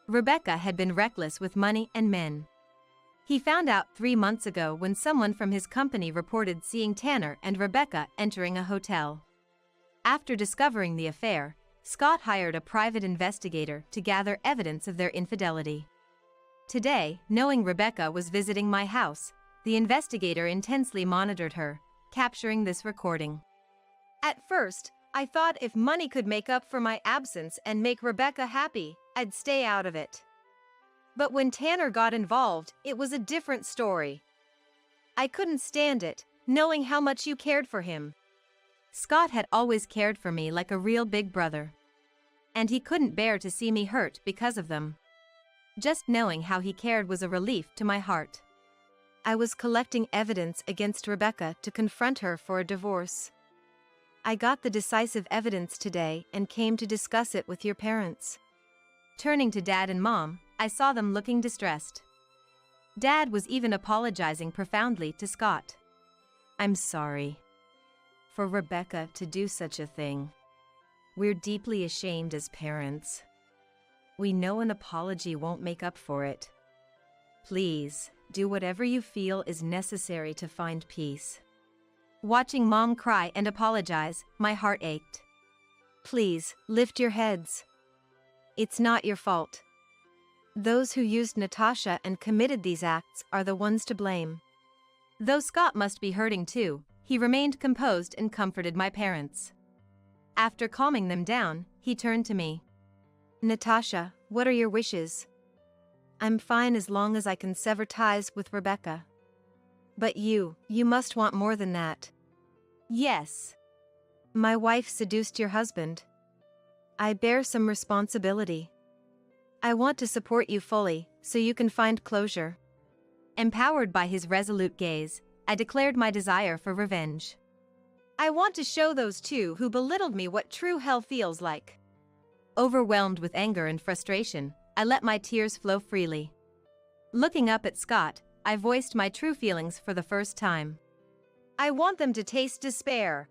Rebecca had been reckless with money and men. He found out 3 months ago when someone from his company reported seeing Tanner and Rebecca entering a hotel. After discovering the affair, Scott hired a private investigator to gather evidence of their infidelity. Today, knowing Rebecca was visiting my house, the investigator intensely monitored her, capturing this recording. At first, I thought if money could make up for my absence and make Rebecca happy, I'd stay out of it. But when Tanner got involved, it was a different story. I couldn't stand it, knowing how much you cared for him. Scott had always cared for me like a real big brother. And he couldn't bear to see me hurt because of them. Just knowing how he cared was a relief to my heart. I was collecting evidence against Rebecca to confront her for a divorce. I got the decisive evidence today and came to discuss it with your parents. Turning to Dad and Mom, I saw them looking distressed. Dad was even apologizing profoundly to Scott. I'm sorry. For Rebecca to do such a thing. We're deeply ashamed as parents. We know an apology won't make up for it. Please, do whatever you feel is necessary to find peace. Watching Mom cry and apologize, my heart ached. Please, lift your heads. It's not your fault. Those who used Natasha and committed these acts are the ones to blame. Though Scott must be hurting too, he remained composed and comforted my parents. After calming them down, he turned to me. Natasha, what are your wishes? I'm fine as long as I can sever ties with Rebecca. But you must want more than that. Yes. My wife seduced your husband. I bear some responsibility. I want to support you fully, so you can find closure. Empowered by his resolute gaze, I declared my desire for revenge. I want to show those two who belittled me what true hell feels like. Overwhelmed with anger and frustration, I let my tears flow freely. Looking up at Scott, I voiced my true feelings for the first time. I want them to taste despair.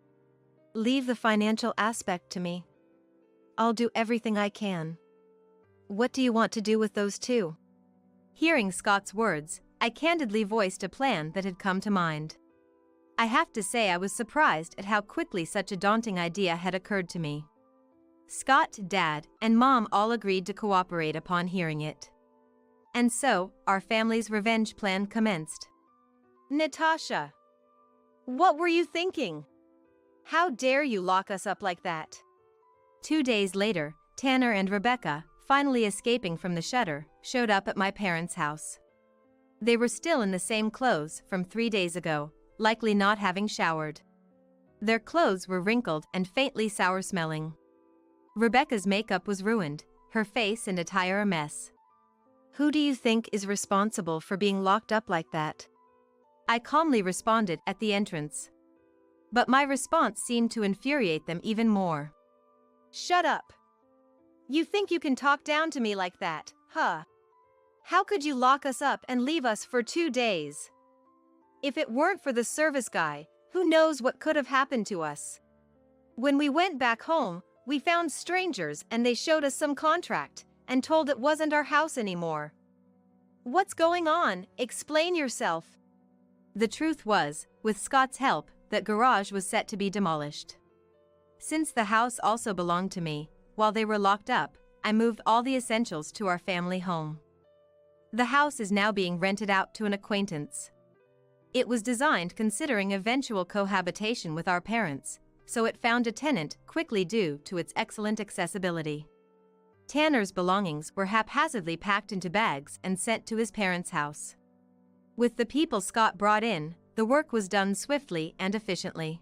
Leave the financial aspect to me. I'll do everything I can. What do you want to do with those two? Hearing Scott's words, I candidly voiced a plan that had come to mind. I have to say I was surprised at how quickly such a daunting idea had occurred to me. Scott, Dad, and Mom all agreed to cooperate upon hearing it. And so, our family's revenge plan commenced. Natasha! What were you thinking? How dare you lock us up like that? 2 days later, Tanner and Rebecca, finally escaping from the shutter, showed up at my parents' house. They were still in the same clothes from 3 days ago, likely not having showered. Their clothes were wrinkled and faintly sour-smelling. Rebecca's makeup was ruined, her face and attire a mess. Who do you think is responsible for being locked up like that? I calmly responded at the entrance. But my response seemed to infuriate them even more. Shut up! You think you can talk down to me like that, huh? How could you lock us up and leave us for 2 days? If it weren't for the service guy, who knows what could have happened to us? When we went back home, we found strangers and they showed us some contract and told it wasn't our house anymore. What's going on? Explain yourself. The truth was, with Scott's help, that garage was set to be demolished. Since the house also belonged to me, while they were locked up, I moved all the essentials to our family home. The house is now being rented out to an acquaintance. It was designed considering eventual cohabitation with our parents, so it found a tenant quickly due to its excellent accessibility. Tanner's belongings were haphazardly packed into bags and sent to his parents' house. With the people Scott brought in, the work was done swiftly and efficiently.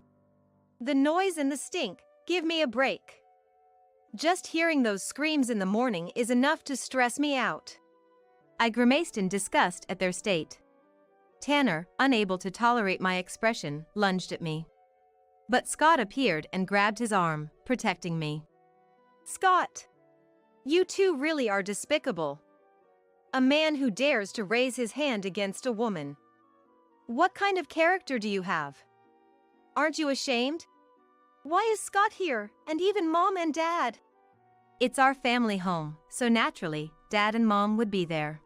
The noise and the stink, give me a break. Just hearing those screams in the morning is enough to stress me out. I grimaced in disgust at their state. Tanner, unable to tolerate my expression, lunged at me. But Scott appeared and grabbed his arm, protecting me. Scott! You two really are despicable. A man who dares to raise his hand against a woman. What kind of character do you have? Aren't you ashamed? Why is Scott here, and even Mom and Dad? It's our family home, so naturally, Dad and Mom would be there.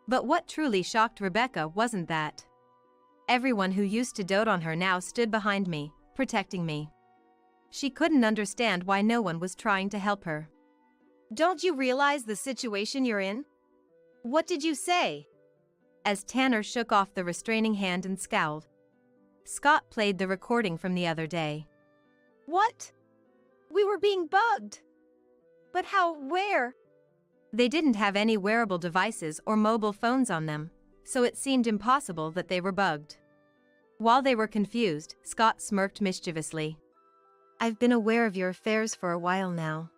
But what truly shocked Rebecca wasn't that. Everyone who used to dote on her now stood behind me, protecting me. She couldn't understand why no one was trying to help her. Don't you realize the situation you're in? What did you say? As Tanner shook off the restraining hand and scowled. Scott played the recording from the other day. What? We were being bugged. But how, where? They didn't have any wearable devices or mobile phones on them, so it seemed impossible that they were bugged. While they were confused, Scott smirked mischievously. I've been aware of your affairs for a while now.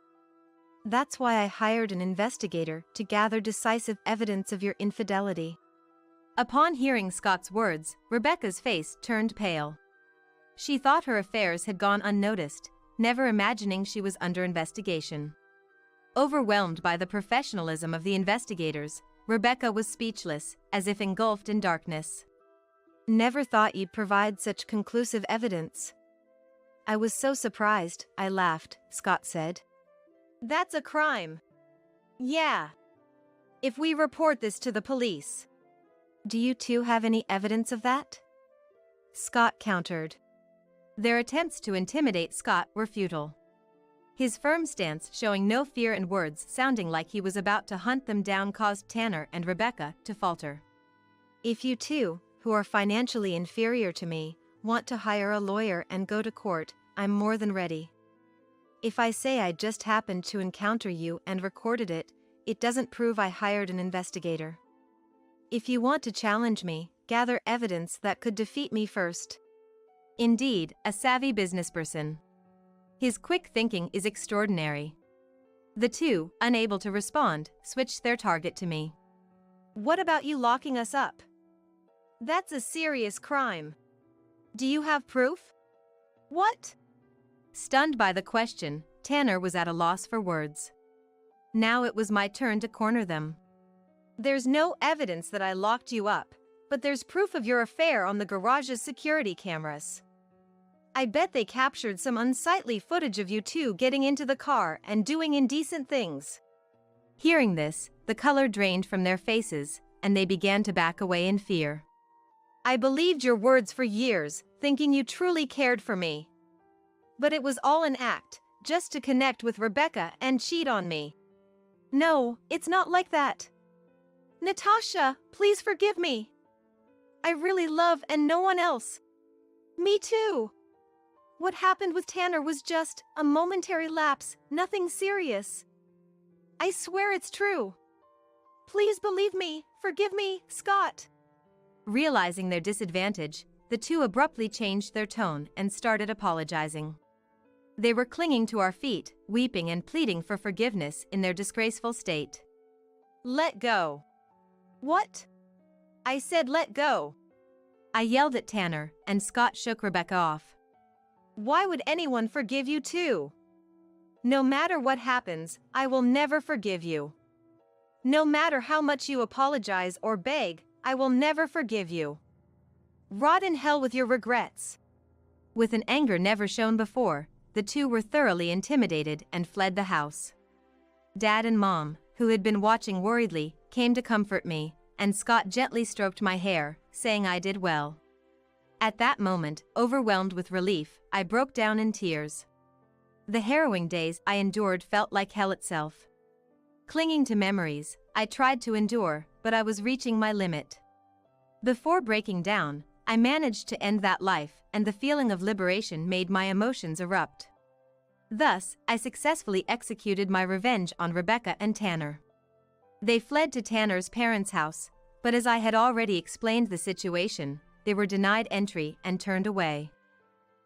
That's why I hired an investigator to gather decisive evidence of your infidelity. Upon hearing Scott's words, Rebecca's face turned pale. She thought her affairs had gone unnoticed, never imagining she was under investigation. Overwhelmed by the professionalism of the investigators, Rebecca was speechless, as if engulfed in darkness. Never thought you'd provide such conclusive evidence. I was so surprised, I laughed, Scott said. That's a crime. Yeah. If we report this to the police. Do you two have any evidence of that? Scott countered. Their attempts to intimidate Scott were futile. His firm stance showing no fear and words sounding like he was about to hunt them down caused Tanner and Rebecca to falter. If you two, who are financially inferior to me, want to hire a lawyer and go to court, I'm more than ready. If I say I just happened to encounter you and recorded it, it doesn't prove I hired an investigator. If you want to challenge me, gather evidence that could defeat me first. Indeed, a savvy businessperson. His quick thinking is extraordinary. The two, unable to respond, switched their target to me. What about you locking us up? That's a serious crime. Do you have proof? What? Stunned by the question, Tanner was at a loss for words. Now it was my turn to corner them. There's no evidence that I locked you up, but there's proof of your affair on the garage's security cameras. I bet they captured some unsightly footage of you two getting into the car and doing indecent things. Hearing this, the color drained from their faces, and they began to back away in fear. I believed your words for years, thinking you truly cared for me. But it was all an act, just to connect with Rebecca and cheat on me. No, it's not like that. Natasha, please forgive me. I really love and no one else. Me too. What happened with Tanner was just a momentary lapse, nothing serious. I swear it's true. Please believe me, forgive me, Scott. Realizing their disadvantage, the two abruptly changed their tone and started apologizing. They were clinging to our feet, weeping and pleading for forgiveness in their disgraceful state. Let go. What? I said let go. I yelled at Tanner, and Scott shook Rebecca off. Why would anyone forgive you too? No matter what happens, I will never forgive you. No matter how much you apologize or beg, I will never forgive you. Rot in hell with your regrets. With an anger never shown before, the two were thoroughly intimidated and fled the house. Dad and Mom, who had been watching worriedly, came to comfort me, and Scott gently stroked my hair, saying I did well. At that moment, overwhelmed with relief, I broke down in tears. The harrowing days I endured felt like hell itself. Clinging to memories, I tried to endure, but I was reaching my limit. Before breaking down, I managed to end that life, and the feeling of liberation made my emotions erupt. Thus, I successfully executed my revenge on Rebecca and Tanner. They fled to Tanner's parents' house, but as I had already explained the situation, they were denied entry and turned away.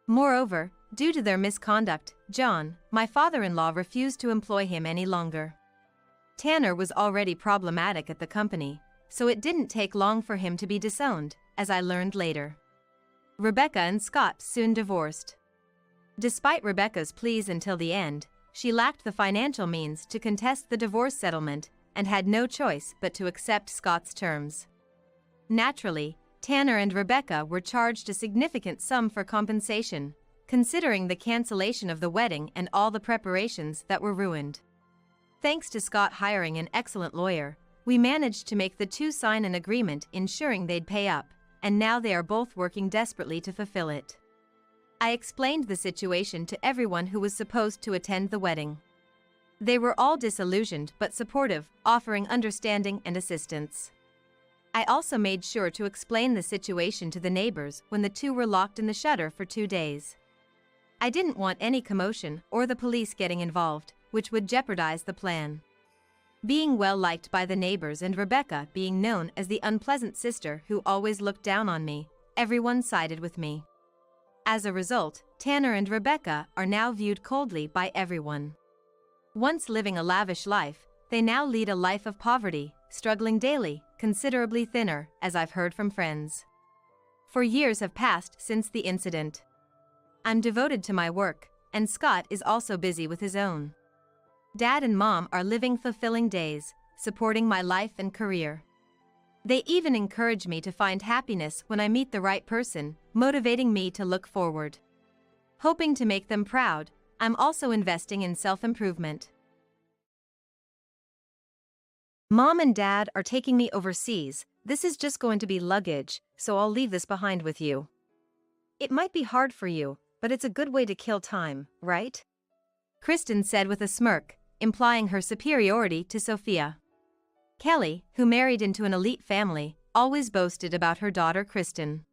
Moreover, due to their misconduct, John, my father-in-law, refused to employ him any longer. Tanner was already problematic at the company, so it didn't take long for him to be disowned, as I learned later. Rebecca and Scott soon divorced. Despite Rebecca's pleas until the end, she lacked the financial means to contest the divorce settlement and had no choice but to accept Scott's terms. Naturally, Tanner and Rebecca were charged a significant sum for compensation, considering the cancellation of the wedding and all the preparations that were ruined. Thanks to Scott hiring an excellent lawyer, we managed to make the two sign an agreement ensuring they'd pay up, and now they are both working desperately to fulfill it. I explained the situation to everyone who was supposed to attend the wedding. They were all disillusioned but supportive, offering understanding and assistance. I also made sure to explain the situation to the neighbors when the two were locked in the shutter for 2 days. I didn't want any commotion or the police getting involved, which would jeopardize the plan. Being well liked by the neighbors and Rebecca being known as the unpleasant sister who always looked down on me, everyone sided with me. As a result, Tanner and Rebecca are now viewed coldly by everyone. Once living a lavish life, they now lead a life of poverty, struggling daily, considerably thinner, as I've heard from friends. 4 years have passed since the incident. I'm devoted to my work, and Scott is also busy with his own. Dad and Mom are living fulfilling days, supporting my life and career. They even encourage me to find happiness when I meet the right person, motivating me to look forward. Hoping to make them proud, I'm also investing in self-improvement. Mom and Dad are taking me overseas. This is just going to be luggage, so I'll leave this behind with you. It might be hard for you, but it's a good way to kill time, right? Kristen said with a smirk, implying her superiority to Sophia. Kelly, who married into an elite family, always boasted about her daughter Kristen.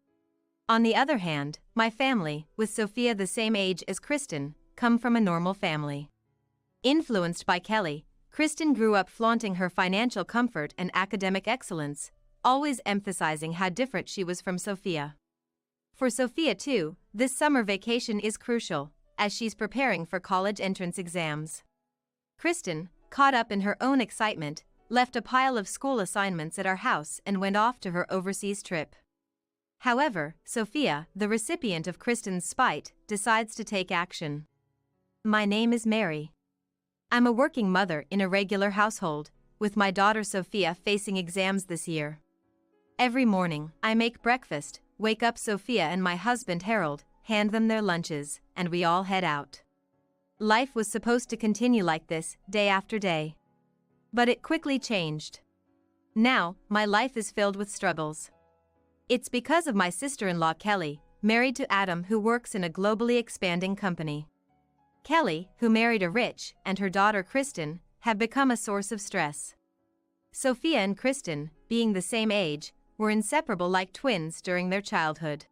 On the other hand, my family, with Sophia the same age as Kristen, come from a normal family. Influenced by Kelly, Kristen grew up flaunting her financial comfort and academic excellence, always emphasizing how different she was from Sophia. For Sophia too, this summer vacation is crucial, as she's preparing for college entrance exams. Kristen, caught up in her own excitement, left a pile of school assignments at our house and went off to her overseas trip. However, Sophia, the recipient of Kristen's spite, decides to take action. My name is Mary. I'm a working mother in a regular household, with my daughter Sophia facing exams this year. Every morning, I make breakfast, wake up Sophia and my husband Harold, hand them their lunches, and we all head out. Life was supposed to continue like this, day after day. But it quickly changed. Now, my life is filled with struggles. It's because of my sister-in-law Kelly, married to Adam, who works in a globally expanding company. Kelly, who married a rich, and her daughter Kristen, have become a source of stress. Sophia and Kristen, being the same age, were inseparable like twins during their childhood.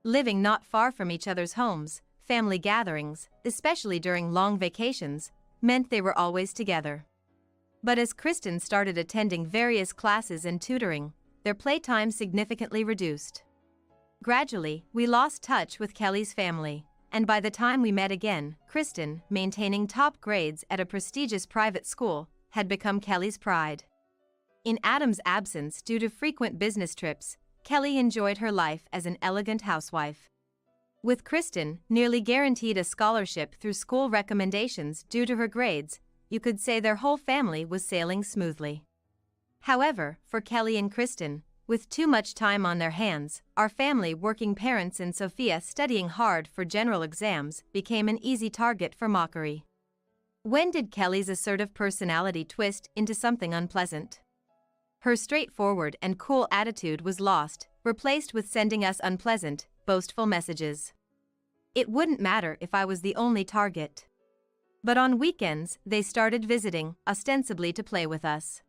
Living not far from each other's homes, family gatherings, especially during long vacations, meant they were always together. But as Kristen started attending various classes and tutoring, their playtime significantly reduced. Gradually, we lost touch with Kelly's family, and by the time we met again, Kristen, maintaining top grades at a prestigious private school, had become Kelly's pride. In Adam's absence due to frequent business trips, Kelly enjoyed her life as an elegant housewife. With Kristen, nearly guaranteed a scholarship through school recommendations due to her grades, you could say their whole family was sailing smoothly. However, for Kelly and Kristen, with too much time on their hands, our family, working parents and Sophia studying hard for general exams, became an easy target for mockery. When did Kelly's assertive personality twist into something unpleasant? Her straightforward and cool attitude was lost, replaced with sending us unpleasant, boastful messages. It wouldn't matter if I was the only target. But on weekends, they started visiting, ostensibly to play with us.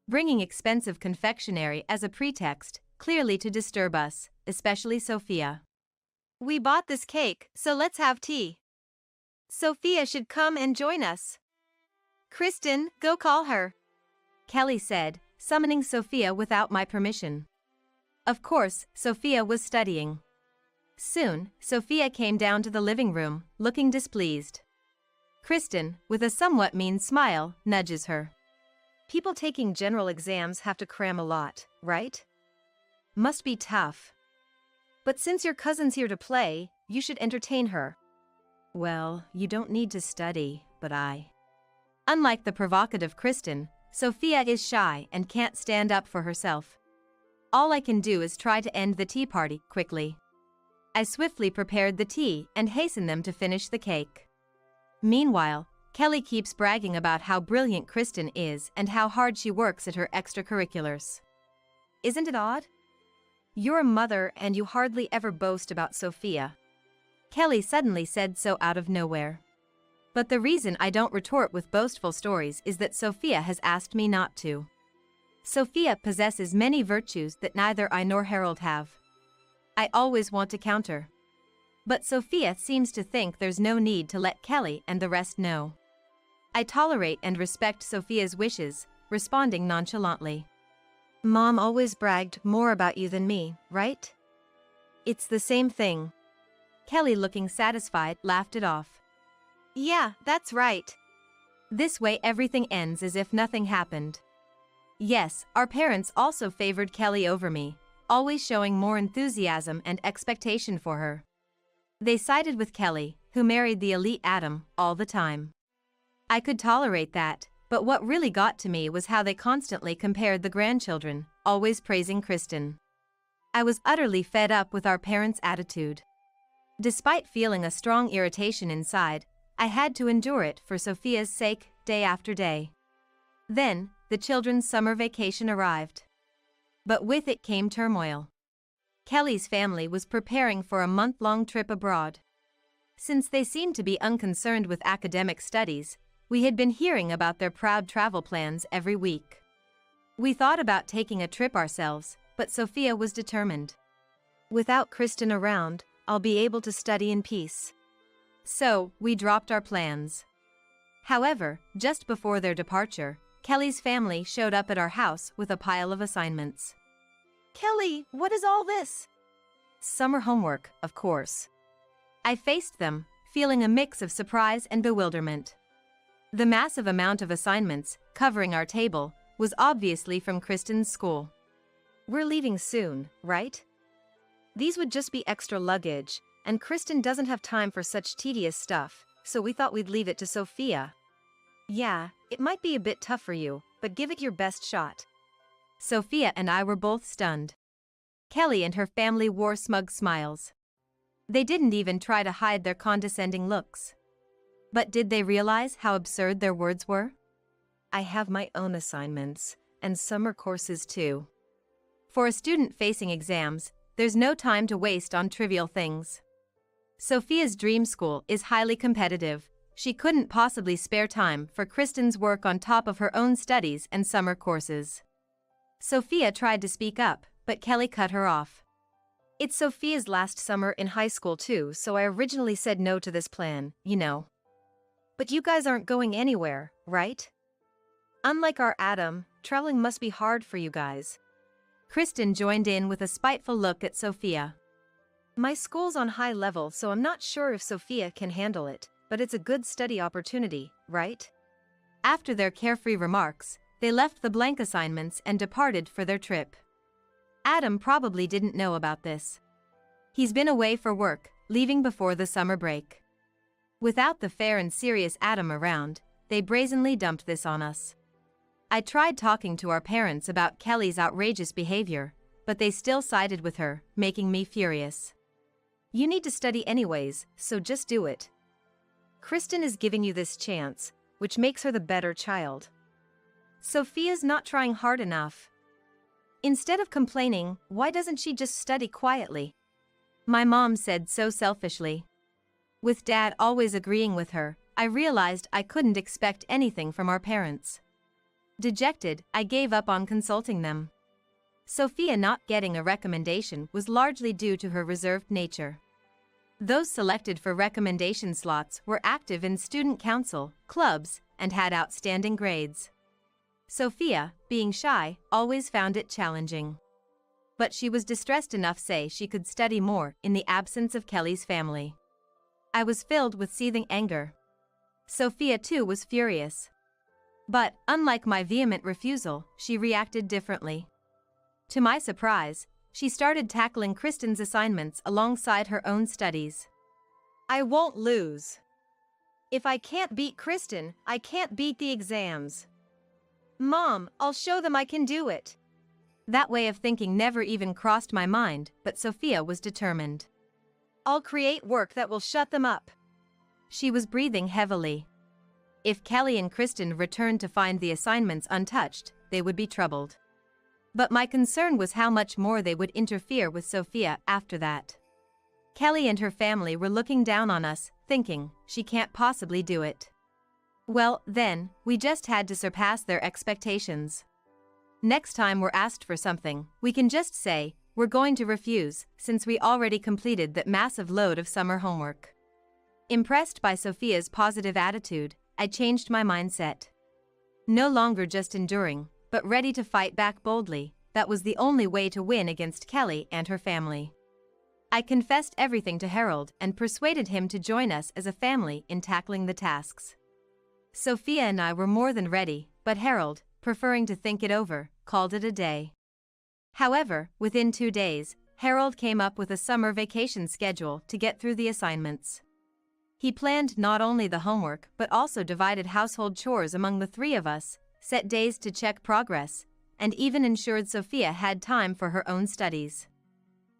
Bringing expensive confectionery as a pretext, clearly to disturb us, especially Sophia. We bought this cake, so let's have tea. Sophia should come and join us. Kristen, go call her, Kelly said, summoning Sophia without my permission. Of course, Sophia was studying. Soon, Sophia came down to the living room, looking displeased. Kristen, with a somewhat mean smile, nudges her. People taking general exams have to cram a lot, right? Must be tough. But since your cousin's here to play, you should entertain her. Well, you don't need to study, but I. Unlike the provocative Kristen, Sophia is shy and can't stand up for herself. All I can do is try to end the tea party quickly. I swiftly prepared the tea and hastened them to finish the cake. Meanwhile, Kelly keeps bragging about how brilliant Kristen is and how hard she works at her extracurriculars. Isn't it odd? You're a mother and you hardly ever boast about Sophia. Kelly suddenly said so out of nowhere. But the reason I don't retort with boastful stories is that Sophia has asked me not to. Sophia possesses many virtues that neither I nor Harold have. I always want to counter. But Sophia seems to think there's no need to let Kelly and the rest know. I tolerate and respect Sophia's wishes, responding nonchalantly. Mom always bragged more about you than me, right? It's the same thing. Kelly, looking satisfied, laughed it off. Yeah, that's right. This way everything ends as if nothing happened. Yes, our parents also favored Kelly over me, always showing more enthusiasm and expectation for her. They sided with Kelly, who married the elite Adam, all the time. I could tolerate that, but what really got to me was how they constantly compared the grandchildren, always praising Kristen. I was utterly fed up with our parents' attitude. Despite feeling a strong irritation inside, I had to endure it for Sophia's sake, day after day. Then, the children's summer vacation arrived. But with it came turmoil. Kelly's family was preparing for a month-long trip abroad. Since they seemed to be unconcerned with academic studies, we had been hearing about their proud travel plans every week. We thought about taking a trip ourselves, but Sophia was determined. Without Kristen around, I'll be able to study in peace. So, we dropped our plans. However, just before their departure, Kelly's family showed up at our house with a pile of assignments. Kelly, what is all this? Summer homework, of course. I faced them, feeling a mix of surprise and bewilderment. The massive amount of assignments covering our table was obviously from Kristen's school. We're leaving soon, right? These would just be extra luggage, and Kristen doesn't have time for such tedious stuff, so we thought we'd leave it to Sophia. Yeah, it might be a bit tough for you, but give it your best shot. Sophia and I were both stunned. Kelly and her family wore smug smiles. They didn't even try to hide their condescending looks. But did they realize how absurd their words were? I have my own assignments, and summer courses too. For a student facing exams, there's no time to waste on trivial things. Sophia's dream school is highly competitive. She couldn't possibly spare time for Kristen's work on top of her own studies and summer courses. Sophia tried to speak up, but Kelly cut her off. It's Sophia's last summer in high school too, so I originally said no to this plan, you know. But you guys aren't going anywhere, right? Unlike our Adam, traveling must be hard for you guys. Kristen joined in with a spiteful look at Sophia. My school's on high level, so I'm not sure if Sophia can handle it, but it's a good study opportunity, right? After their carefree remarks, they left the blank assignments and departed for their trip. Adam probably didn't know about this. He's been away for work, leaving before the summer break. Without the fair and serious Adam around, they brazenly dumped this on us. I tried talking to our parents about Kelly's outrageous behavior, but they still sided with her, making me furious. You need to study anyways, so just do it. Kristen is giving you this chance, which makes her the better child. Sophia's not trying hard enough. Instead of complaining, why doesn't she just study quietly? My mom said so selfishly. With Dad always agreeing with her, I realized I couldn't expect anything from our parents. Dejected, I gave up on consulting them. Sophia not getting a recommendation was largely due to her reserved nature. Those selected for recommendation slots were active in student council, clubs, and had outstanding grades. Sophia, being shy, always found it challenging. But she was distressed enough to say she could study more in the absence of Kelly's family. I was filled with seething anger. Sophia too was furious. But, unlike my vehement refusal, she reacted differently. To my surprise, she started tackling Kristen's assignments alongside her own studies. I won't lose. If I can't beat Kristen, I can't beat the exams. Mom, I'll show them I can do it. That way of thinking never even crossed my mind, but Sophia was determined. I'll create work that will shut them up. She was breathing heavily. If Kelly and Kristen returned to find the assignments untouched, they would be troubled. But my concern was how much more they would interfere with Sophia after that. Kelly and her family were looking down on us, thinking, she can't possibly do it. Well, then, we just had to surpass their expectations. Next time we're asked for something, we can just say, we're going to refuse, since we already completed that massive load of summer homework. Impressed by Sophia's positive attitude, I changed my mindset. No longer just enduring, but ready to fight back boldly, that was the only way to win against Kelly and her family. I confessed everything to Harold and persuaded him to join us as a family in tackling the tasks. Sophia and I were more than ready, but Harold, preferring to think it over, called it a day. However, within 2 days, Harold came up with a summer vacation schedule to get through the assignments. He planned not only the homework but also divided household chores among the 3 of us, set days to check progress, and even ensured Sophia had time for her own studies.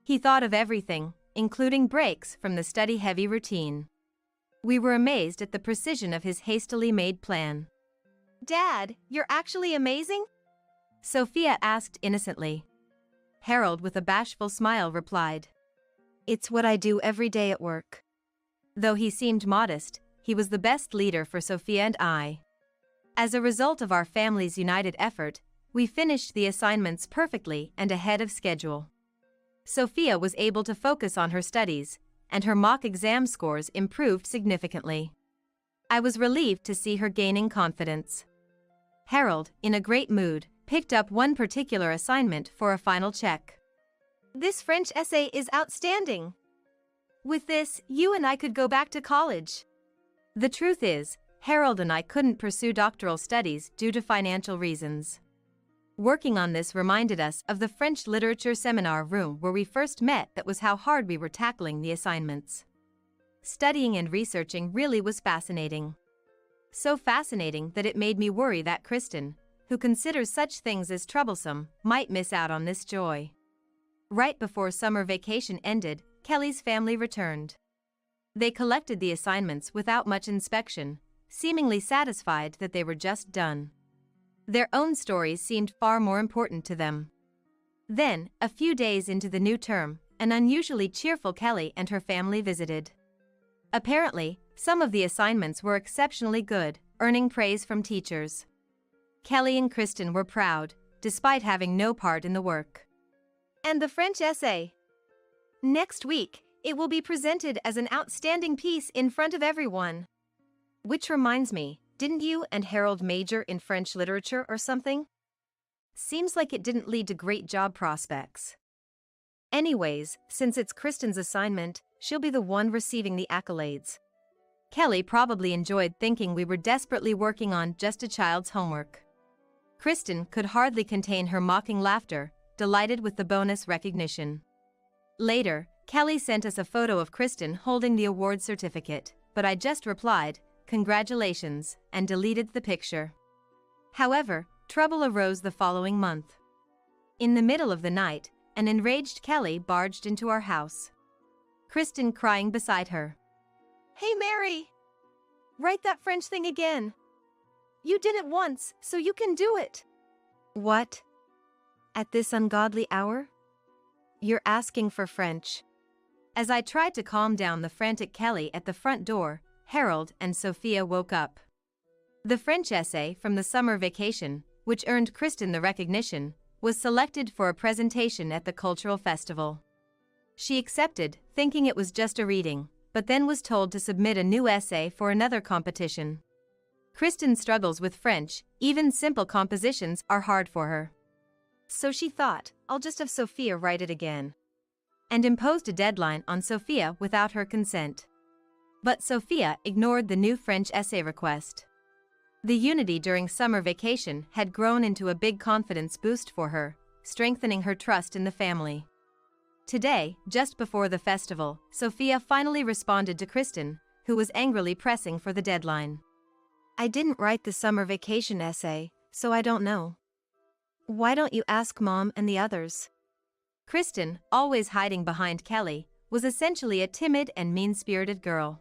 He thought of everything, including breaks from the study-heavy routine. We were amazed at the precision of his hastily made plan. Dad, you're actually amazing? Sophia asked innocently. Harold with a bashful smile replied. It's what I do every day at work. Though he seemed modest, he was the best leader for Sophia and I. As a result of our family's united effort, we finished the assignments perfectly and ahead of schedule. Sophia was able to focus on her studies, and her mock exam scores improved significantly. I was relieved to see her gaining confidence. Harold, in a great mood, picked up one particular assignment for a final check. This French essay is outstanding. With this, you and I could go back to college. The truth is, Harold and I couldn't pursue doctoral studies due to financial reasons. Working on this reminded us of the French literature seminar room where we first met. That was how hard we were tackling the assignments. Studying and researching really was fascinating. So fascinating that it made me worry that Kristen, who considers such things as troublesome, might miss out on this joy. Right before summer vacation ended, Kelly's family returned. They collected the assignments without much inspection, seemingly satisfied that they were just done. Their own stories seemed far more important to them. Then, a few days into the new term, an unusually cheerful Kelly and her family visited. Apparently, some of the assignments were exceptionally good, earning praise from teachers. Kelly and Kristen were proud, despite having no part in the work. And the French essay. Next week, it will be presented as an outstanding piece in front of everyone. Which reminds me, didn't you and Harold major in French literature or something? Seems like it didn't lead to great job prospects. Anyways, since it's Kristen's assignment, she'll be the one receiving the accolades. Kelly probably enjoyed thinking we were desperately working on just a child's homework. Kristen could hardly contain her mocking laughter, delighted with the bonus recognition. Later, Kelly sent us a photo of Kristen holding the award certificate, but I just replied, "Congratulations," and deleted the picture. However, trouble arose the following month. In the middle of the night, an enraged Kelly barged into our house. Kristen crying beside her. Hey Mary! Write that French thing again. You did it once, so you can do it. What? At this ungodly hour? You're asking for French. As I tried to calm down the frantic Kelly at the front door, Harold and Sophia woke up. The French essay from the summer vacation, which earned Kristen the recognition, was selected for a presentation at the cultural festival. She accepted, thinking it was just a reading, but then was told to submit a new essay for another competition. Kristen struggles with French, even simple compositions are hard for her. So she thought, I'll just have Sophia write it again. And imposed a deadline on Sophia without her consent. But Sophia ignored the new French essay request. The unity during summer vacation had grown into a big confidence boost for her, strengthening her trust in the family. Today, just before the festival, Sophia finally responded to Kristen, who was angrily pressing for the deadline. I didn't write the summer vacation essay, so I don't know. Why don't you ask Mom and the others? Kristen, always hiding behind Kelly, was essentially a timid and mean-spirited girl.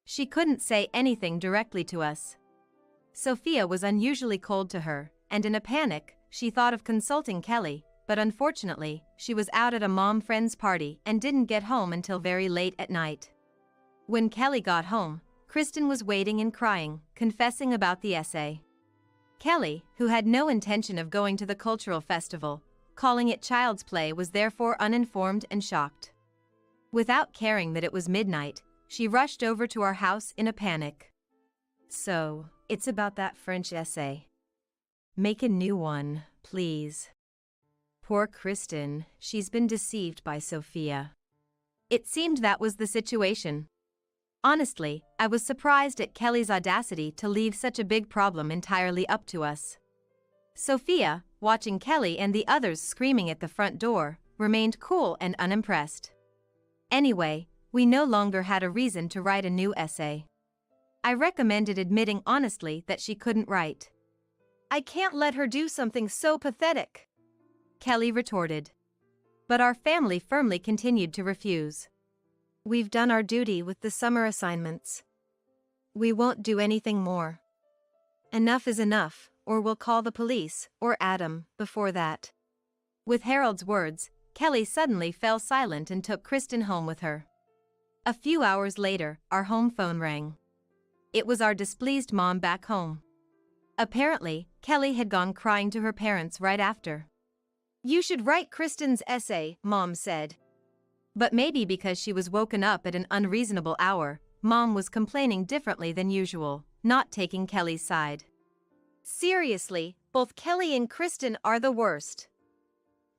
She couldn't say anything directly to us. Sophia was unusually cold to her, and in a panic, she thought of consulting Kelly, but unfortunately, she was out at a mom friend's party and didn't get home until very late at night. When Kelly got home, Kristen was waiting and crying, confessing about the essay. Kelly, who had no intention of going to the cultural festival, calling it child's play, was therefore uninformed and shocked. Without caring that it was midnight, she rushed over to our house in a panic. So, it's about that French essay. Make a new one, please. Poor Kristen, she's been deceived by Sophia. It seemed that was the situation. Honestly, I was surprised at Kelly's audacity to leave such a big problem entirely up to us. Sophia, watching Kelly and the others screaming at the front door, remained cool and unimpressed. Anyway, we no longer had a reason to write a new essay. I recommended admitting honestly that she couldn't write. I can't let her do something so pathetic, Kelly retorted. But our family firmly continued to refuse. We've done our duty with the summer assignments. We won't do anything more. Enough is enough, or we'll call the police, or Adam, before that. With Harold's words, Kelly suddenly fell silent and took Kristen home with her. A few hours later, our home phone rang. It was our displeased mom back home. Apparently, Kelly had gone crying to her parents right after. "You should write Kristen's essay," Mom said. But maybe because she was woken up at an unreasonable hour, Mom was complaining differently than usual, not taking Kelly's side. Seriously, both Kelly and Kristen are the worst.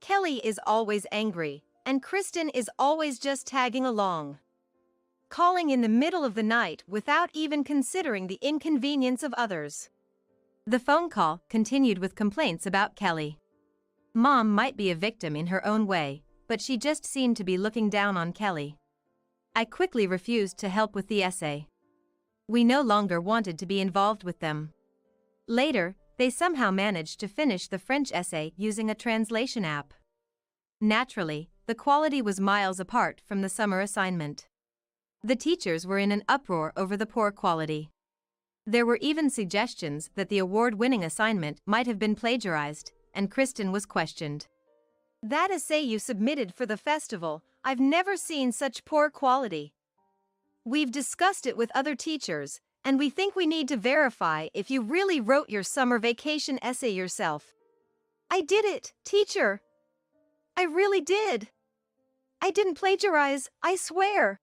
Kelly is always angry, and Kristen is always just tagging along. Calling in the middle of the night without even considering the inconvenience of others. The phone call continued with complaints about Kelly. Mom might be a victim in her own way, but she just seemed to be looking down on Kelly. I quickly refused to help with the essay. We no longer wanted to be involved with them. Later, they somehow managed to finish the French essay using a translation app. Naturally, the quality was miles apart from the summer assignment. The teachers were in an uproar over the poor quality. There were even suggestions that the award-winning assignment might have been plagiarized, and Kristen was questioned. "That essay you submitted for the festival, I've never seen such poor quality. We've discussed it with other teachers, and we think we need to verify if you really wrote your summer vacation essay yourself." "I did it, teacher. I really did. I didn't plagiarize, I swear."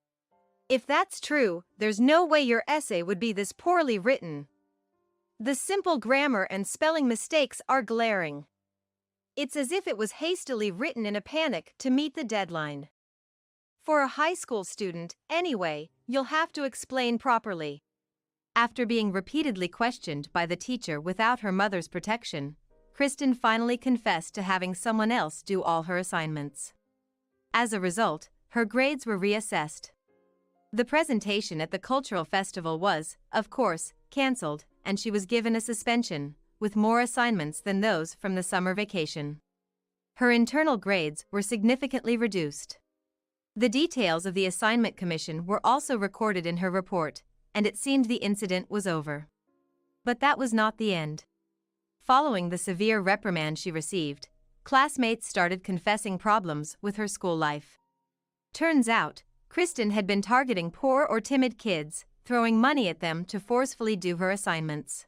"If that's true, there's no way your essay would be this poorly written. The simple grammar and spelling mistakes are glaring. It's as if it was hastily written in a panic to meet the deadline. For a high school student, anyway, you'll have to explain properly." After being repeatedly questioned by the teacher without her mother's protection, Kristen finally confessed to having someone else do all her assignments. As a result, her grades were reassessed. The presentation at the cultural festival was, of course, cancelled, and she was given a suspension, with more assignments than those from the summer vacation. Her internal grades were significantly reduced. The details of the assignment commission were also recorded in her report, and it seemed the incident was over. But that was not the end. Following the severe reprimand she received, classmates started confessing problems with her school life. Turns out, Kristen had been targeting poor or timid kids, throwing money at them to forcefully do her assignments.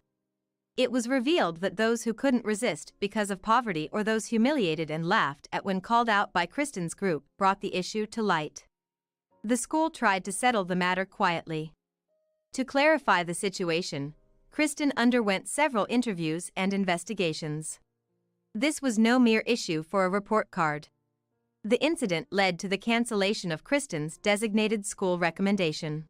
It was revealed that those who couldn't resist because of poverty or those humiliated and laughed at when called out by Kristen's group brought the issue to light. The school tried to settle the matter quietly. To clarify the situation, Kristen underwent several interviews and investigations. This was no mere issue for a report card. The incident led to the cancellation of Kristen's designated school recommendation.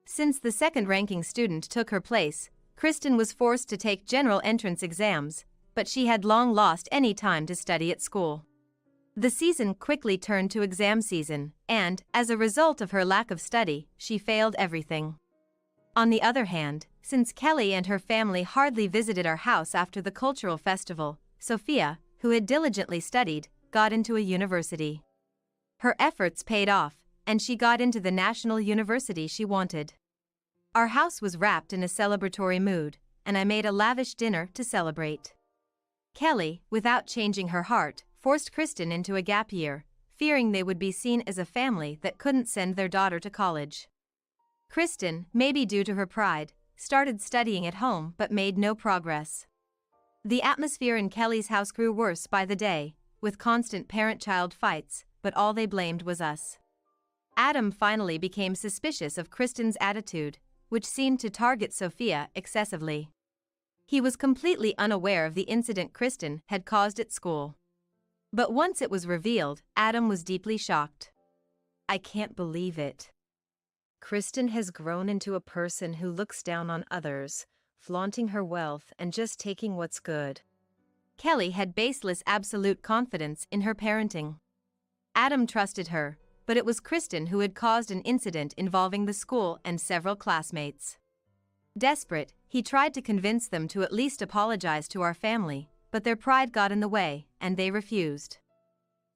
Since the second-ranking student took her place, Kristen was forced to take general entrance exams, but she had long lost any time to study at school. The season quickly turned to exam season, and, as a result of her lack of study, she failed everything. On the other hand, since Kelly and her family hardly visited our house after the cultural festival, Sophia, who had diligently studied, got into a university. Her efforts paid off, and she got into the national university she wanted. Our house was wrapped in a celebratory mood, and I made a lavish dinner to celebrate. Kelly, without changing her heart, forced Kristen into a gap year, fearing they would be seen as a family that couldn't send their daughter to college. Kristen, maybe due to her pride, started studying at home but made no progress. The atmosphere in Kelly's house grew worse by the day, with constant parent-child fights, but all they blamed was us. Adam finally became suspicious of Kristen's attitude, which seemed to target Sophia excessively. He was completely unaware of the incident Kristen had caused at school. But once it was revealed, Adam was deeply shocked. "I can't believe it. Kristen has grown into a person who looks down on others, flaunting her wealth and just taking what's good." Kelly had baseless absolute confidence in her parenting. Adam trusted her, but it was Kristen who had caused an incident involving the school and several classmates. Desperate, he tried to convince them to at least apologize to our family, but their pride got in the way, and they refused.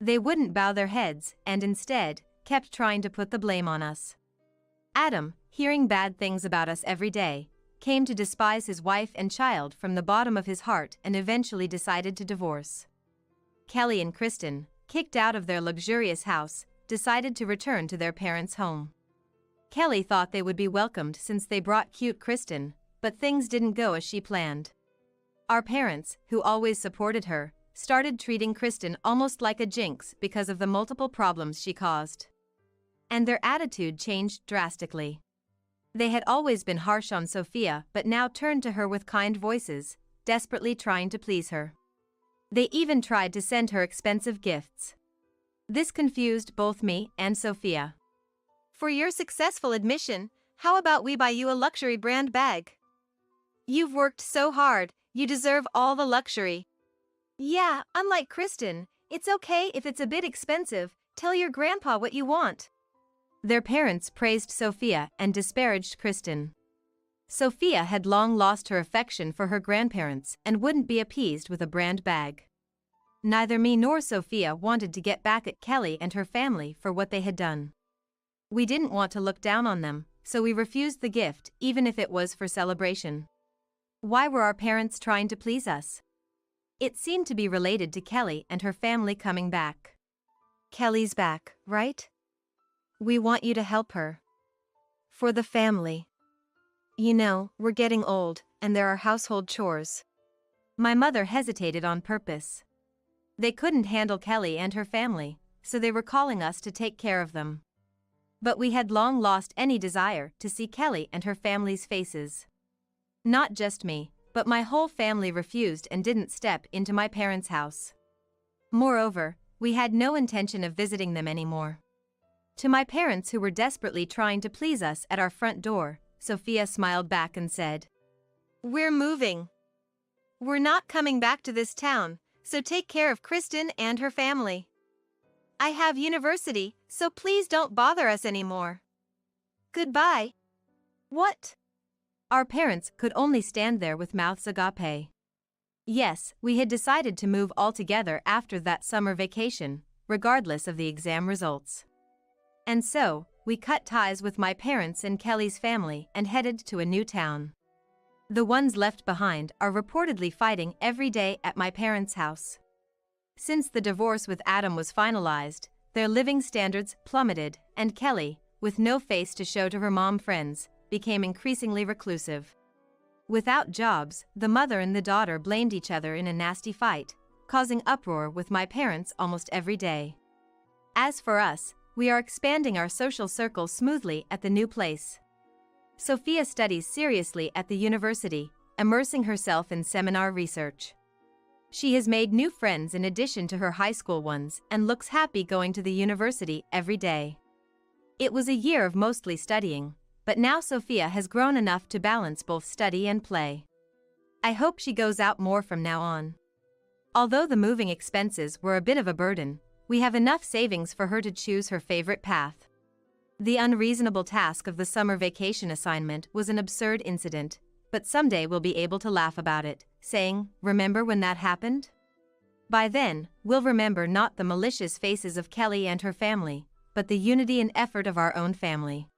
They wouldn't bow their heads, and instead, kept trying to put the blame on us. Adam, hearing bad things about us every day, came to despise his wife and child from the bottom of his heart and eventually decided to divorce. Kelly and Kristen, kicked out of their luxurious house, decided to return to their parents' home. Kelly thought they would be welcomed since they brought cute Kristen, but things didn't go as she planned. Our parents, who always supported her, started treating Kristen almost like a jinx because of the multiple problems she caused. And their attitude changed drastically. They had always been harsh on Sophia but now turned to her with kind voices, desperately trying to please her. They even tried to send her expensive gifts. This confused both me and Sophia. For your successful admission, how about we buy you a luxury brand bag? You've worked so hard, you deserve all the luxury. Yeah, unlike Kristen, it's okay if it's a bit expensive, tell your grandpa what you want. Their parents praised Sophia and disparaged Kristen. Sophia had long lost her affection for her grandparents and wouldn't be appeased with a brand bag. Neither me nor Sophia wanted to get back at Kelly and her family for what they had done. We didn't want to look down on them, so we refused the gift even if it was for celebration. Why were our parents trying to please us? It seemed to be related to Kelly and her family coming back. Kelly's back, right? We want you to help her. For the family. You know, we're getting old, and there are household chores. My mother hesitated on purpose. They couldn't handle Kelly and her family, so they were calling us to take care of them. But we had long lost any desire to see Kelly and her family's faces. Not just me, but my whole family refused and didn't step into my parents' house. Moreover, we had no intention of visiting them anymore. To my parents, who were desperately trying to please us at our front door, Sophia smiled back and said, "We're moving. We're not coming back to this town, so take care of Kristen and her family. I have university, so please don't bother us anymore. Goodbye." What? Our parents could only stand there with mouths agape. Yes, we had decided to move altogether after that summer vacation, regardless of the exam results. And so, we cut ties with my parents and Kelly's family and headed to a new town. The ones left behind are reportedly fighting every day at my parents' house. Since the divorce with Adam was finalized, their living standards plummeted, and Kelly, with no face to show to her mom friends, became increasingly reclusive. Without jobs, the mother and the daughter blamed each other in a nasty fight, causing uproar with my parents almost every day. As for us, we are expanding our social circle smoothly at the new place. Sophia studies seriously at the university, immersing herself in seminar research. She has made new friends in addition to her high school ones and looks happy going to the university every day. It was a year of mostly studying, but now Sophia has grown enough to balance both study and play. I hope she goes out more from now on. Although the moving expenses were a bit of a burden, we have enough savings for her to choose her favorite path. The unreasonable task of the summer vacation assignment was an absurd incident, but someday we'll be able to laugh about it, saying, "Remember when that happened?" By then, we'll remember not the malicious faces of Kelly and her family, but the unity and effort of our own family.